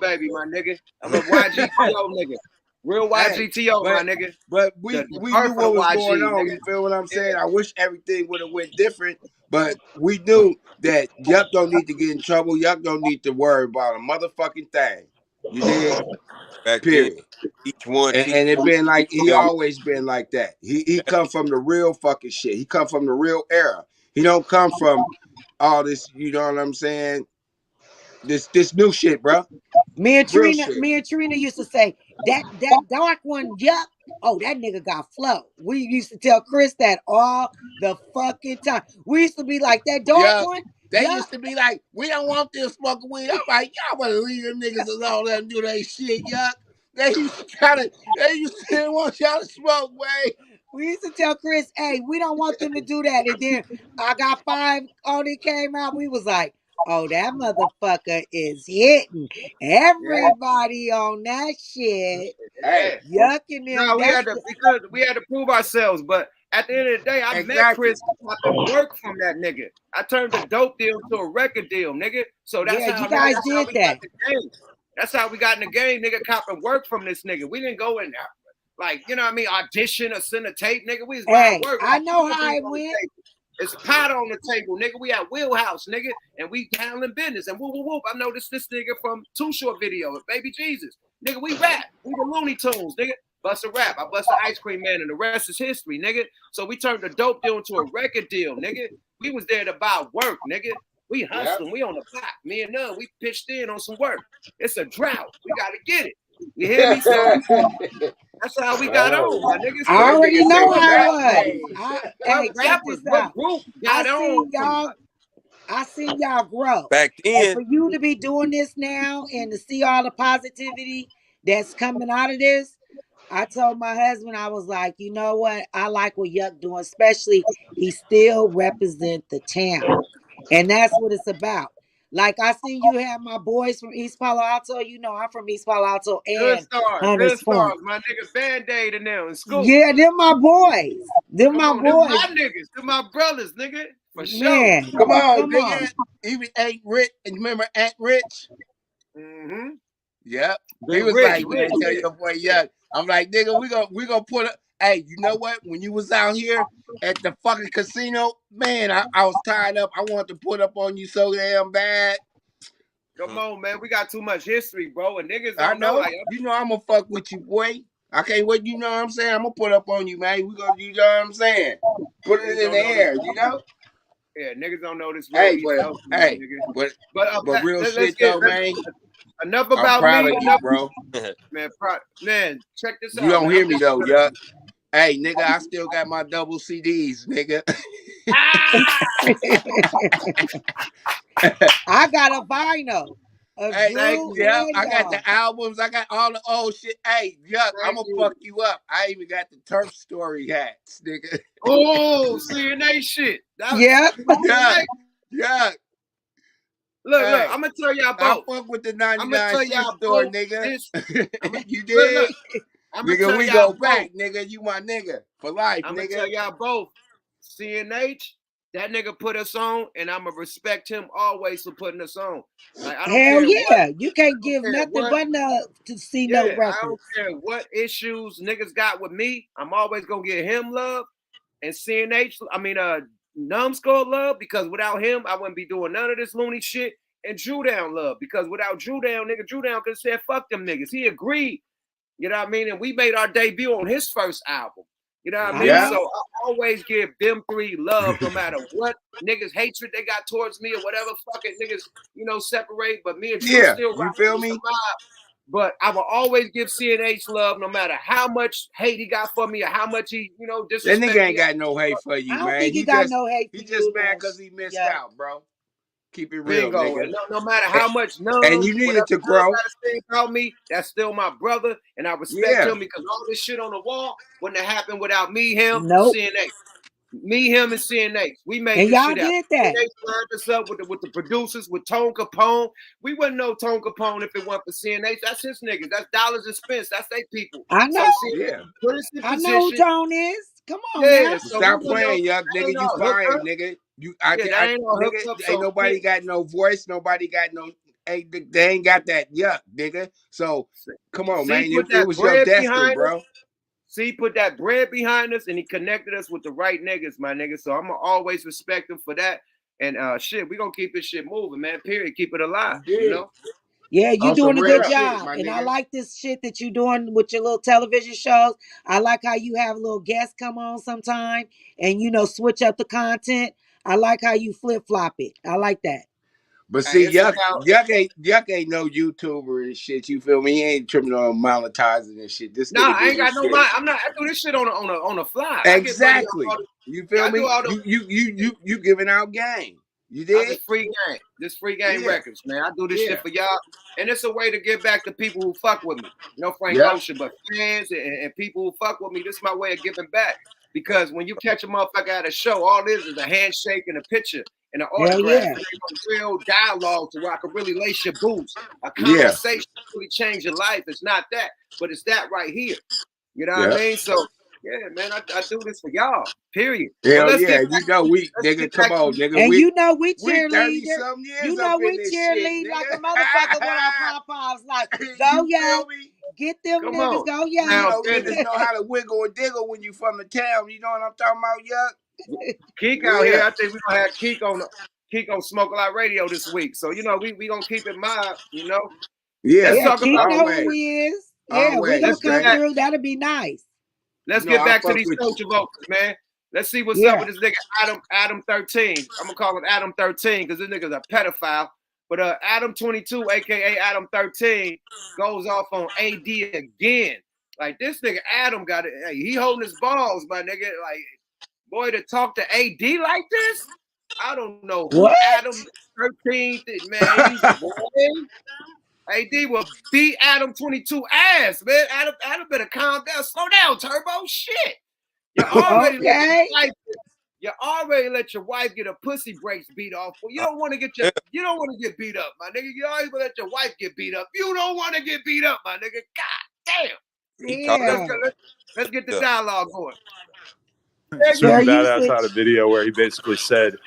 baby, my nigga. I'm a YGTO nigga. Real YGTO, my nigga. But we knew what was going on. Nigga. You feel what I'm saying? I wish everything would have went different, but we knew that Yuck don't need to get in trouble. Yuck don't need to worry about a motherfucking thing. You dig? Back then, Period. each one teach And it one. been like he Them. always been like that. He come from the real fucking shit. He come from the real era. He don't come from all this. You know what I'm saying? This new shit, bro. Me and Real Trina, shit. me and Trina used to say that dark one, yuck. Oh, that nigga got flow. We used to tell Chris that all the fucking time. We used to be like that dark Yeah. one, They yuck. used to be like, we don't want this smoking weed. I'm like, y'all better leave them niggas alone, let them do their shit, yuck. They used to didn't want y'all to smoke, way. We used to tell Chris, hey, we don't want them to do that. And then I got 5 on it came out. We was like, oh, that motherfucker is hitting everybody on that shit. Hey, Yucking them. No, we That's had to because we had to prove ourselves. But at the end of the day, I met exactly. Chris and work from that nigga. I turned the dope deal to a record deal, nigga. So that's yeah, how you nigga, guys that's how did we got that. the game. That's how we got in the game, nigga. Copping work from this nigga. We didn't go in there like, you know what I mean, audition or send a tape, nigga. We was buying Hey, work. I know Like, how it on the went. table. It's pot on the table, nigga. We at Wheelhouse, nigga, and we handling business. And whoop, whoop, whoop. I noticed this nigga from Too Short video, Baby Jesus. Nigga, we rap. We the Looney Tunes, nigga. Bust a rap. I bust the Ice Cream Man, and the rest is history, nigga. So we turned the dope deal into a record deal, nigga. We was there to buy work, nigga. We hustling. Yep. We on the pot. Me and Nunn, we pitched in on some work. It's a drought. We got to get it. You hear me? So that's how we got on, my niggas. I already know how it was. Hey, Hey, check this out. what group I got on? seen y'all grow. Back And then, for you to be doing this now and to see all the positivity that's coming out of this, I told my husband, I was like, you know what? I like what Yuck doing, especially he still represent the town. And that's what it's about. Like I seen you have my boys from East Palo Alto. You know, I'm from East Palo Alto and Good Hunters Point. stars. My nigga Band-Aid in there in school. Yeah, them my boys. Them my boys. Them my niggas. Them my brothers, nigga. For Man, sure. Come on, come nigga. on. Even Aunt Rich. And remember Aunt Rich? Mm-hmm. Yep. Big He was Rich, like, man, tell your boy Yuck. I'm like, nigga, we gonna put a. Hey, you know what? When you was out here at the fucking casino, man, I was tied up. I wanted to put up on you so damn bad. Come on, man. We got too much history, bro. And niggas I don't know. know. Like, You know I'm gonna fuck with you, boy. I can't wait. You know what I'm saying? I'm gonna put up on you, man. We gonna, you know what I'm saying? Put it in the air, you know? Yeah, niggas don't know this real Hey, East Coast, hey, nigga. but real let's shit get though, man. enough I'm about proud me. of you, bro. Man, check this You out, don't man. hear me though, Yuck. Hey, nigga, I still got my double CDs, nigga. I got a vinyl of Hey, Drew yeah, and I got y'all. the albums. I got all the old shit. Hey, Yuck, I'm gonna fuck you up. I even got the Turf Story hats, nigga. Oh, CNA shit. Yeah. Yuck. Look, Hey, I'm gonna tell y'all I both. fuck with the I'm gonna 99 tell cent y'all store, both nigga. this. You did? I'm gonna Nigga, tell we y'all go back, both. nigga. You my nigga for life, I'm gonna nigga. tell y'all both. CNH, that nigga put us on, and I'm gonna respect him always for putting us on. Like I don't Hell care yeah. what. You can't give nothing but to see no Yeah, I don't records. care what issues niggas got with me. I'm always gonna give him love and CNH. I mean, Numbskull love because without him, I wouldn't be doing none of this loony shit. And Drew Down love because without Drew Down, nigga, Drew Down could have said fuck them niggas. He agreed. You know what I mean? And we made our debut on his first album. You know what I mean? Yeah. So I always give them three love no matter what niggas hatred they got towards me or whatever fucking niggas, you know, separate. But me and Drew still you feel me? But I will always give CNH love no matter how much hate he got for me or how much he, you know, That disrespect nigga ain't me. got no hate for you, I don't man. think he got no hate for he you. just mad because he missed out, bro. Keep it real, Bingo. nigga. No matter how much and you needed to grow. Gotta say about me, that's still my brother, and I respect him because all this shit on the wall wouldn't have happened without me, him, CNH. Me, him, and CNH. We made And this y'all shit out. did that. CNH lined us up with the producers, with Tone Capone. We wouldn't know Tone Capone if it weren't for CNH. That's his niggas. That's Dollars and Spence. That's their people. I know. So CNH put us in I know who position. Tone is. Come on now. So stop playing, Yuck, nigga. You fired, nigga. Ain't nobody got no voice. Nobody got no. They ain't got that Yuck, nigga. So come on, man. It was your destiny, bro. See, put that bread behind us, and he connected us with the right niggas, my nigga. So I'm gonna always respect him for that. And shit, we gonna keep this shit moving, man. Period. Keep it alive. You know. Yeah, you On doing some a real good shit, job. my And I nigga. like this shit that you doing with your little television shows. I like how you have little guests come on sometime and, you know, switch up the content. I like how you flip-flop it. I like that. But Hey, see, it's about Yuck ain't no YouTuber and shit. You feel me? He ain't tripping on monetizing and shit. This nah. nigga I do ain't got this no shit. mind. I do this shit on a fly. I get money off all Exactly. the. You Yeah, feel I do me? all the. You giving out game. You I did? just free game. This free game Yeah. records, man. I do this shit Yeah. for y'all, and it's a way to give back to people who fuck with me. No Frank Yep. Ocean, but fans and people who fuck with me. This is my way of giving back. Because when you catch a motherfucker at a show, all this is a handshake and a picture and an Hell autograph. yeah. It ain't no real dialogue to where I can really lace your boots. A Yeah. conversation really change your life. It's not that, but it's that right here. You know what I Yep. mean? So yeah, man, I do this for y'all. Period. But Hell let's yeah. get You back. know Let's nigga, get come back to on, this. nigga. And you know we We 30 cheerleader. something You years up know in we this shit, cheerlead like a nigga. motherfucker with our pom-poms. Like, go You yeah. feel me? Get them Come niggas. on. Go You yeah. Now, know niggas know how to wiggle and diggle when you from the town. You know what I'm talking about, Yuck? Keek out here. Yeah. I think we're gonna have Keek on Smoke a Lot Radio this week. So you know we gonna keep in mind. You know, Yeah. let's Yeah, talk Keith about. know who Always. he is. Yeah, we gonna Let's Always, get come man. back. through. That'll be nice. You Let's know get I back to fuck these with you. social vocals, man. Let's see what's up Yeah. with this nigga Adam 13. I'm gonna call him Adam 13 because this nigga's a pedophile. But Adam 22, aka Adam 13, goes off on AD again. Like this nigga Adam got it. Hey, he holding his balls, my nigga. Like boy, to talk to AD like this, I don't know who What? Adam 13, man. He's boy. AD will beat Adam 22 ass, man. Adam better calm down, slow down, Turbo. Shit. You already let Okay. your wife get a pussy breaks beat off. Well, you don't want to get beat up, my nigga. You always let your wife get beat up. You don't want to get beat up, my nigga. God damn. He talked Let's Yeah. let's get the up. dialogue going. Snoopy Fair Badass had a usage. video where he basically said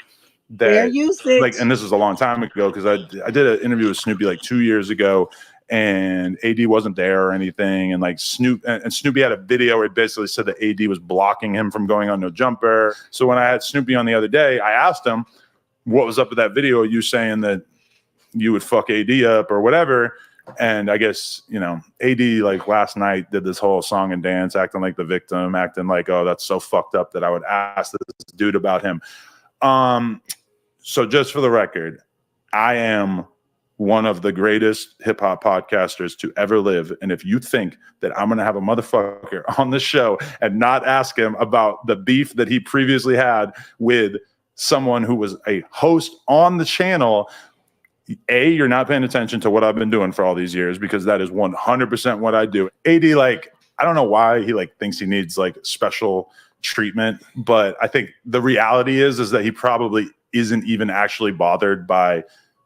Fair that, like, usage. and this was a long time ago because I did an interview with Snoopy like 2 years ago, and AD wasn't there or anything, and like Snoopy had a video where he basically said that AD was blocking him from going on No Jumper. So when I had Snoopy on the other day, I asked him what was up with that video, you saying that you would fuck AD up or whatever. And I guess, you know, AD like last night did this whole song and dance, acting like the victim, acting like, oh, that's so fucked up that I would ask this dude about him. So just for the record, I am one of the greatest hip hop podcasters to ever live. And if you think that I'm going to have a motherfucker on the show and not ask him about the beef that he previously had with someone who was a host on the channel, A, you're not paying attention to what I've been doing for all these years, because that is 100% what I do. AD, like, I don't know why he like thinks he needs like special treatment, but I think the reality is that he probably isn't even actually bothered by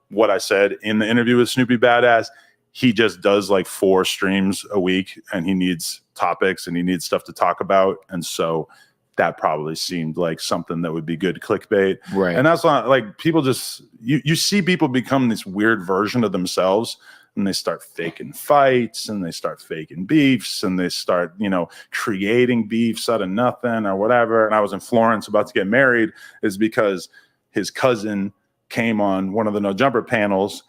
what I said in the interview with Snoopy Badass. He just does like 4 streams a week and he needs topics and he needs stuff to talk about. And so that probably seemed like something that would be good clickbait. Right. And that's not like people just, you see people become this weird version of themselves, and they start faking fights and they start faking beefs and they start, you know, creating beefs out of nothing or whatever. And I was in Florence about to get married is because his cousin came on one of the No Jumper panels,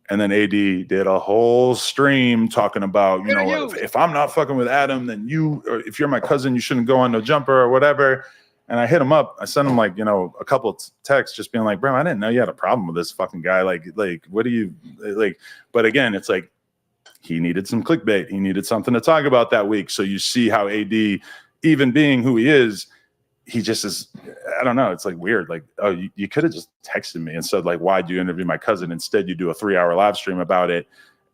and then AD did a whole stream talking about, you know, if I'm not fucking with Adam, then you, or if you're my cousin, you shouldn't go on No Jumper or whatever. And I hit him up. I sent him like, you know, a couple of texts just being like, bro, I didn't know you had a problem with this fucking guy. Like, what do you like? But again, it's like he needed some clickbait. He needed something to talk about that week. So you see how AD, even being who he is, he just is, I don't know. It's like weird. Like, oh, you could have just texted me and said like, why'd you interview my cousin? Instead, you do a 3-hour live stream about it.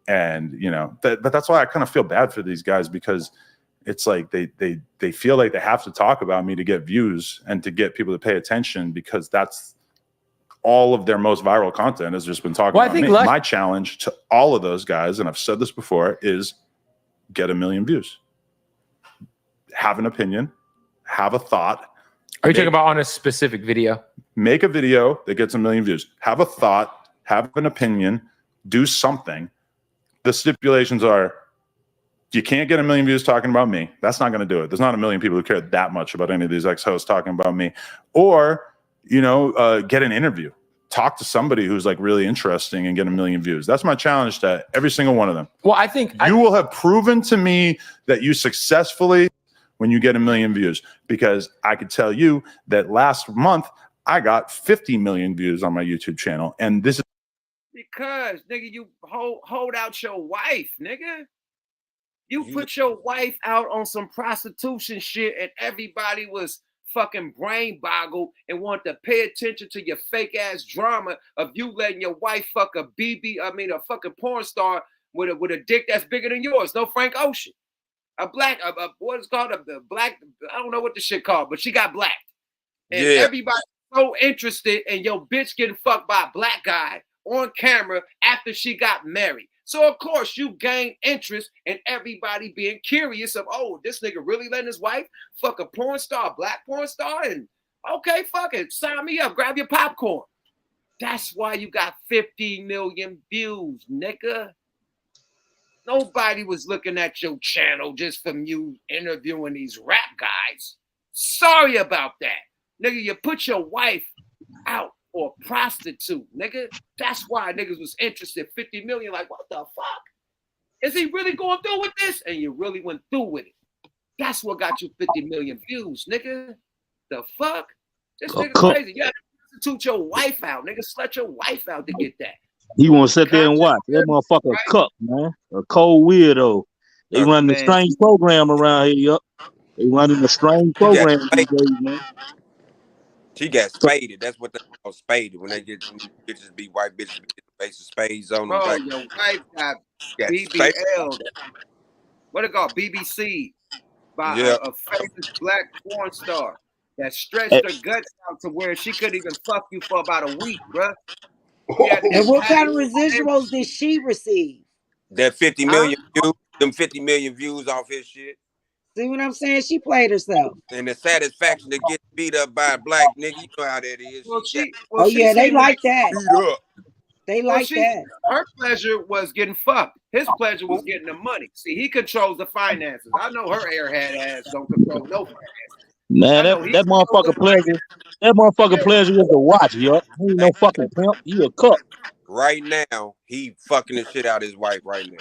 And, you know, but that's why I kind of feel bad for these guys, because it's like they feel like they have to talk about me to get views and to get people to pay attention, because that's all of their most viral content has just been talking about me. My challenge to all of those guys, and I've said this before, is get 1 million views. Have an opinion, have a thought. Are you talking about on a specific video? Make a video that gets 1 million views. Have a thought, have an opinion, do something. The stipulations are, you can't get 1 million views talking about me. That's not going to do it. There's not 1 million people who care that much about any of these ex-hosts talking about me. Or, you know, get an interview. talk to somebody who's like really interesting and get 1 million views. That's my challenge to every single one of them. Well, I think you will have proven to me that you successfully when you get 1 million views, because I could tell you that last month I got 50 million views on my YouTube channel. And this is because nigga, you hold out your wife, nigga. You put your wife out on some prostitution shit and everybody was fucking brain boggled and want to pay attention to your fake ass drama of you letting your wife fuck a fucking porn star with a dick that's bigger than yours. No Frank Ocean. What is called a black, I don't know what the shit called, but she got black. And everybody's so interested in your bitch getting fucked by a black guy on camera after she got married. So of course you gain interest in everybody being curious of, oh, this nigga really letting his wife fuck a porn star, black porn star, and okay, fuck it, sign me up, grab your popcorn. That's why you got 50 million views, nigga. Nobody was looking at your channel just from you interviewing these rap guys. Sorry about that. Nigga, you put your wife out or prostitute, nigga. That's why niggas was interested. 50 million, like, what the fuck? Is he really going through with this? And you really went through with it. That's what got you 50 million views, nigga. The fuck? This nigga crazy. You have to prostitute your wife out, nigga. Slut your wife out to get that. He want to sit there and watch. That motherfucker a cuck, man. A cold weirdo. They run the strange program around here, yup. They running the strange program these days, man. She got spaded. That's what they call spaded. When bitches be white bitches be getting the face of spades on them. Bro, your wife got BBL. What it called? BBC by a famous black porn star that stretched her guts out to where she couldn't even fuck you for about a week, bro. And what kind of residuals did she receive? That 50 million views, them 50 million views off his shit. See what I'm saying? She played herself. And the satisfaction to get beat up by a black nigga, you know how that is. Well, yeah, they like that. Beat up. They like that. Her pleasure was getting fucked. His pleasure was getting the money. See, he controls the finances. I know her airhead ass don't control no finances. Man, that motherfucker pleasure. That motherfucker pleasure is to watch, yo. He ain't no fucking pimp. You a cuck. Right now, he fucking the shit out of his wife right now.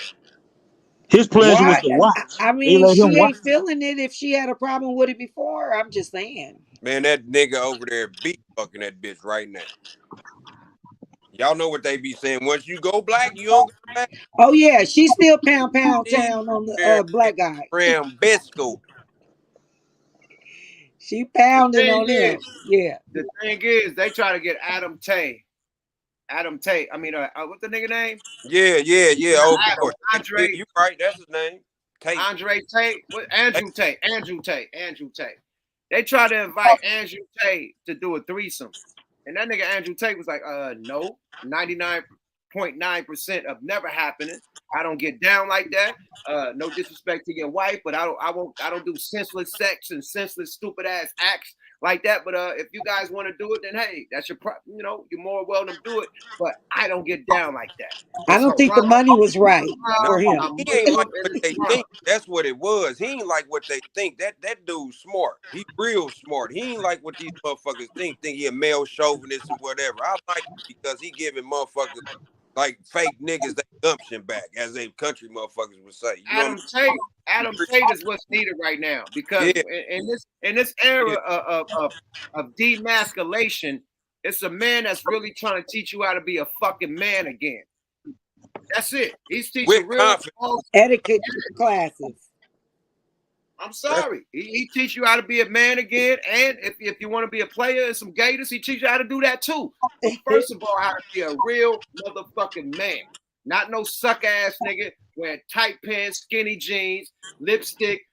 His pleasure was to watch. I mean, she ain't feeling it if she had a problem with it before. I'm just saying. Man, that nigga over there beat fucking that bitch right now. Y'all know what they be saying. Once you go black, you don't go black. Oh yeah, she's still pound town on the black guy. Bisco. She pounding on him. Yeah. The thing is, they try to get Adam Tate. I mean, what's the nigga name? Yeah. Oh, Andre. You right? That's his name. Tate. Andre Tate. Andrew Tate. They try to invite Andrew Tate to do a threesome, and that nigga Andrew Tate was like, no, 99.9% of never happening. I don't get down like that. No disrespect to your wife, but I don't do senseless sex and senseless stupid ass acts like that. But if you guys want to do it, then hey, that's your you're more welcome to do it. But I don't get down like that. I don't think the money was right for him. He ain't like what they think. That's what it was. He ain't like what they think. That dude's smart. He real smart. He ain't like what these motherfuckers think. Think he a male chauvinist or whatever. I like him because he giving motherfuckers like fake niggas that gumption back, as they country motherfuckers would say. You know Adam Tate is what's needed right now because in this era of demasculation, it's a man that's really trying to teach you how to be a fucking man again. That's it. He's teaching real etiquette classes. I'm sorry. He teach you how to be a man again, and if you want to be a player in some gators, he teach you how to do that too. But first of all, how to be a real motherfucking man. Not no suck ass nigga wearing tight pants, skinny jeans, lipstick,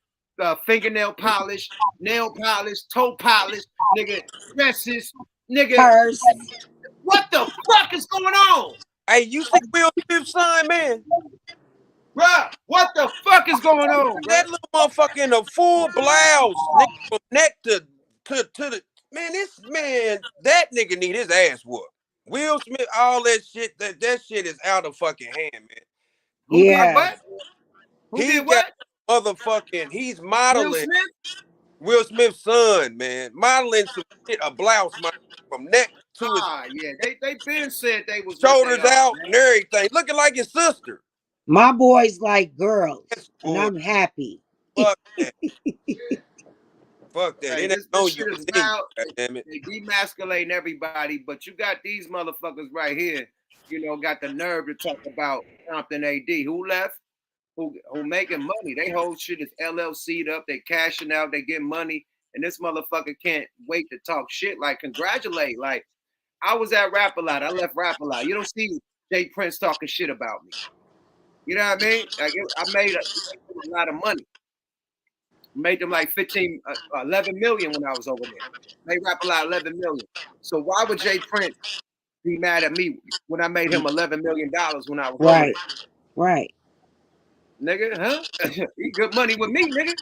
fingernail polish, nail polish, toe polish, nigga, dresses, nigga. Purse. What the fuck is going on? Hey, you see Will Smith's son, man? Bruh, what the fuck is going on? That little motherfucker in a full blouse, nigga, from neck to the man. That nigga need his ass whooped. Will Smith, all that shit, that shit is out of fucking hand, man. Who did what? He got motherfucking. He's modeling. Will Smith's son, man, modeling some shit, a blouse from neck Yeah, they been said they was shoulders out and everything, looking like his sister. My boys like girls, and I'm happy. Fuck that. Fuck that. Hey, It ain't this on shit you. is It's in you. wild. Damn it. They demasculating everybody, but you got these motherfuckers right here. You know, got the nerve to talk about Compton AD. Who left? Who making money? They whole shit is LLC'd up. They cashing out. They get money, and this motherfucker can't wait to talk shit. Like congratulate. Like I was at Rap a Lot. I left Rap a Lot. You don't see Jay Prince talking shit about me. You know what I mean? Like I made a lot of money. Made them like 11 million when I was over there. Made Rap a Lot 11 million. So why would Jay Prince be mad at me when I made him $11 million when I was over there? Right. Nigga, huh? He good money with me, nigga.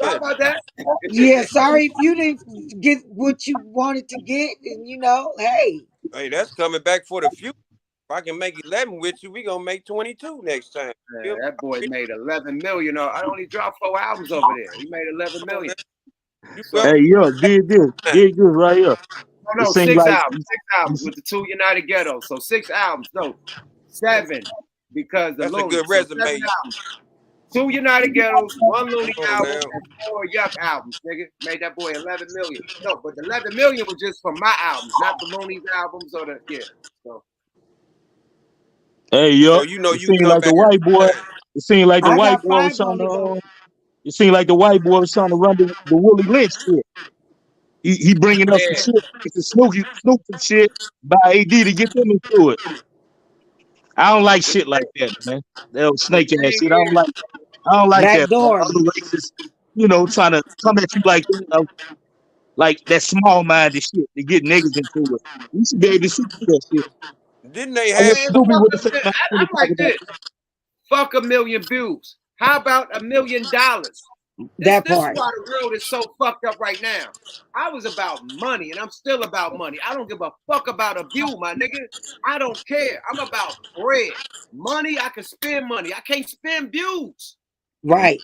Sorry about that. Yeah, sorry if you didn't get what you wanted to get, and you know, hey. Hey, that's coming back for the future. If I can make 11 with you, we gonna make 22 next time. Man, that boy made 11 million. I only dropped 4 albums over there. He made 11 million. So, Hey, yo, did this right here. No, It seems 6 like albums with the 2 United Ghettos. So 6 albums. No, 7 because the that's a Looney. good So resume. 7 albums. 2 United Ghettos, 1 Looney album, now. and 4 YUK albums, nigga. Made that boy 11 million. No, but the 11 million was just from my albums, not the Looney's albums or the So. Hey, yo, So you know it you seemed come like the back. white boy. It seemed like the I white got boy was 5 trying Looney to. Bones. It seemed like the white boy was trying to run the Willie Lynch shit. He bringing us some shit, some Snoopy shit by AD to get them into it. I don't like shit like that, man. That was snake ass shit. I don't like that. Man. Backdoor. Other races, trying to come at you like that, like that small minded shit to get niggas into it. You should be able to see that shit. Didn't they I have? wish Snoopy would have said that. I'm like this. Fuck 1 million views. How about $1 million? That This is part. why the world is so fucked up right now. I was about money, and I'm still about money. I don't give a fuck about a view, my nigga. I don't care. I'm about bread. Money, I can spend money. I can't spend views. Right.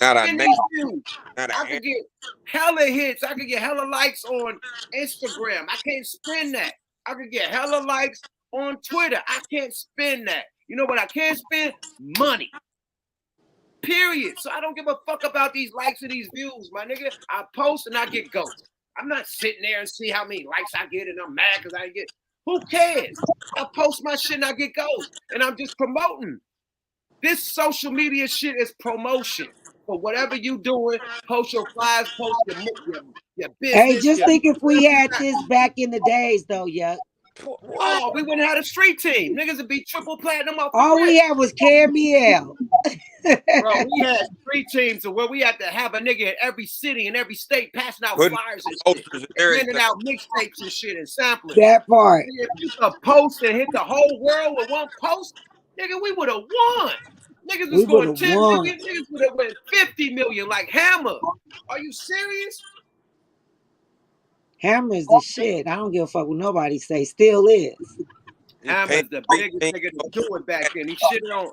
Not a Spend damn. these views. Not a I could get hella hits. I could get hella likes on Instagram. I can't spend that. I could get hella likes on Twitter. I can't spend that. You know what I can't spend? Money. Period. So I don't give a fuck about these likes and these views, my nigga. I post and I get ghosted. I'm not sitting there and see how many likes I get and I'm mad because I get. Who cares? I post my shit and I get ghosted. And I'm just promoting. This social media shit is promotion. For whatever you doing, post your flyers, post your business. Hey, just think if we had this back in the days, though, yeah. Oh, we wouldn't have had a street team. Niggas would be triple platinum off All the we had was Carmiel. Bro, we had 3 teams where we had to have a nigga in every city and every state passing out flyers and shit, handing out mixtapes and shit and sampling. That part. If you could post and hit the whole world with one post, nigga, we would have won. Niggas was going 10 million, niggas would have went 50 million like Hammer. Are you serious? Hammer is the shit. I don't give a fuck what nobody say. Still is. Hammer's the biggest nigga to do it back then. He shitted on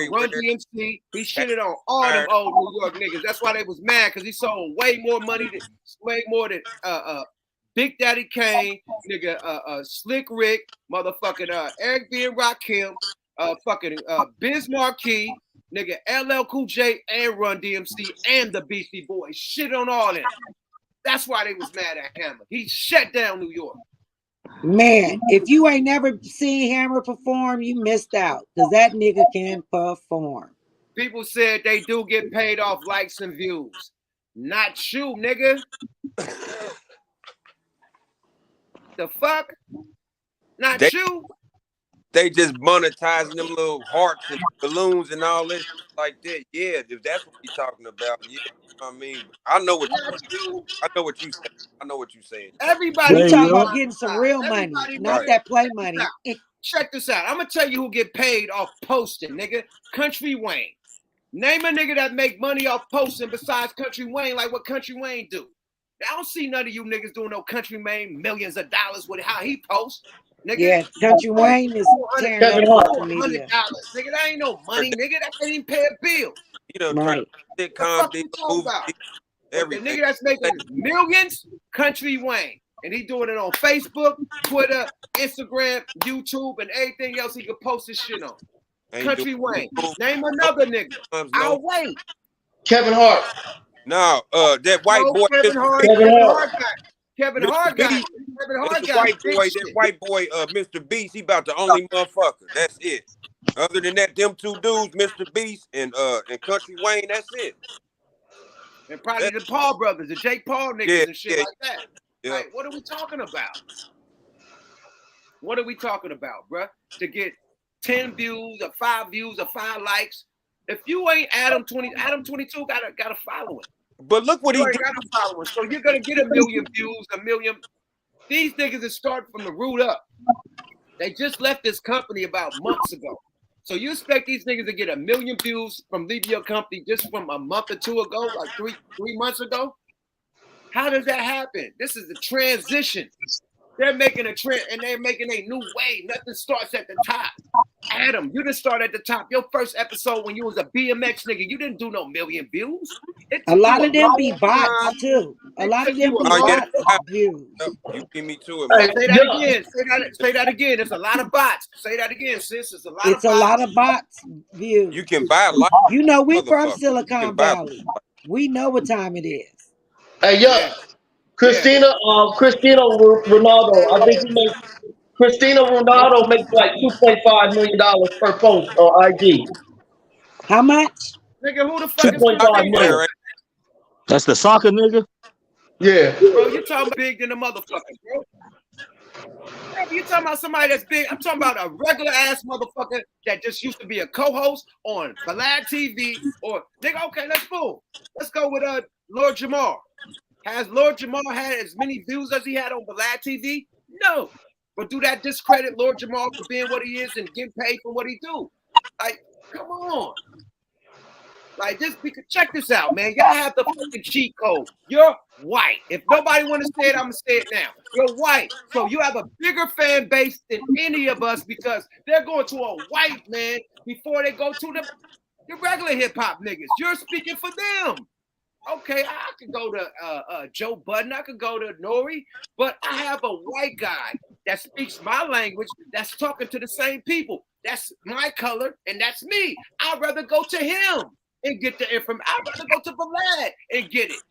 Run DMC. He shitted on all them old New York niggas. That's why they was mad, because he sold way more than Big Daddy Kane, nigga, Slick Rick, motherfucking Eric B. and Rakim, fucking Biz Marquee, nigga, LL Cool J and Run DMC and the Beastie Boys. Shit on all them. That's why they was mad at Hammer. He shut down New York. Man, if you ain't never seen Hammer perform, you missed out, because that nigga can perform. People said they do get paid off likes and views. Not you, nigga. The fuck? Not you. They just monetizing them little hearts and balloons and all this like that. Yeah, if that's what you're talking about, yeah. I mean, I know what you say. I know what you saying. Everybody talking about getting some real money, not that play money. Check this out. I'm gonna tell you who get paid off posting, nigga. Country Wayne. Name a nigga that make money off posting besides Country Wayne, like what Country Wayne do. I don't see none of you niggas doing no Country Wayne millions of dollars with how he posts. Nigga. Yeah, Country Wayne is tearing up social media. $100, nigga. That ain't no money, nigga. That can't even pay a bill. You know, turn sitcom, the nigga that's making millions, Country Wayne. And he doing it on Facebook, Twitter, Instagram, YouTube, and everything else he could post his shit on. Country Wayne. Name another nigga. I'll wait. Kevin Hart. No, that white boy. Kevin Hart. Kevin Hart got it. Kevin Hart got white boy. That white boy, Mr. Beast. He about the only motherfucker. That's it. Other than that, them two dudes, Mr. Beast and Country Wayne. That's it. And probably the Paul brothers, the Jake Paul niggas and shit like that. Yeah. Like, what are we talking about? What are we talking about, bruh? To get 10 views or 5 views or 5 likes. If you ain't Adam 22 gotta follow it. But look what he did. Gotta follow it. So you're gonna get 1 million views, 1 million. These niggas is starting from the root up. They just left this company about months ago. So you expect these niggas to get 1 million views from leaving your company just from a month or 2 ago, like three months ago? How does that happen? This is a transition. They're making a trend and they're making a new way. Nothing starts at the top. Adam, you didn't start at the top. Your first episode when you was a BMX nigga, you didn't do no 1 million views. A lot of them be bots too. A lot of them be bots views. You give me to it. Hey, say that again. Say that again. It's a lot of bots. Say that again, sis. It's a lot. It's a lot of bots views. You can buy a lot. You know, we from Silicon Valley. We know what time it is. Hey, yo, Cristiano Ronaldo. I think he makes Cristiano Ronaldo makes like $2.5 million per post on IG. How much? Nigga, who the fuck is $2.5 million? That's the soccer nigga? Yeah. Bro, you talking big than a motherfucker, bro. You talking about somebody that's big. I'm talking about a regular ass motherfucker that just used to be a co-host on Vlad TV or nigga, okay, let's move. Let's go with Lord Jamar. Has Lord Jamar had as many views as he had on Vlad TV? No. But do that discredit Lord Jamar for being what he is and getting paid for what he do? Like, come on. Like, check this out, man. Y'all have the fucking cheat code. You're white. If nobody want to say it, I'm going to say it now. You're white. So you have a bigger fan base than any of us because they're going to a white man before they go to the regular hip-hop niggas. You're speaking for them. Okay, I could go to Joe Budden. I could go to Nori. But I have a white guy that speaks my language that's talking to the same people. That's my color, and that's me. I'd rather go to him and get the information. I'd rather go to Vlad and get it.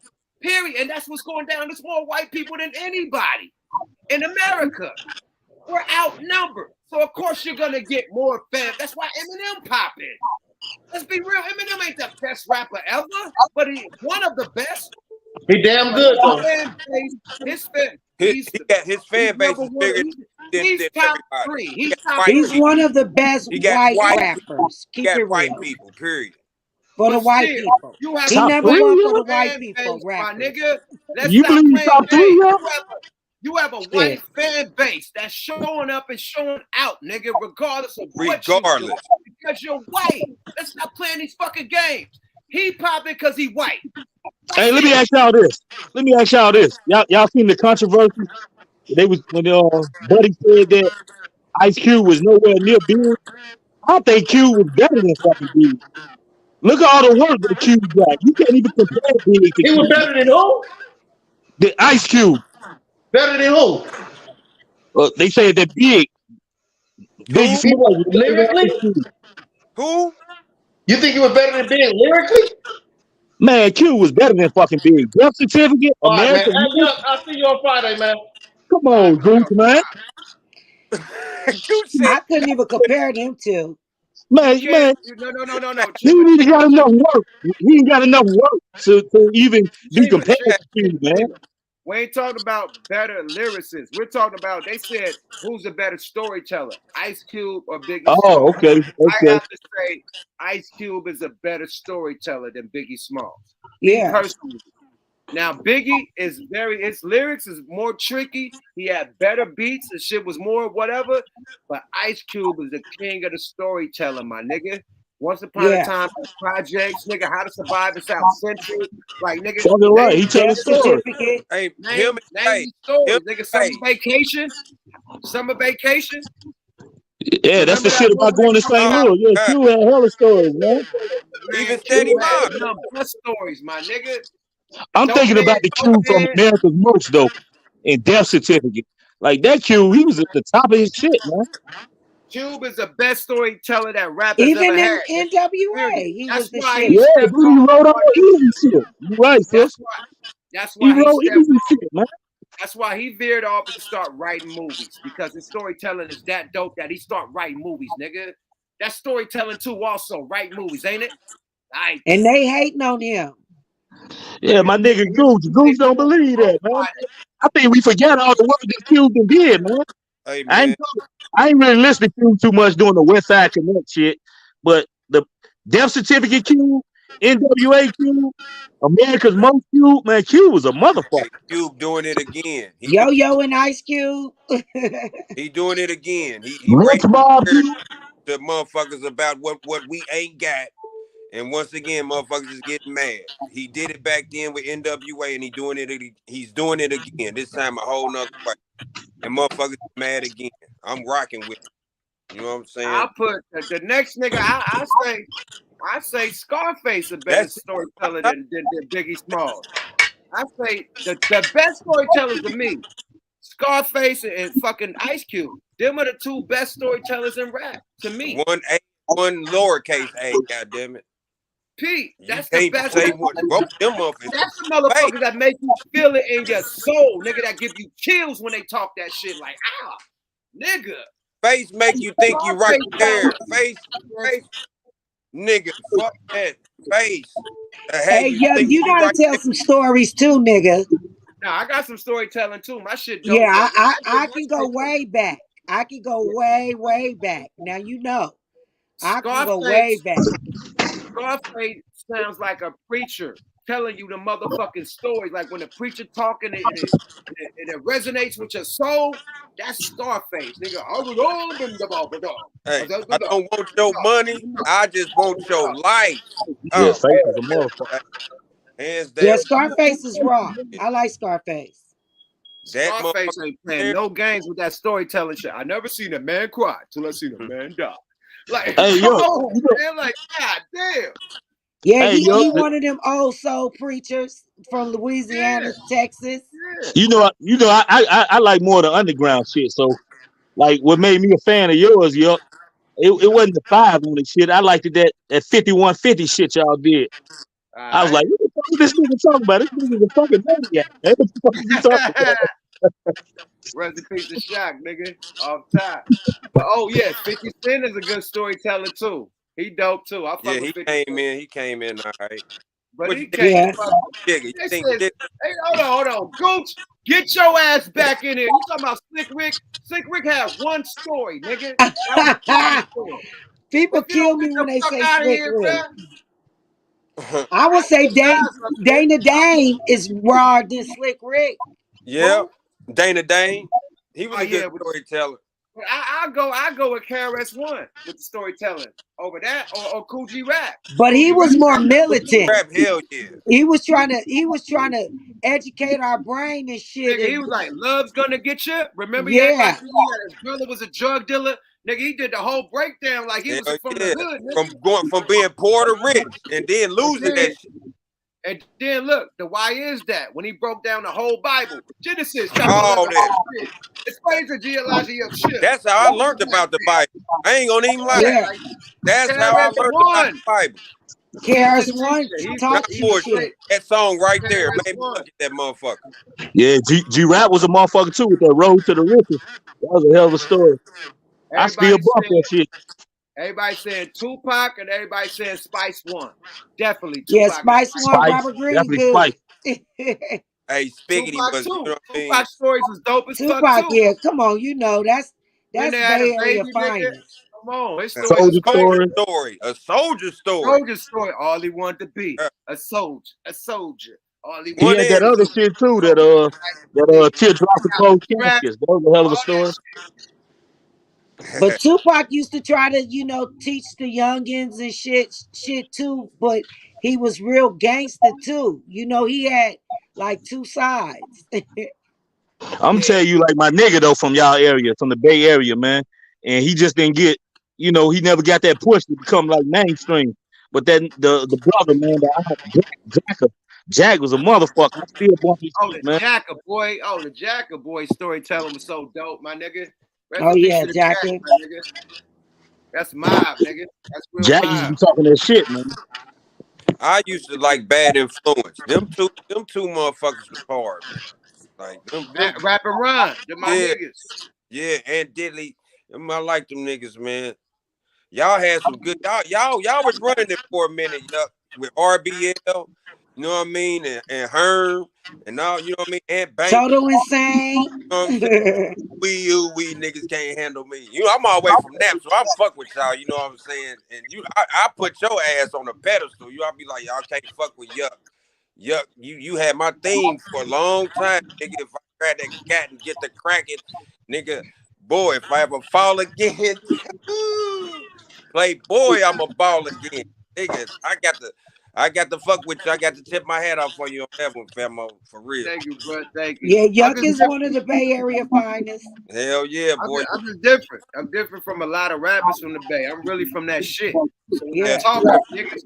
Period. And that's what's going down. There's more white people than anybody in America. We're outnumbered. So of course you're gonna get more fans. That's why Eminem popping. Let's be real. Eminem ain't the best rapper ever, but he's one of the best. He damn good though. His fan base is bigger than top everybody. 3. He's one of the best white rappers. Keep it white real. people, period. For the white people. He number one for the white people rappers. My nigga, let's you believe top 3, yo? You have a white fan base that's showing up and showing out, nigga, regardless of what you do, because you're white. Let's stop playing these fucking games. He popping because he white. Hey, let me ask y'all this. Y'all seen the controversy? When Buddy said that Ice Cube was nowhere near big. I think Cube was better than fucking big. Look at all the work that Cube got. You can't even compare big to Cube. He was better than who? The Ice Cube. Better than who? They said that big. Lyrically? Who? You think he was better than Big lyrically? Man, Q was better than fucking Big. Death certificate, American. Right, man. Hey, I'll see you on Friday, man. Come on, Goose, man. I couldn't even compare them to. Man. No. He ain't got enough work. He ain't got enough work to even be compared to Q, man. We ain't talking about better lyricists. We're talking about, they said, who's a better storyteller, Ice Cube or Biggie Smalls? Oh, okay. I have to say Ice Cube is a better storyteller than Biggie Smalls. Yeah. Personally. Now, Biggie is his lyrics is more tricky. He had better beats. The shit was more whatever. But Ice Cube is the king of the storyteller, my nigga. Once upon a time, projects, nigga, How to Survive in South Central. Like, nigga. Talking right. He telling the story. Hey, name stories, nigga. Summer vacation. Yeah, that's the shit about going to St. Louis. Yeah, Q had hella stories, man. Even Steady Bob. Stories, my nigga. I'm thinking about the Q from America's Most, though. and death certificate. Like that Cube, he was at the top of his shit, man. Cube is the best storyteller that rap has Even ever had. in NWA, Period. he That's was the why shit. he Yeah, stepped dude, he off wrote the all easy shit. You right, sis. That's He why he wrote stepped easy off. shit, man. That's why he veered off and start writing movies, because his storytelling is that dope that he start writing movies, nigga. That's storytelling too, also. Write movies, ain't it? Right. And they hating on him. Yeah, my nigga Goose don't believe that, man. I think we forget all the work that Cube did, man. Hey, man. I ain't really listening to Cube too much doing the West Side Connect shit, but the death certificate Cube, NWA Cube, America's Most Cube, man, Cube was a motherfucker. Hey, Cube doing it again. Yo and Ice Cube. He doing it again. He Rich raised Bob the motherfuckers about what we ain't got. And once again, motherfuckers is getting mad. He did it back then with NWA, and he's doing it again. This time a whole nother way. And motherfuckers mad again. I'm rocking with it. You know what I'm saying? I'll put the next nigga. I say Scarface a better storyteller than Biggie Smalls. I say the best storytellers to me, Scarface and fucking Ice Cube. Them are the two best storytellers in rap to me. One lowercase a, goddamn it. Pete, that's you the can't best. say what both them motherfuckers. That's the motherfuckers that make you feel it in your soul, nigga. That give you chills when they talk that shit. Like, nigga. Face make you think you right there. Face, nigga, fuck that. Face. Hey, You yo, think you you gotta right tell there. some stories too, nigga. Nah, I got some storytelling too. My shit dope. Yeah, I can go way back. I can go way back. Now you know. I can go way back. Scarface sounds like a preacher telling you the motherfucking stories. Like when the preacher talking, it resonates with your soul. That's Scarface, nigga. Hey, I don't want your money. I just want your life. Yeah, Oh, Face was a motherfucker. Hands down. Yeah, Scarface is raw. I like Scarface. Scarface ain't playing no games with that storytelling shit. I never seen a man cry till I seen a man die. Like, hey, come yo, on, man. Like, god damn. Yeah, hey, he one of them old soul preachers from Louisiana, Texas. You know, I like more of the underground shit. So, like, what made me a fan of yours, yo, it wasn't the 5 on the shit. I liked it that 5150 shit y'all did. I was like, what the fuck is this nigga talking about? This nigga's a fucking maniac. Man. What the fuck is he talking about? Rest in peace to Shock, nigga. Off top. But oh yeah, 50 Cent is a good storyteller too. He dope too. I fuck with 50 Cent. He came in all right. But What he you can't think? They You think says, hey, hold on. Gooch, get your ass back in here. You talking about Slick Rick? Slick Rick had one story, nigga. That was the story. People If you don't kill get me when the they fuck say out of Slick here, Rick. bro. I would say Dana Dane is raw than Slick Rick. Yeah, Dana Dane. He was Oh, a good yeah, storyteller. But I go with KRS-One with the storytelling over that or Coogee Rap. But he was more militant. Rap, hell yeah. He was trying to educate our brain and shit. Nigga, he was like, "Love's gonna get you." Remember, he act Yeah. like his brother was a drug dealer. Nigga, he did the whole breakdown like he was Hell from yeah. the hood. Nigga. From being poor to rich and then losing that shit. And then look, the why is that when he broke down the whole Bible, Genesis, All that. explains the genealogy of shit. That's how I learned about the Bible. I ain't gonna even lie. Yeah. That's how I learned about the Bible. KRS-One taught you shit. That song right there made me look at that motherfucker. Yeah, G Rap was a motherfucker too with that Road to the Riches. That was a hell of a story. I still bump that shit. Everybody saying Tupac and everybody saying Spice One. Definitely Tupac. Yeah, Spice One, Robert Green, good. Hey, Spiggity was, you know what I mean? Tupac stories was dope as fuck Tupac, too. yeah, come on, you know that's When they had Bay a Area baby, finest. Come on, his A stories soldier story. A soldier story. Soldier story. All he wanted to be a soldier. A soldier. All he He had that other shit too. That teardrop and cold caskets. That was a hell of a story. But Tupac used to try to, teach the youngins and shit too. But he was real gangster too. He had like two sides. I'm telling you, like my nigga though, from y'all area, from the Bay Area, man, and he just didn't get, he never got that push to become like mainstream. But then the brother, man, Jacker, Jack was a motherfucker. I still bump his Oh, shit, the man. Jacker boy. Oh, the Jacker boy storytelling was so dope, my nigga. Rest Oh in peace yeah, to the Jack, Jacket. my nigga. That's mob, nigga. That's real Jack used to mob. be talking that shit, man. I used to like Bad Influence. Them two motherfuckers was hard, man. Like them Rap and Run. They're my yeah, niggas. yeah, and Diddley. I like them niggas, man. Y'all had some good. Y'all was running it for a minute, yuck, with RBL. You know what I mean, and Herm, and all. You know what I mean, and Bank. Total Insane. You know what I'm saying? We niggas can't handle me. You know, I'm all the way from Nap, so I'm fuck with y'all. You know what I'm saying? And I put your ass on a pedestal. I'll be like, y'all can't fuck with Yuck. Yuck, you had my theme for a long time, nigga. If I grab that cat and get the cracking, nigga, boy, if I ever fall again, play boy, I'm a ball again, nigga. I got to fuck with you. I got to tip my hat off for you on that one, famo, for real. Thank you, bro. Thank you. Yeah, Yuck is one of the Bay Area finest. Hell yeah, boy. I'm just different. I'm different from a lot of rappers from the Bay. I'm really from that shit. So when I talk to niggas,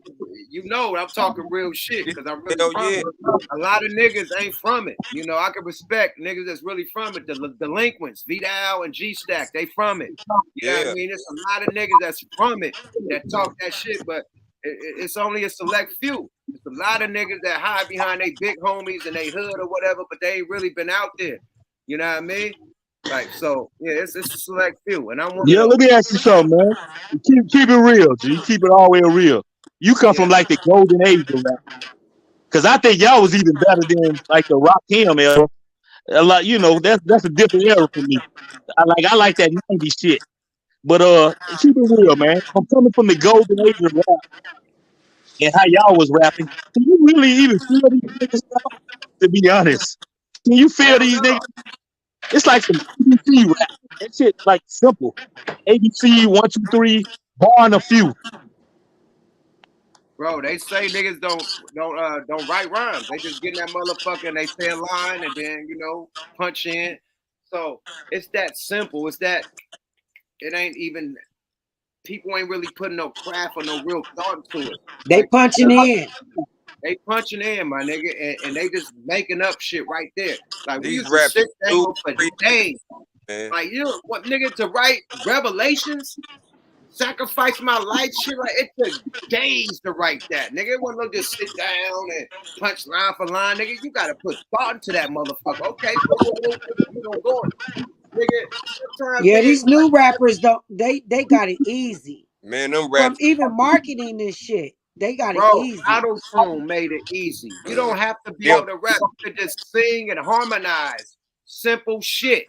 you know I'm talking real shit because I'm really from it. A lot of niggas ain't from it. You know, I can respect niggas that's really from it. The delinquents, Vidal and G Stack, they from it. You know what I mean? There's a lot of niggas that's from it that talk that shit, but it's only a select few. It's a lot of niggas that hide behind they big homies and they hood or whatever, but they ain't really been out there. You know what I mean? Like, so yeah, it's a select few, and I'm one of Yeah, those. let me ask you something, man. Keep it real, G. Keep it all the way real. You come from like the golden age of rap, because I think y'all was even better than like the Rakim era. A lot, you know, that's a different era for me. I like that 90s shit. But keep it real, man. I'm coming from the golden age of rap and how y'all was rapping. Can you really even feel these niggas now? To be honest, can you feel these niggas? It's like some ABC rap. That shit like simple. ABC 1, 2, 3, barring a few. Bro, they say niggas don't write rhymes. They just get in that motherfucker and they say a line and then punch in. So it's that simple. It's that it ain't even people ain't really putting no craft or no real thought into it. They punching in. They punching in, my nigga, and they just making up shit right there. Like we These used to raps sit down 2, for 3 days. man. Like what nigga to write Revelations, sacrifice my life, shit like it took days to write that. Nigga, it wasn't just sit down and punch line for line, nigga. You gotta put thought into that motherfucker. Okay, we gonna go on. Nigga, sometimes Yeah, nigga, these new rappers don't they got it easy. Man, them From raps. even marketing this shit, they got it bro, easy. auto-tune made it easy. You don't have to be able to rap. You can just sing and harmonize. Simple shit.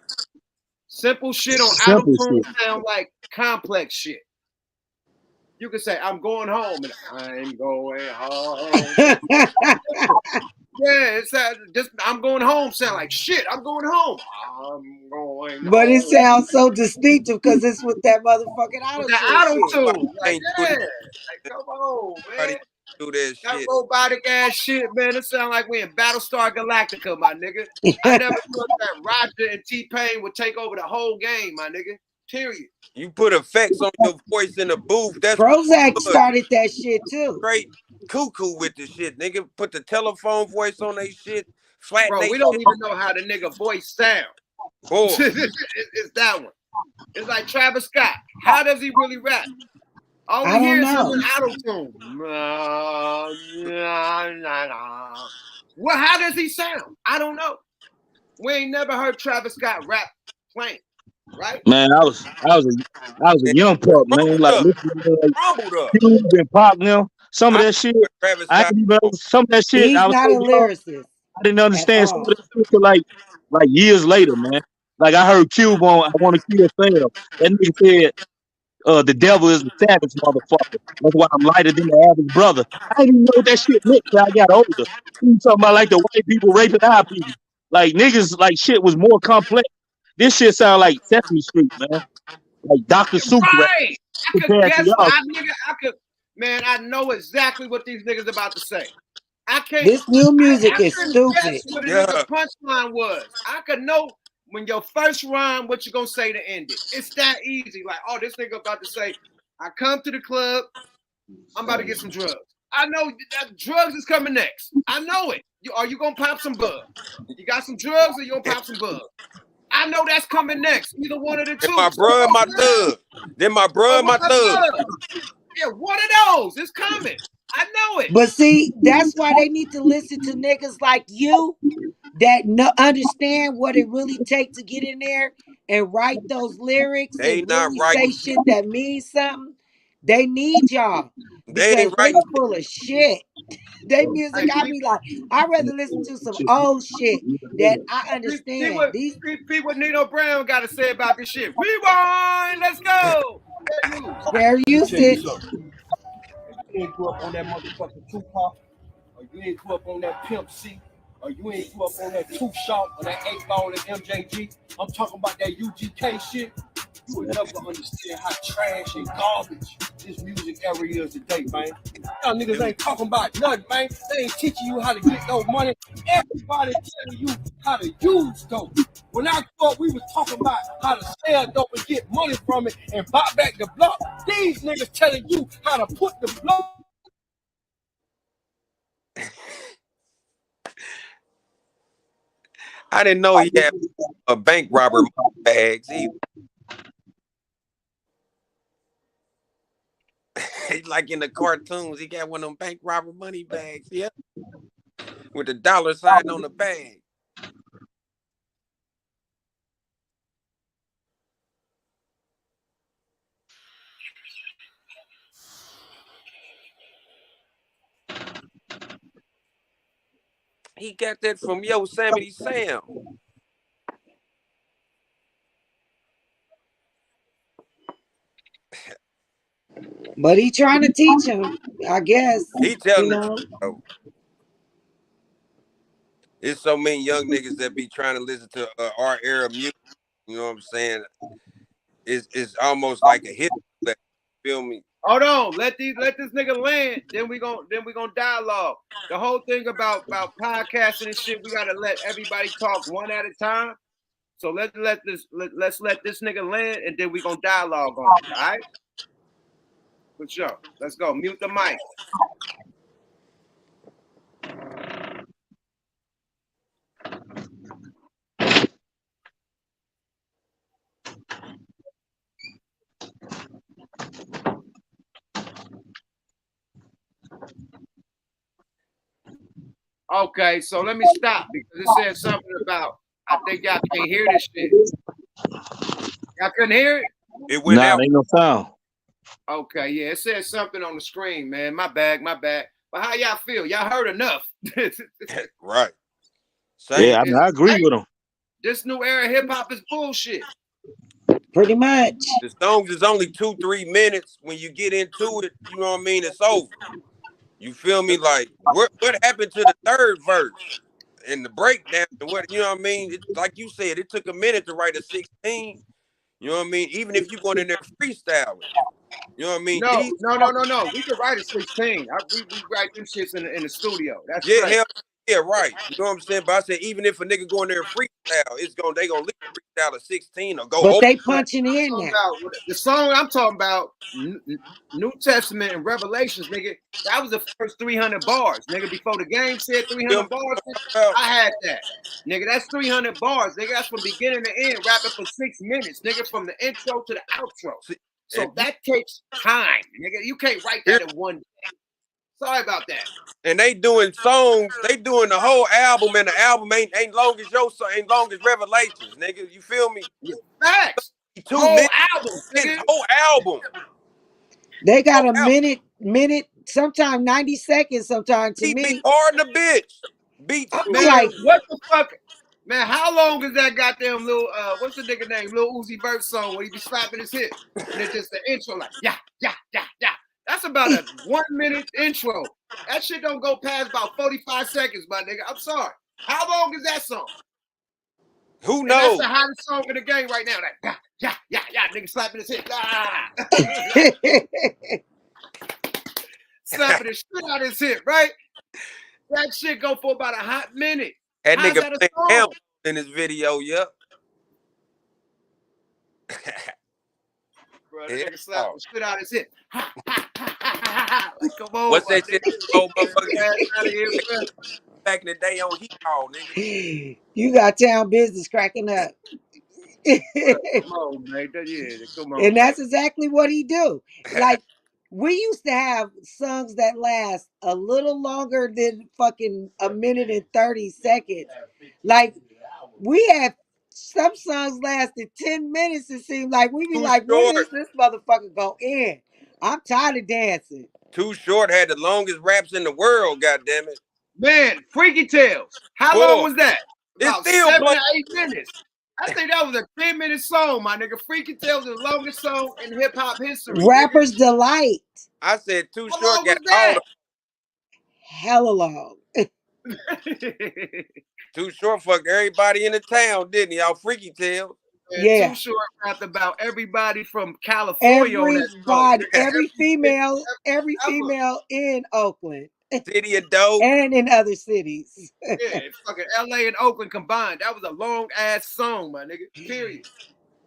Simple shit on Simple auto-tune shit. sound like complex shit. You can say, I'm going home, and I'm going home. Yeah, it's just I'm going home sound like shit. I'm going home. I'm going But it home. sounds so distinctive because it's with that motherfucking With the auto-tune shit. auto-tune. Like, Ain't do yeah. that. Like, come on, man. Do that That shit. robotic ass shit, man. It sound like we in Battlestar Galactica, my nigga. I never thought that Roger and T-Pain would take over the whole game, my nigga. Period. You put effects on your voice in the booth. That's what Prozac you started that shit too. straight cuckoo with the shit, nigga. Put the telephone voice on they shit. Flatten Bro, they we don't shit. even know how the nigga voice sound. Boy. It's that one. It's like Travis Scott. How does he really rap? All we I hear don't is him know. with auto-tune. Well, how does he sound? I don't know. We ain't never heard Travis Scott rap plain, right? Man, I was a young pup, man. Like listening to like Rumbled up. Cube and Pop now. Some of that shit, Travis I Scott. didn't even some of that shit. He's I was not so a young, lyricist I didn't at understand some of all. that shit till like years later, man. Like I heard Cube on I Want to Kill Sam. That nigga said, the devil is a savage motherfucker. That's why I'm lighter than the average brother. I didn't even know what that shit meant till I got older. You talking about like the white people raping our people. Like niggas, like shit was more complex. This shit sound like Sesame Street, man. Like Dr. Seuss rap Right. I could compared to guess. y'all. Man, I know exactly what these niggas about to say. I can't. This new music I is couldn't stupid. guess what a nigga punchline was. I could know when your first rhyme what you gonna say to end it. It's that easy. Like, oh, this nigga about to say, I come to the club, I'm about to get some drugs. I know that drugs is coming next. I know it. Are you gonna pop some bug? You got some drugs or you gonna pop some bug? I know that's coming next. Either one of the two. Then my bruh, my thug. Then my bruh, my thug. Yeah, one of those is coming. I know it. But see, that's why they need to listen to niggas like you that understand what it really takes to get in there and write those lyrics They and not really say writing. shit that means something. They need y'all They because ain't they writing. full of shit. They music, I be like, I'd rather listen to some old shit that I understand. These See what Nino Brown got to say about this shit. Rewind, let's go. fair Let me tell you usage. something. If you ain't grew up on that motherfucking Tupac, or you ain't grew up on that Pimp C, or you ain't grew up on that Two Shot or that 8-Ball and MJG, I'm talking about that UGK shit, you will never understand how trash and garbage this music era is today, man. Y'all niggas ain't talking about nothing, man. They ain't teaching you how to get no money. Everybody telling you how to use dope. When I grew up, we was talking about how to sell dope and get money from it and buy back the block. These niggas telling you how to put the block. I didn't know he had a bank robber bags either. Like in the cartoons, he got one of them bank robber money bags, yeah, with the dollar sign on the bag. He got that from Yosemite Sam. But he trying to teach him, I guess. He You telling the know. truth though. There's so many young niggas that be trying to listen to our era music. You know what I'm saying? It's almost like a hit. Feel me? Hold on, let this nigga land. Then we gonna dialogue. The whole thing about podcasting and shit, we gotta let everybody talk one at a time. So let's let this nigga land, and then we gonna dialogue on it. All right? For sure. Let's go. Mute the mic. Okay, so let me stop because it said something about, I think y'all can't hear this shit. Y'all couldn't hear it? It went out. Ain't no sound. Okay, yeah, it said something on the screen, man. My bad. But how y'all feel? Y'all heard enough. Right. Yeah, I mean, I agree with him. This new era hip hop is bullshit. Pretty much. The songs is only 2-3 minutes. When you get into it, you know what I mean? It's over. You feel me? Like what happened to the third verse and the breakdown and what, you know what I mean? It, like you said, it took a minute to write a 16. You know what I mean? Even if you going in there freestyling, you know what I mean? No. We can write a 16. We write them shits in the studio. That's Yeah, straight. hell yeah, right. You know what I'm saying? But I said even if a nigga go in there and freestyle, they gonna leave freestyle a 16 or go But over. they punching in now. The song I'm talking about, New Testament and Revelations, nigga. That was the first 300 bars, nigga. Before the game said 300 bars, I had that. Nigga, that's 300 bars, nigga. That's from beginning to end, rapping for 6 minutes, nigga, from the intro to the outro. So that takes time, nigga. You can't write that in one day. Sorry about that. And they doing songs, they doing the whole album, and the album ain't long as your song, ain't long as Revelations, nigga. You feel me? Facts. 2 Whole minutes, album, nigga. whole album. They got a minute, sometimes 90 seconds, sometimes to He be me. hard in the bitch. Beats, Man, like, what the fuck? Man, how long is that goddamn little what's the nigga name? Lil Uzi Vert song where he be slapping his hip and it's just the intro like yeah. That's about a 1 minute intro. That shit don't go past about 45 seconds, my nigga. I'm sorry. How long is that song? Who And knows? that's the hottest song in the game right now. Like yeah, nigga slapping his hip. Slapping the shit out of his hip, right? That shit go for about a hot minute. That How's nigga that a playing song? hell in his video, yep. Bro, that nigga slapped the shit out of his hip. Come on, what's that shit? Old out motherfucker. of here, bro. Back in the day on Heat Hall, nigga. You got town business cracking up. Come on, man. Yeah, come on, And that's man. exactly what he do. Like, we used to have songs that last a little longer than fucking a minute and 30 seconds. Like, we had some songs lasted 10 minutes. It seemed like we be Too like, when Short. is this motherfucker go in? I'm tired of dancing. Too Short had the longest raps in the world, goddammit. Man, Freaky Tales. How Boy, long was that? it's About still 7 playing. to 8 minutes. I think that was a 10-minute song, my nigga. Freaky Tales is the longest song in hip hop history, nigga. Rapper's Delight. I said Too How Short long got was all that? Hella long. Too Short fucked everybody in the town, didn't he? Y'all Freaky Tales. And Yeah. Too Short rapped about everybody from California on that song. Everybody, every female in Oakland City of Dope. and in other cities. Yeah, fucking LA and Oakland combined. That was a long ass song, my nigga. Period.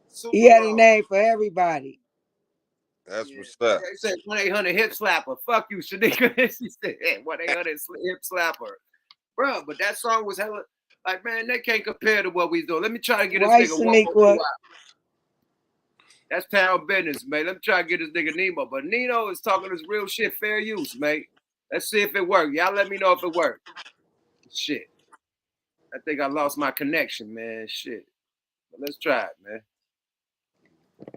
Super He had a long. name for everybody. That's what's up. They said 1-800 hip slapper. Fuck you, Shanika. She said 1-800 hip slapper. Bro, but that song was hella like, man, they can't compare to what we do. Let me try to get this Right, nigga one more Shaniqua. out. That's town business, man. Let me try to get this nigga Nemo. But Nino is talking this real shit, fair use, mate. Let's see if it works. Y'all let me know if it works. Shit. I think I lost my connection, man. Shit. But let's try it, man.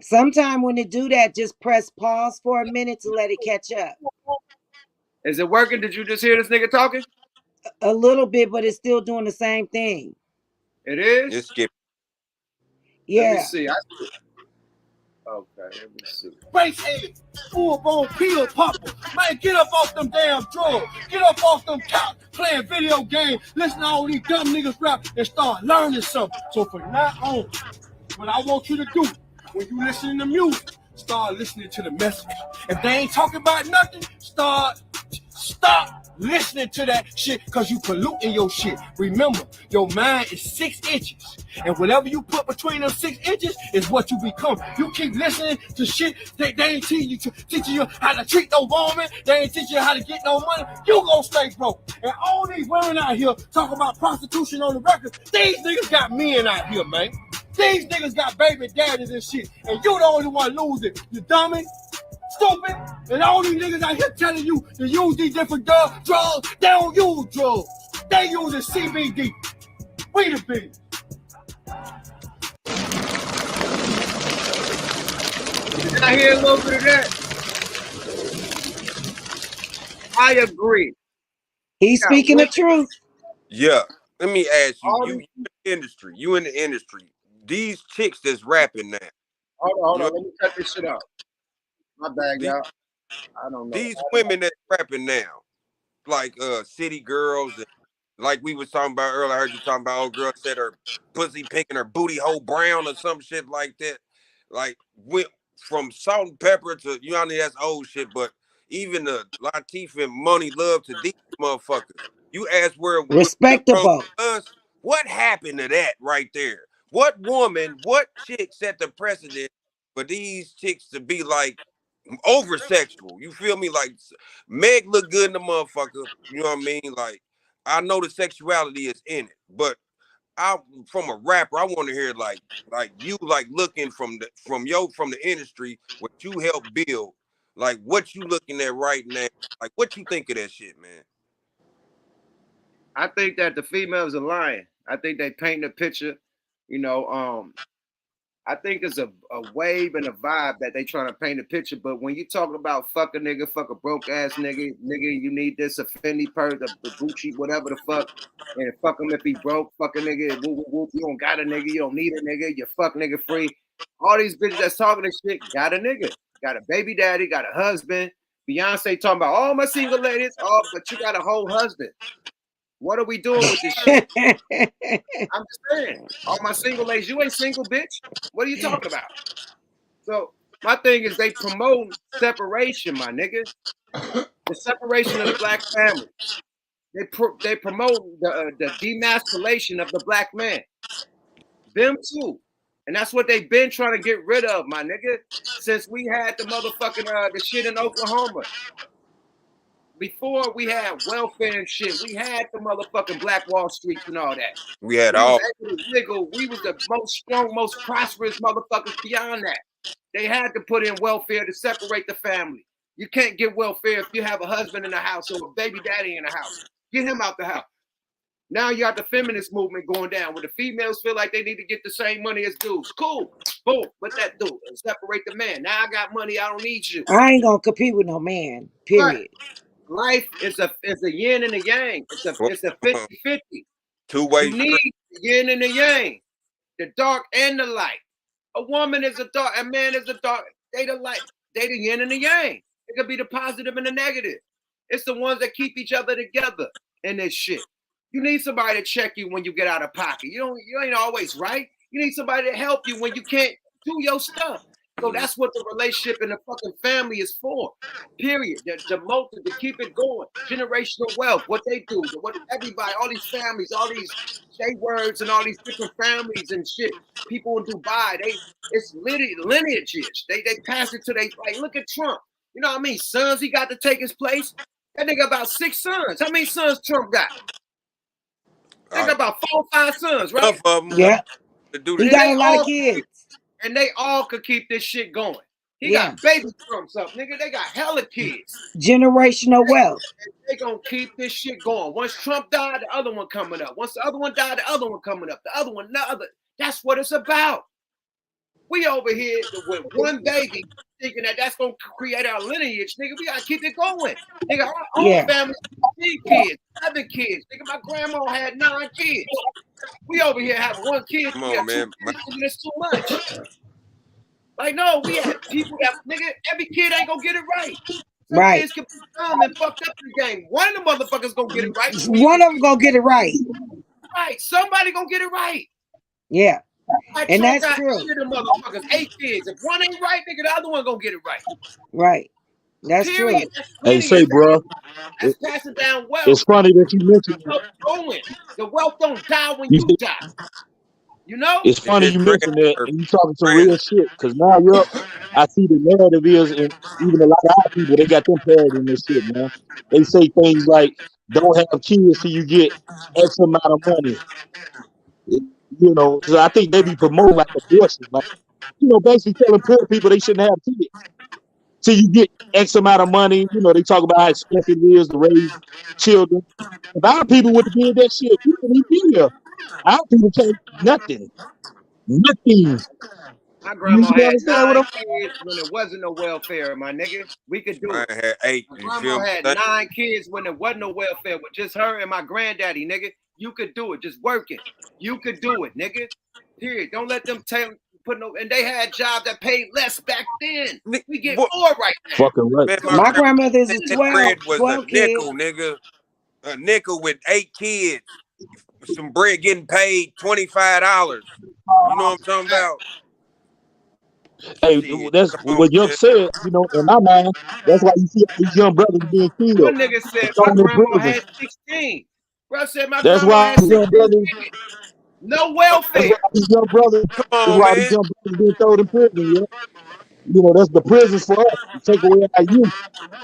Sometime when it do that, just press pause for a minute to let it catch up. Is it working? Did you just hear this nigga talking? A little bit, but it's still doing the same thing. It is? Just skip. Yeah. Let me see. Okay, let me see. Race head, full-blown pill popper. Man, get up off them damn drugs. Get up off them couch playing video games. Listen to all these dumb niggas rap and start learning something. So from now on, what I want you to do, when you listen to music, start listening to the message. If they ain't talking about nothing, stop listening to that shit because you polluting your shit. Remember, your mind is 6 inches. And whatever you put between them 6 inches is what you become. You keep listening to shit that they ain't teaching you how to treat no woman. They ain't teaching you how to get no money. You gonna stay broke. And all these women out here talking about prostitution on the record. These niggas got men out here, man. These niggas got baby daddies and shit. And you the only one losing. You dummy. Stupid, and all these niggas out here telling you to use these different drugs. They don't use drugs. They use the CBD. We the beat. Did I hear a little bit of that? I agree. He's speaking the truth. Yeah. Let me ask you, you in the industry. These chicks that's rapping now. Hold on. Let me cut this shit out. My bad, y'all. I don't know. These women that's rapping now, like city girls, and like we was talking about earlier, I heard you talking about old girl said her pussy pink and her booty hole brown or some shit like that. Like went from Salt and Pepper to, you know, that's old shit, but even the Latifah and Money Love to these motherfuckers. You ask where respectable. What happened to that right there? What woman, what chick set the precedent for these chicks to be like over sexual? You feel me? Like Meg look good in the motherfucker. You know what I mean? Like I know the sexuality is in it, but from a rapper, I want to hear like you like looking from the industry, what you helped build, like what you looking at right now, like what you think of that shit, man. I think that the females are lying. I think they paint a picture, you know. I think it's a wave and a vibe that they trying to paint a picture. But when you talk about fuck a nigga, fuck a broke ass nigga, you need this, a Fendi purse, the Gucci, whatever the fuck, and fuck him if he broke, fuck a nigga, whoop, whoop, whoop, you don't got a nigga, you don't need a nigga, you fuck nigga free. All these bitches that's talking this shit got a nigga, got a baby daddy, got a husband. Beyonce talking about all my single ladies, but you got a whole husband. What are we doing with this shit? I'm just saying, all my single ladies, you ain't single, bitch. What are you talking about? So my thing is they promote separation, my nigga. The separation of the black family. They promote the demasculation of the black man. Them too. And that's what they've been trying to get rid of, my nigga. Since we had the motherfucking the shit in Oklahoma. before we had welfare and shit, we had the motherfucking Black Wall Streets and all that. We had We was all. able to wiggle. We was the most strong, most prosperous motherfuckers beyond that. They had to put in welfare to separate the family. You can't get welfare if you have a husband in the house or a baby daddy in the house. Get him out the house. Now you got the feminist movement going down where the females feel like they need to get the same money as dudes. Cool. Boom. Let that do and separate the man. Now I got money. I don't need you. I ain't gonna compete with no man. Period. But life is a yin and a yang. It's a 50-50. Two-way. You need the yin and the yang, the dark and the light. A woman is a dark, a man is a dark. They the light. They the yin and the yang. It could be the positive and the negative. It's the ones that keep each other together in this shit. You need somebody to check you when you get out of pocket. You ain't always right. You need somebody to help you when you can't do your stuff. So that's what the relationship and the fucking family is for. Period. To keep it going. Generational wealth. What they do. What everybody, all these families, all these J words and all these different families and shit. People in Dubai, it's lineages. They pass it to like look at Trump. You know what I mean? Sons he got to take his place. That nigga about 6 sons. How many sons Trump got? They got about 4 or 5 sons, right? Enough of them. Yeah. He got a lot of kids. And they all could keep this shit going. He got baby Trumps up, nigga. They got hella kids. Generational wealth. They gonna keep this shit going. Once Trump died, the other one coming up. Once the other one died, the other one coming up. The other one, the other. That's what it's about. We over here with one baby thinking that that's gonna create our lineage, nigga. We gotta keep it going. Nigga, our own family, 3 kids, 7 kids. Nigga, my grandma had 9 kids. We over here having 1 kid. Come on, man. It's too much. Like, no, we have people that, nigga, every kid ain't gonna get it right. Some kids can be dumb and fucked up in the game. One of the motherfuckers gonna get it right. One of them gonna get it right. Right. Somebody gonna get it right. Yeah. Like And Trump that's got true. 8 of them motherfuckers, 8 kids. If one ain't right, nigga, the other one gonna get it right. Right. That's Period. true. That's Hey, say, bro. That's passing down wealth. It's funny that you mentioned that. The wealth don't die when you die. You know? It's funny you mentioned that, and you talking some real shit. Because now I see the narrative is, and even a lot of our people, they got them parroting this shit, man. They say things like, "Don't have kids till you get X amount of money." You know, so I think they be promoting like abortion, like basically telling poor people they shouldn't have kids till you get X amount of money. You know, they talk about how expensive it is to raise children. If our people would have did that shit, we wouldn't be here. Our people can't nothing. Nothing. My grandma You had understand what 9 I'm kids when there wasn't no welfare, my nigga. We could do Mine it. had 8. My You grandma feel me? had 9 kids when there wasn't no welfare with just her and my granddaddy, nigga. You could do it. Just working. You could do it, nigga. Period. Don't let them put no. And they had jobs that paid less back then. We get more right now. fucking right? Man, My grandmother's is 12 bread was a nickel, kids. nigga. A nickel with 8 kids. Some bread getting paid $25. You know what I'm talking about? Hey, that's what Yuck said. You know, in my mind, that's why you see all these young brothers being killed. One nigga said my grandma had 16. Bro said my That's grandma why had 16 young brothers. kids. No That's welfare. why these young brothers. Come That's on, why man. these young brothers being thrown in prison. Yeah, you know, that's the prisons for us to take away our youth,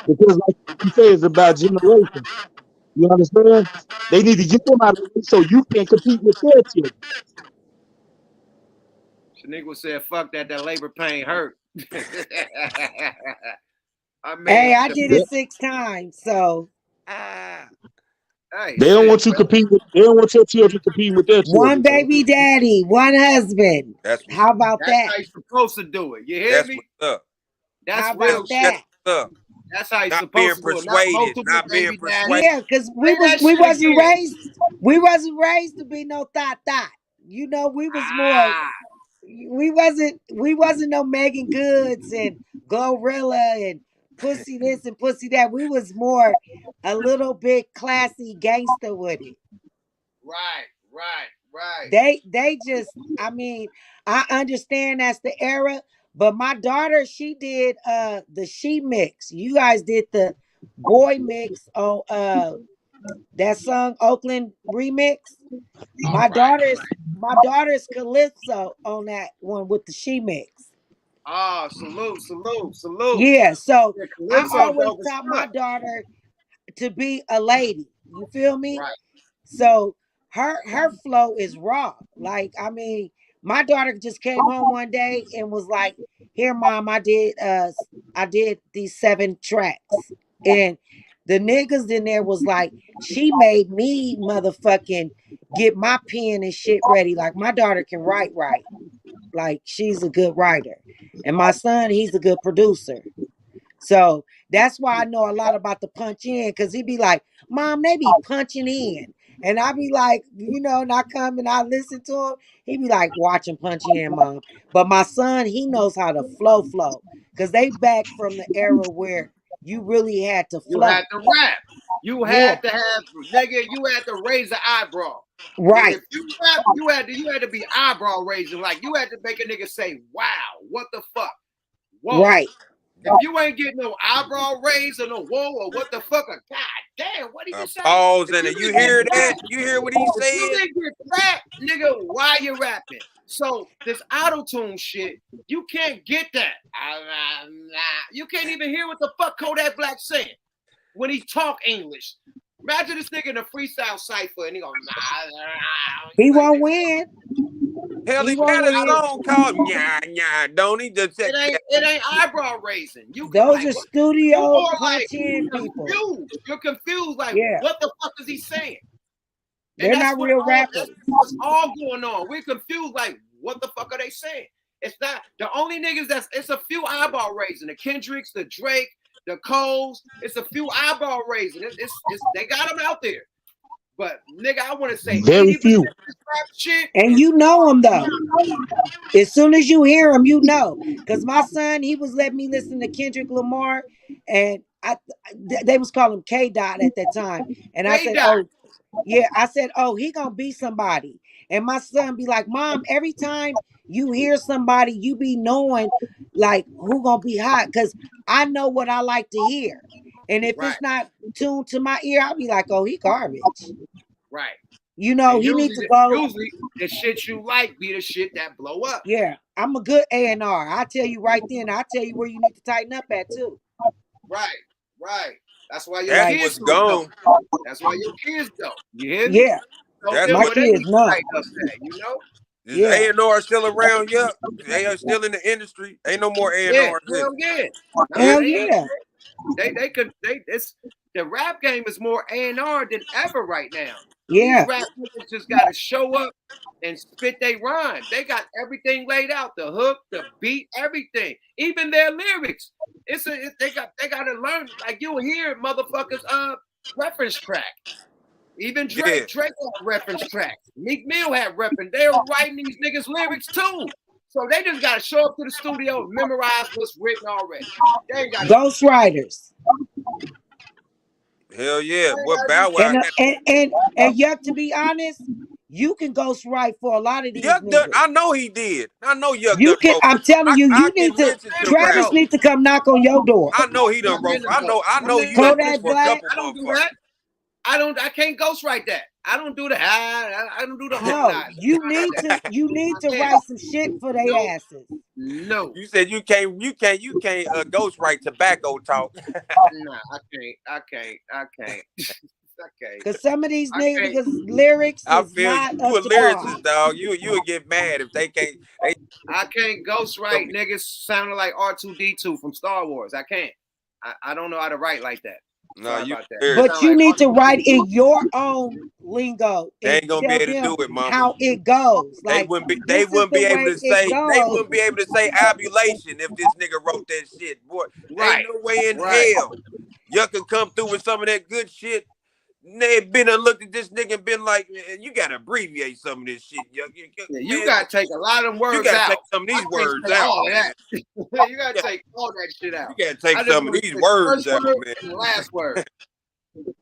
because like you say, it's about generation. You understand? They need to get them out of the way so you can compete with their children. Shaniqua said, fuck that labor pain hurt. I mean, Hey, I did it 6 times, so. Hey, they don't want you compete with. They don't want your children competing with their children. One baby daddy, one husband. How about that's that? how you're supposed to do it. You hear That's me? what's up. That's How real about that? That's That's how you're not supposed being to do it. Not persuaded. multiple Not being baby persuaded. Yeah, because we wasn't raised to be no thought. You know, we was more. We wasn't no Megan Goods and Gorilla and pussy this and pussy that. We was more a little bit classy gangster with it. Right. They just, I mean, I understand that's the era, but my daughter, she did the she mix. You guys did the boy mix on that song Oakland remix. My daughter's Calypso on that one with the she mix. Oh, salute. Yeah, so Yeah, I Calypso always dope as taught my fuck. daughter to be a lady. You feel me? Right. So her flow is raw. Like, I mean, my daughter just came home one day and was like, "Here, mom, I did these 7 tracks." And the niggas in there was like, she made me motherfucking get my pen and shit ready. Like, my daughter can write. Like, she's a good writer. And my son, he's a good producer. So that's why I know a lot about the punch in, because he'd be like, "Mom, they be punching in." And I be like, and I come and I listen to him. He'd be like, "Watch him punch in, Mom." But my son, he knows how to flow. Because they back from the era where you really had to You flow. had to rap. You Yeah. had to have, nigga, you had to raise the eyebrow. Right. Nigga, if you rap, you had to be eyebrow raising. Like, you had to make a nigga say, "Wow, what the fuck? Whoa." Right. If you ain't getting no eyebrow raise or no whoa or what the fuck, god damn, what did you say? Pause If and you you didn't hear get that? that, You hear what he if you said? didn't get that, nigga, why you rapping? So this auto-tune shit, you can't get that. You can't even hear what the fuck Kodak Black saying when he talk English. Imagine this nigga in a freestyle cipher and he go, He won't win. Hell, he won't got a win. song called Nya, don't he? It ain't eyebrow raising. You can Those like are what? You studio more like punch in people. confused. You're confused. Like, Yeah. what the fuck is he saying? And They're not real rappers. that's what's all going on. We're confused. Like, what the fuck are they saying? It's not the only niggas it's a few eyeball raising. The Kendricks, the Drake, the Coles. It's a few eyeball raising. It's they got them out there. But nigga, I want to say Very 80% of few. this rap shit. And you know him though. As soon as you hear him, you know. Because my son, he was letting me listen to Kendrick Lamar, and they was calling him K Dot at that time. And I said, K-Dot. "Oh, yeah." I said, "Oh, he gonna be somebody." And my son be like, "Mom, every time you hear somebody, you be knowing like who gonna be hot, because I know what I like to hear. And if Right. it's not tuned to my ear, I'll be like, oh, he garbage." Right. You know, And he needs to go. usually the shit you like be the shit that blow up. Yeah, I'm a good A&R. I'll tell you right then. I'll tell you where you need to tighten up at too. Right. Right. That's why your That's kids what's don't know. gone. That's why your kids don't. You hear me? Yeah. Tell That's them My what where they need kids to know. tighten up at, you know? is Yeah. A&R still around? Yeah, they are still in the industry. Ain't no more Yeah, A&Rs. hell yeah. Nah, Yeah, Hell they ain't yeah. it's the rap game is more A&R than ever right now. These Yeah. rap niggas just gotta show up and spit they rhyme. They got everything laid out, the hook, the beat, everything. Even their lyrics. They gotta learn, like you hear motherfuckers reference track. Even yeah. Drake had reference tracks. Meek Mill had reference. They were writing these niggas lyrics too. So they just gotta show up to the studio and memorize what's written already. They ain't gotta do shit. Ghostwriters. Hell yeah. They ain't What gotta do Bow Wow shit. got? And Yuck, to be honest, you can ghostwrite for a lot of these Yuck done, niggas. I know he did. I know Yuck You done can, wrote. I'm telling you, I you need can to, mention some Travis Though. rappers. need to come knock on your door. I know he done I'm wrote. in the I though. know I'm in you the done wrote Kodak for a Black. couple I don't do motherfuckers. that. I can't ghostwrite that. I don't do the I don't do the hook No, nine. you need to write some shit for their No, asses. no. You said you can't ghostwrite tobacco talk. Nah, I can't. I can't. Cause some of these I can't. niggas lyrics I is feel not you up a to par. lyricist, dog. You would get mad if they can't. I can't ghostwrite niggas sounding like R2D2 from Star Wars. I can't. I don't know how to write like that. No, Sorry you about that. lyricist. But Sound you like need to write in R2D2. your own lingo They and ain't gonna be tell able to them do it, mama. how it goes. They Like, wouldn't be. They this is wouldn't the be able way to it say. They goes. wouldn't be able to say abulation if this nigga wrote that shit. Boy, ain't Right. no way in Right. hell you could come through with some of that good shit. They been and looked at this nigga and been like, man, you gotta abbreviate some of this shit. Yeah, you Man, gotta take a lot of you words gotta out. take some of I these can't words say out, all of man. that. You gotta Yeah, take all that shit out. you gotta take I just some of want to these say the words first out, word man. and the last word.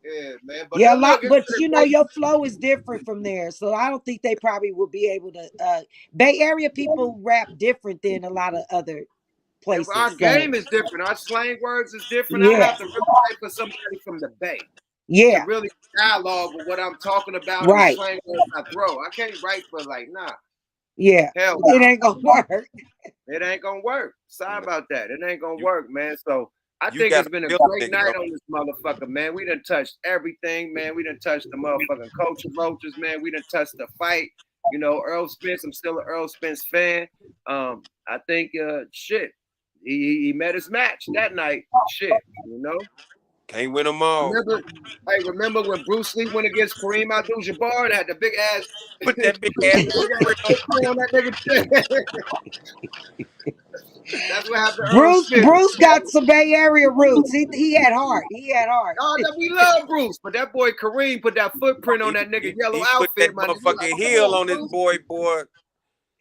Yeah, man. But Yeah, a look, lot, it's but been you a know, great. your flow is different from there. So I don't think they probably will be able to Bay Area people rap different than a lot of other If our places. So game is different, our slang words is different. I yeah. have to really write for somebody from the Bay to Yeah. really dialogue with what I'm talking about and the Right. slang words I throw. I can't write for like, nah, Yeah. hell It no. ain't gonna work. It ain't gonna work. Sorry about that. It ain't gonna work, man. So I think it's been a great night on this motherfucker, man. We done touched everything, man. We done touched the motherfucking culture roaches, man. We done touched the fight. You know, Earl Spence. I'm still an Earl Spence fan. I think shit. He met his match that night. Shit, you know. Can't win them all. Remember when Bruce Lee went against Kareem Abdul-Jabbar and had the big ass put that big ass footprint on that nigga chest? That's what happened to Earl Spence. Bruce got some Bay Area roots. He had heart. He had heart. Oh, we love Bruce, but that boy Kareem put that footprint on that nigga yellow outfit. Put that motherfucking heel on his boy.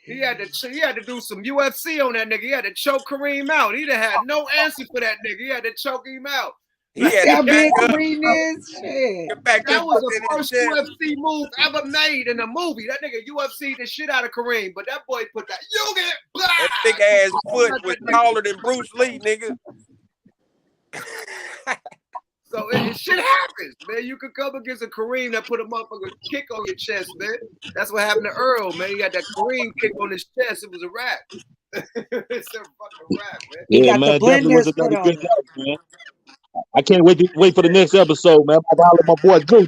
He had to do some UFC on that nigga. He had to choke Kareem out. He'd have had no answer for that nigga. He had to choke him out. He had to back up. Shit. That was the first UFC move ever made in a movie. That nigga UFC the shit out of Kareem, but that boy put that that big ass foot was taller than Bruce Lee, nigga. So it shit happens, man. You could come against a Kareem that put a motherfucking kick on your chest, man. That's what happened to Earl, man. He got that Kareem kick on his chest. It was a wrap. It's a fucking wrap, man. Yeah, man. Definitely was another good night, man. I can't wait for the next episode, man. I'm about to holler my boy Drew.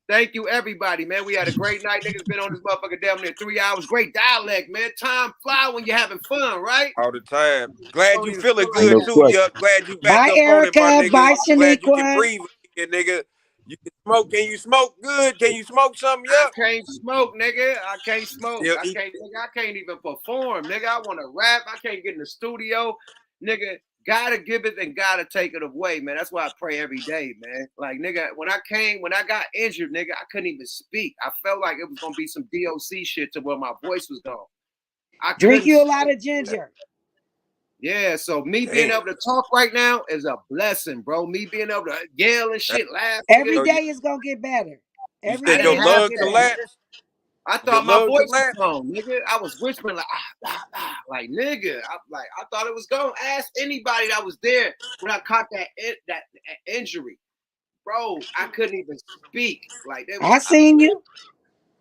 Thank you, everybody, man. We had a great night. Niggas been on this motherfucker damn near 3 hours. Great dialect, man. Time fly when you're having fun, right? All the time. Glad you feeling good too, Yuck. Glad you back up Erica. on it, my nigga. Bye, Glad Shaniqua. you can breathe again, nigga. You can smoke. Can you smoke good? Can you smoke something, Yuck? I can't smoke, nigga. I can't smoke. I can't even perform, nigga. I want to rap. I can't get in the studio, nigga. Gotta give it and gotta take it away, man. That's why I pray every day, man. Like, nigga, when I got injured, nigga, I couldn't even speak. I felt like it was gonna be some DOC shit to where my voice was gone. I drink you a lot of ginger. Yeah, so me being able to talk right now is a blessing, bro. Me being able to yell and shit, laugh. Every day is gonna get better. Every day your lung collapse. I thought my voice was gone, nigga. I was whispering like, like nigga. I thought it was gone. Ask anybody that was there when I caught that injury, bro. I couldn't even speak. Like I seen you.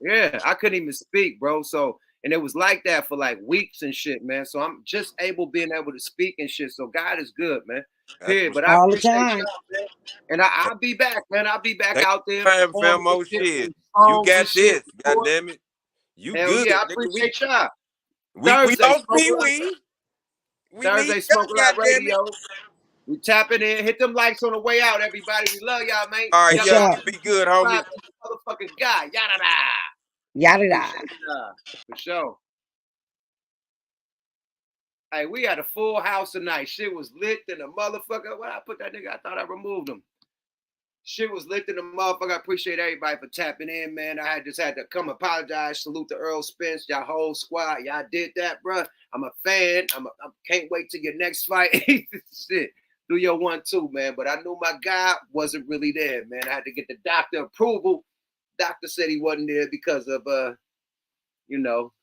Yeah, I couldn't even speak, bro. So, and it was like that for like weeks and shit, man. So I'm just being able to speak and shit. So God is good, man. Period. But I appreciate y'all, man. And I'll be back, man. I'll be back out there. Famo shit. You got this. God damn it. You hell good. Yeah, I appreciate y'all. We lost Pee-wee. Thursday Smoke a Lot Radio. We tapping in. Hit them likes on the way out, everybody. We love y'all, man. All right, y'all be good, homie. Motherfucking guy. Yada-da. Yada-da. For sure. Hey, we had a full house tonight. Shit was lit in the motherfucker. When I put that nigga, I thought I removed him. Shit was lit in the motherfucker. I appreciate everybody for tapping in, man. I just had to come apologize. Salute to Earl Spence, y'all whole squad. Y'all did that, bro. I'm a fan. I can't wait till your next fight. Shit. Do your 1-2, man. But I knew my guy wasn't really there, man. I had to get the doctor approval. Doctor said he wasn't there because of,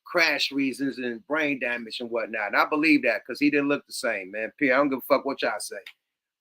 crash reasons and brain damage and whatnot. And I believe that because he didn't look the same, man. P, I don't give a fuck what y'all say.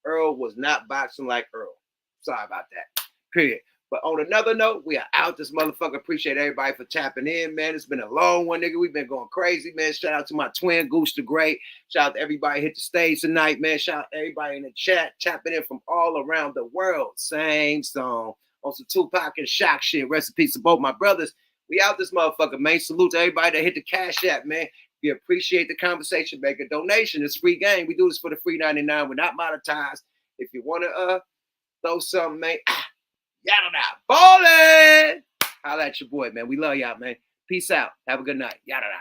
Earl was not boxing like Earl. Sorry about that. Period. But on another note, we are out this motherfucker. Appreciate everybody for tapping in, man. It's been a long one, nigga. We've been going crazy, man. Shout out to my twin, Goose the Great. Shout out to everybody hit the stage tonight, man. Shout out to everybody in the chat, tapping in from all around the world. Same song. On some Tupac and Shock shit. Rest in peace to both my brothers. We out this motherfucker, man. Salute to everybody that hit the Cash App, man. We appreciate the conversation. Make a donation. It's free game. We do this for the free 99. We're not monetized. If you want to throw something, man. Yada-da. Ballin'! Holla at your boy, man. We love y'all, man. Peace out. Have a good night. Yada-da.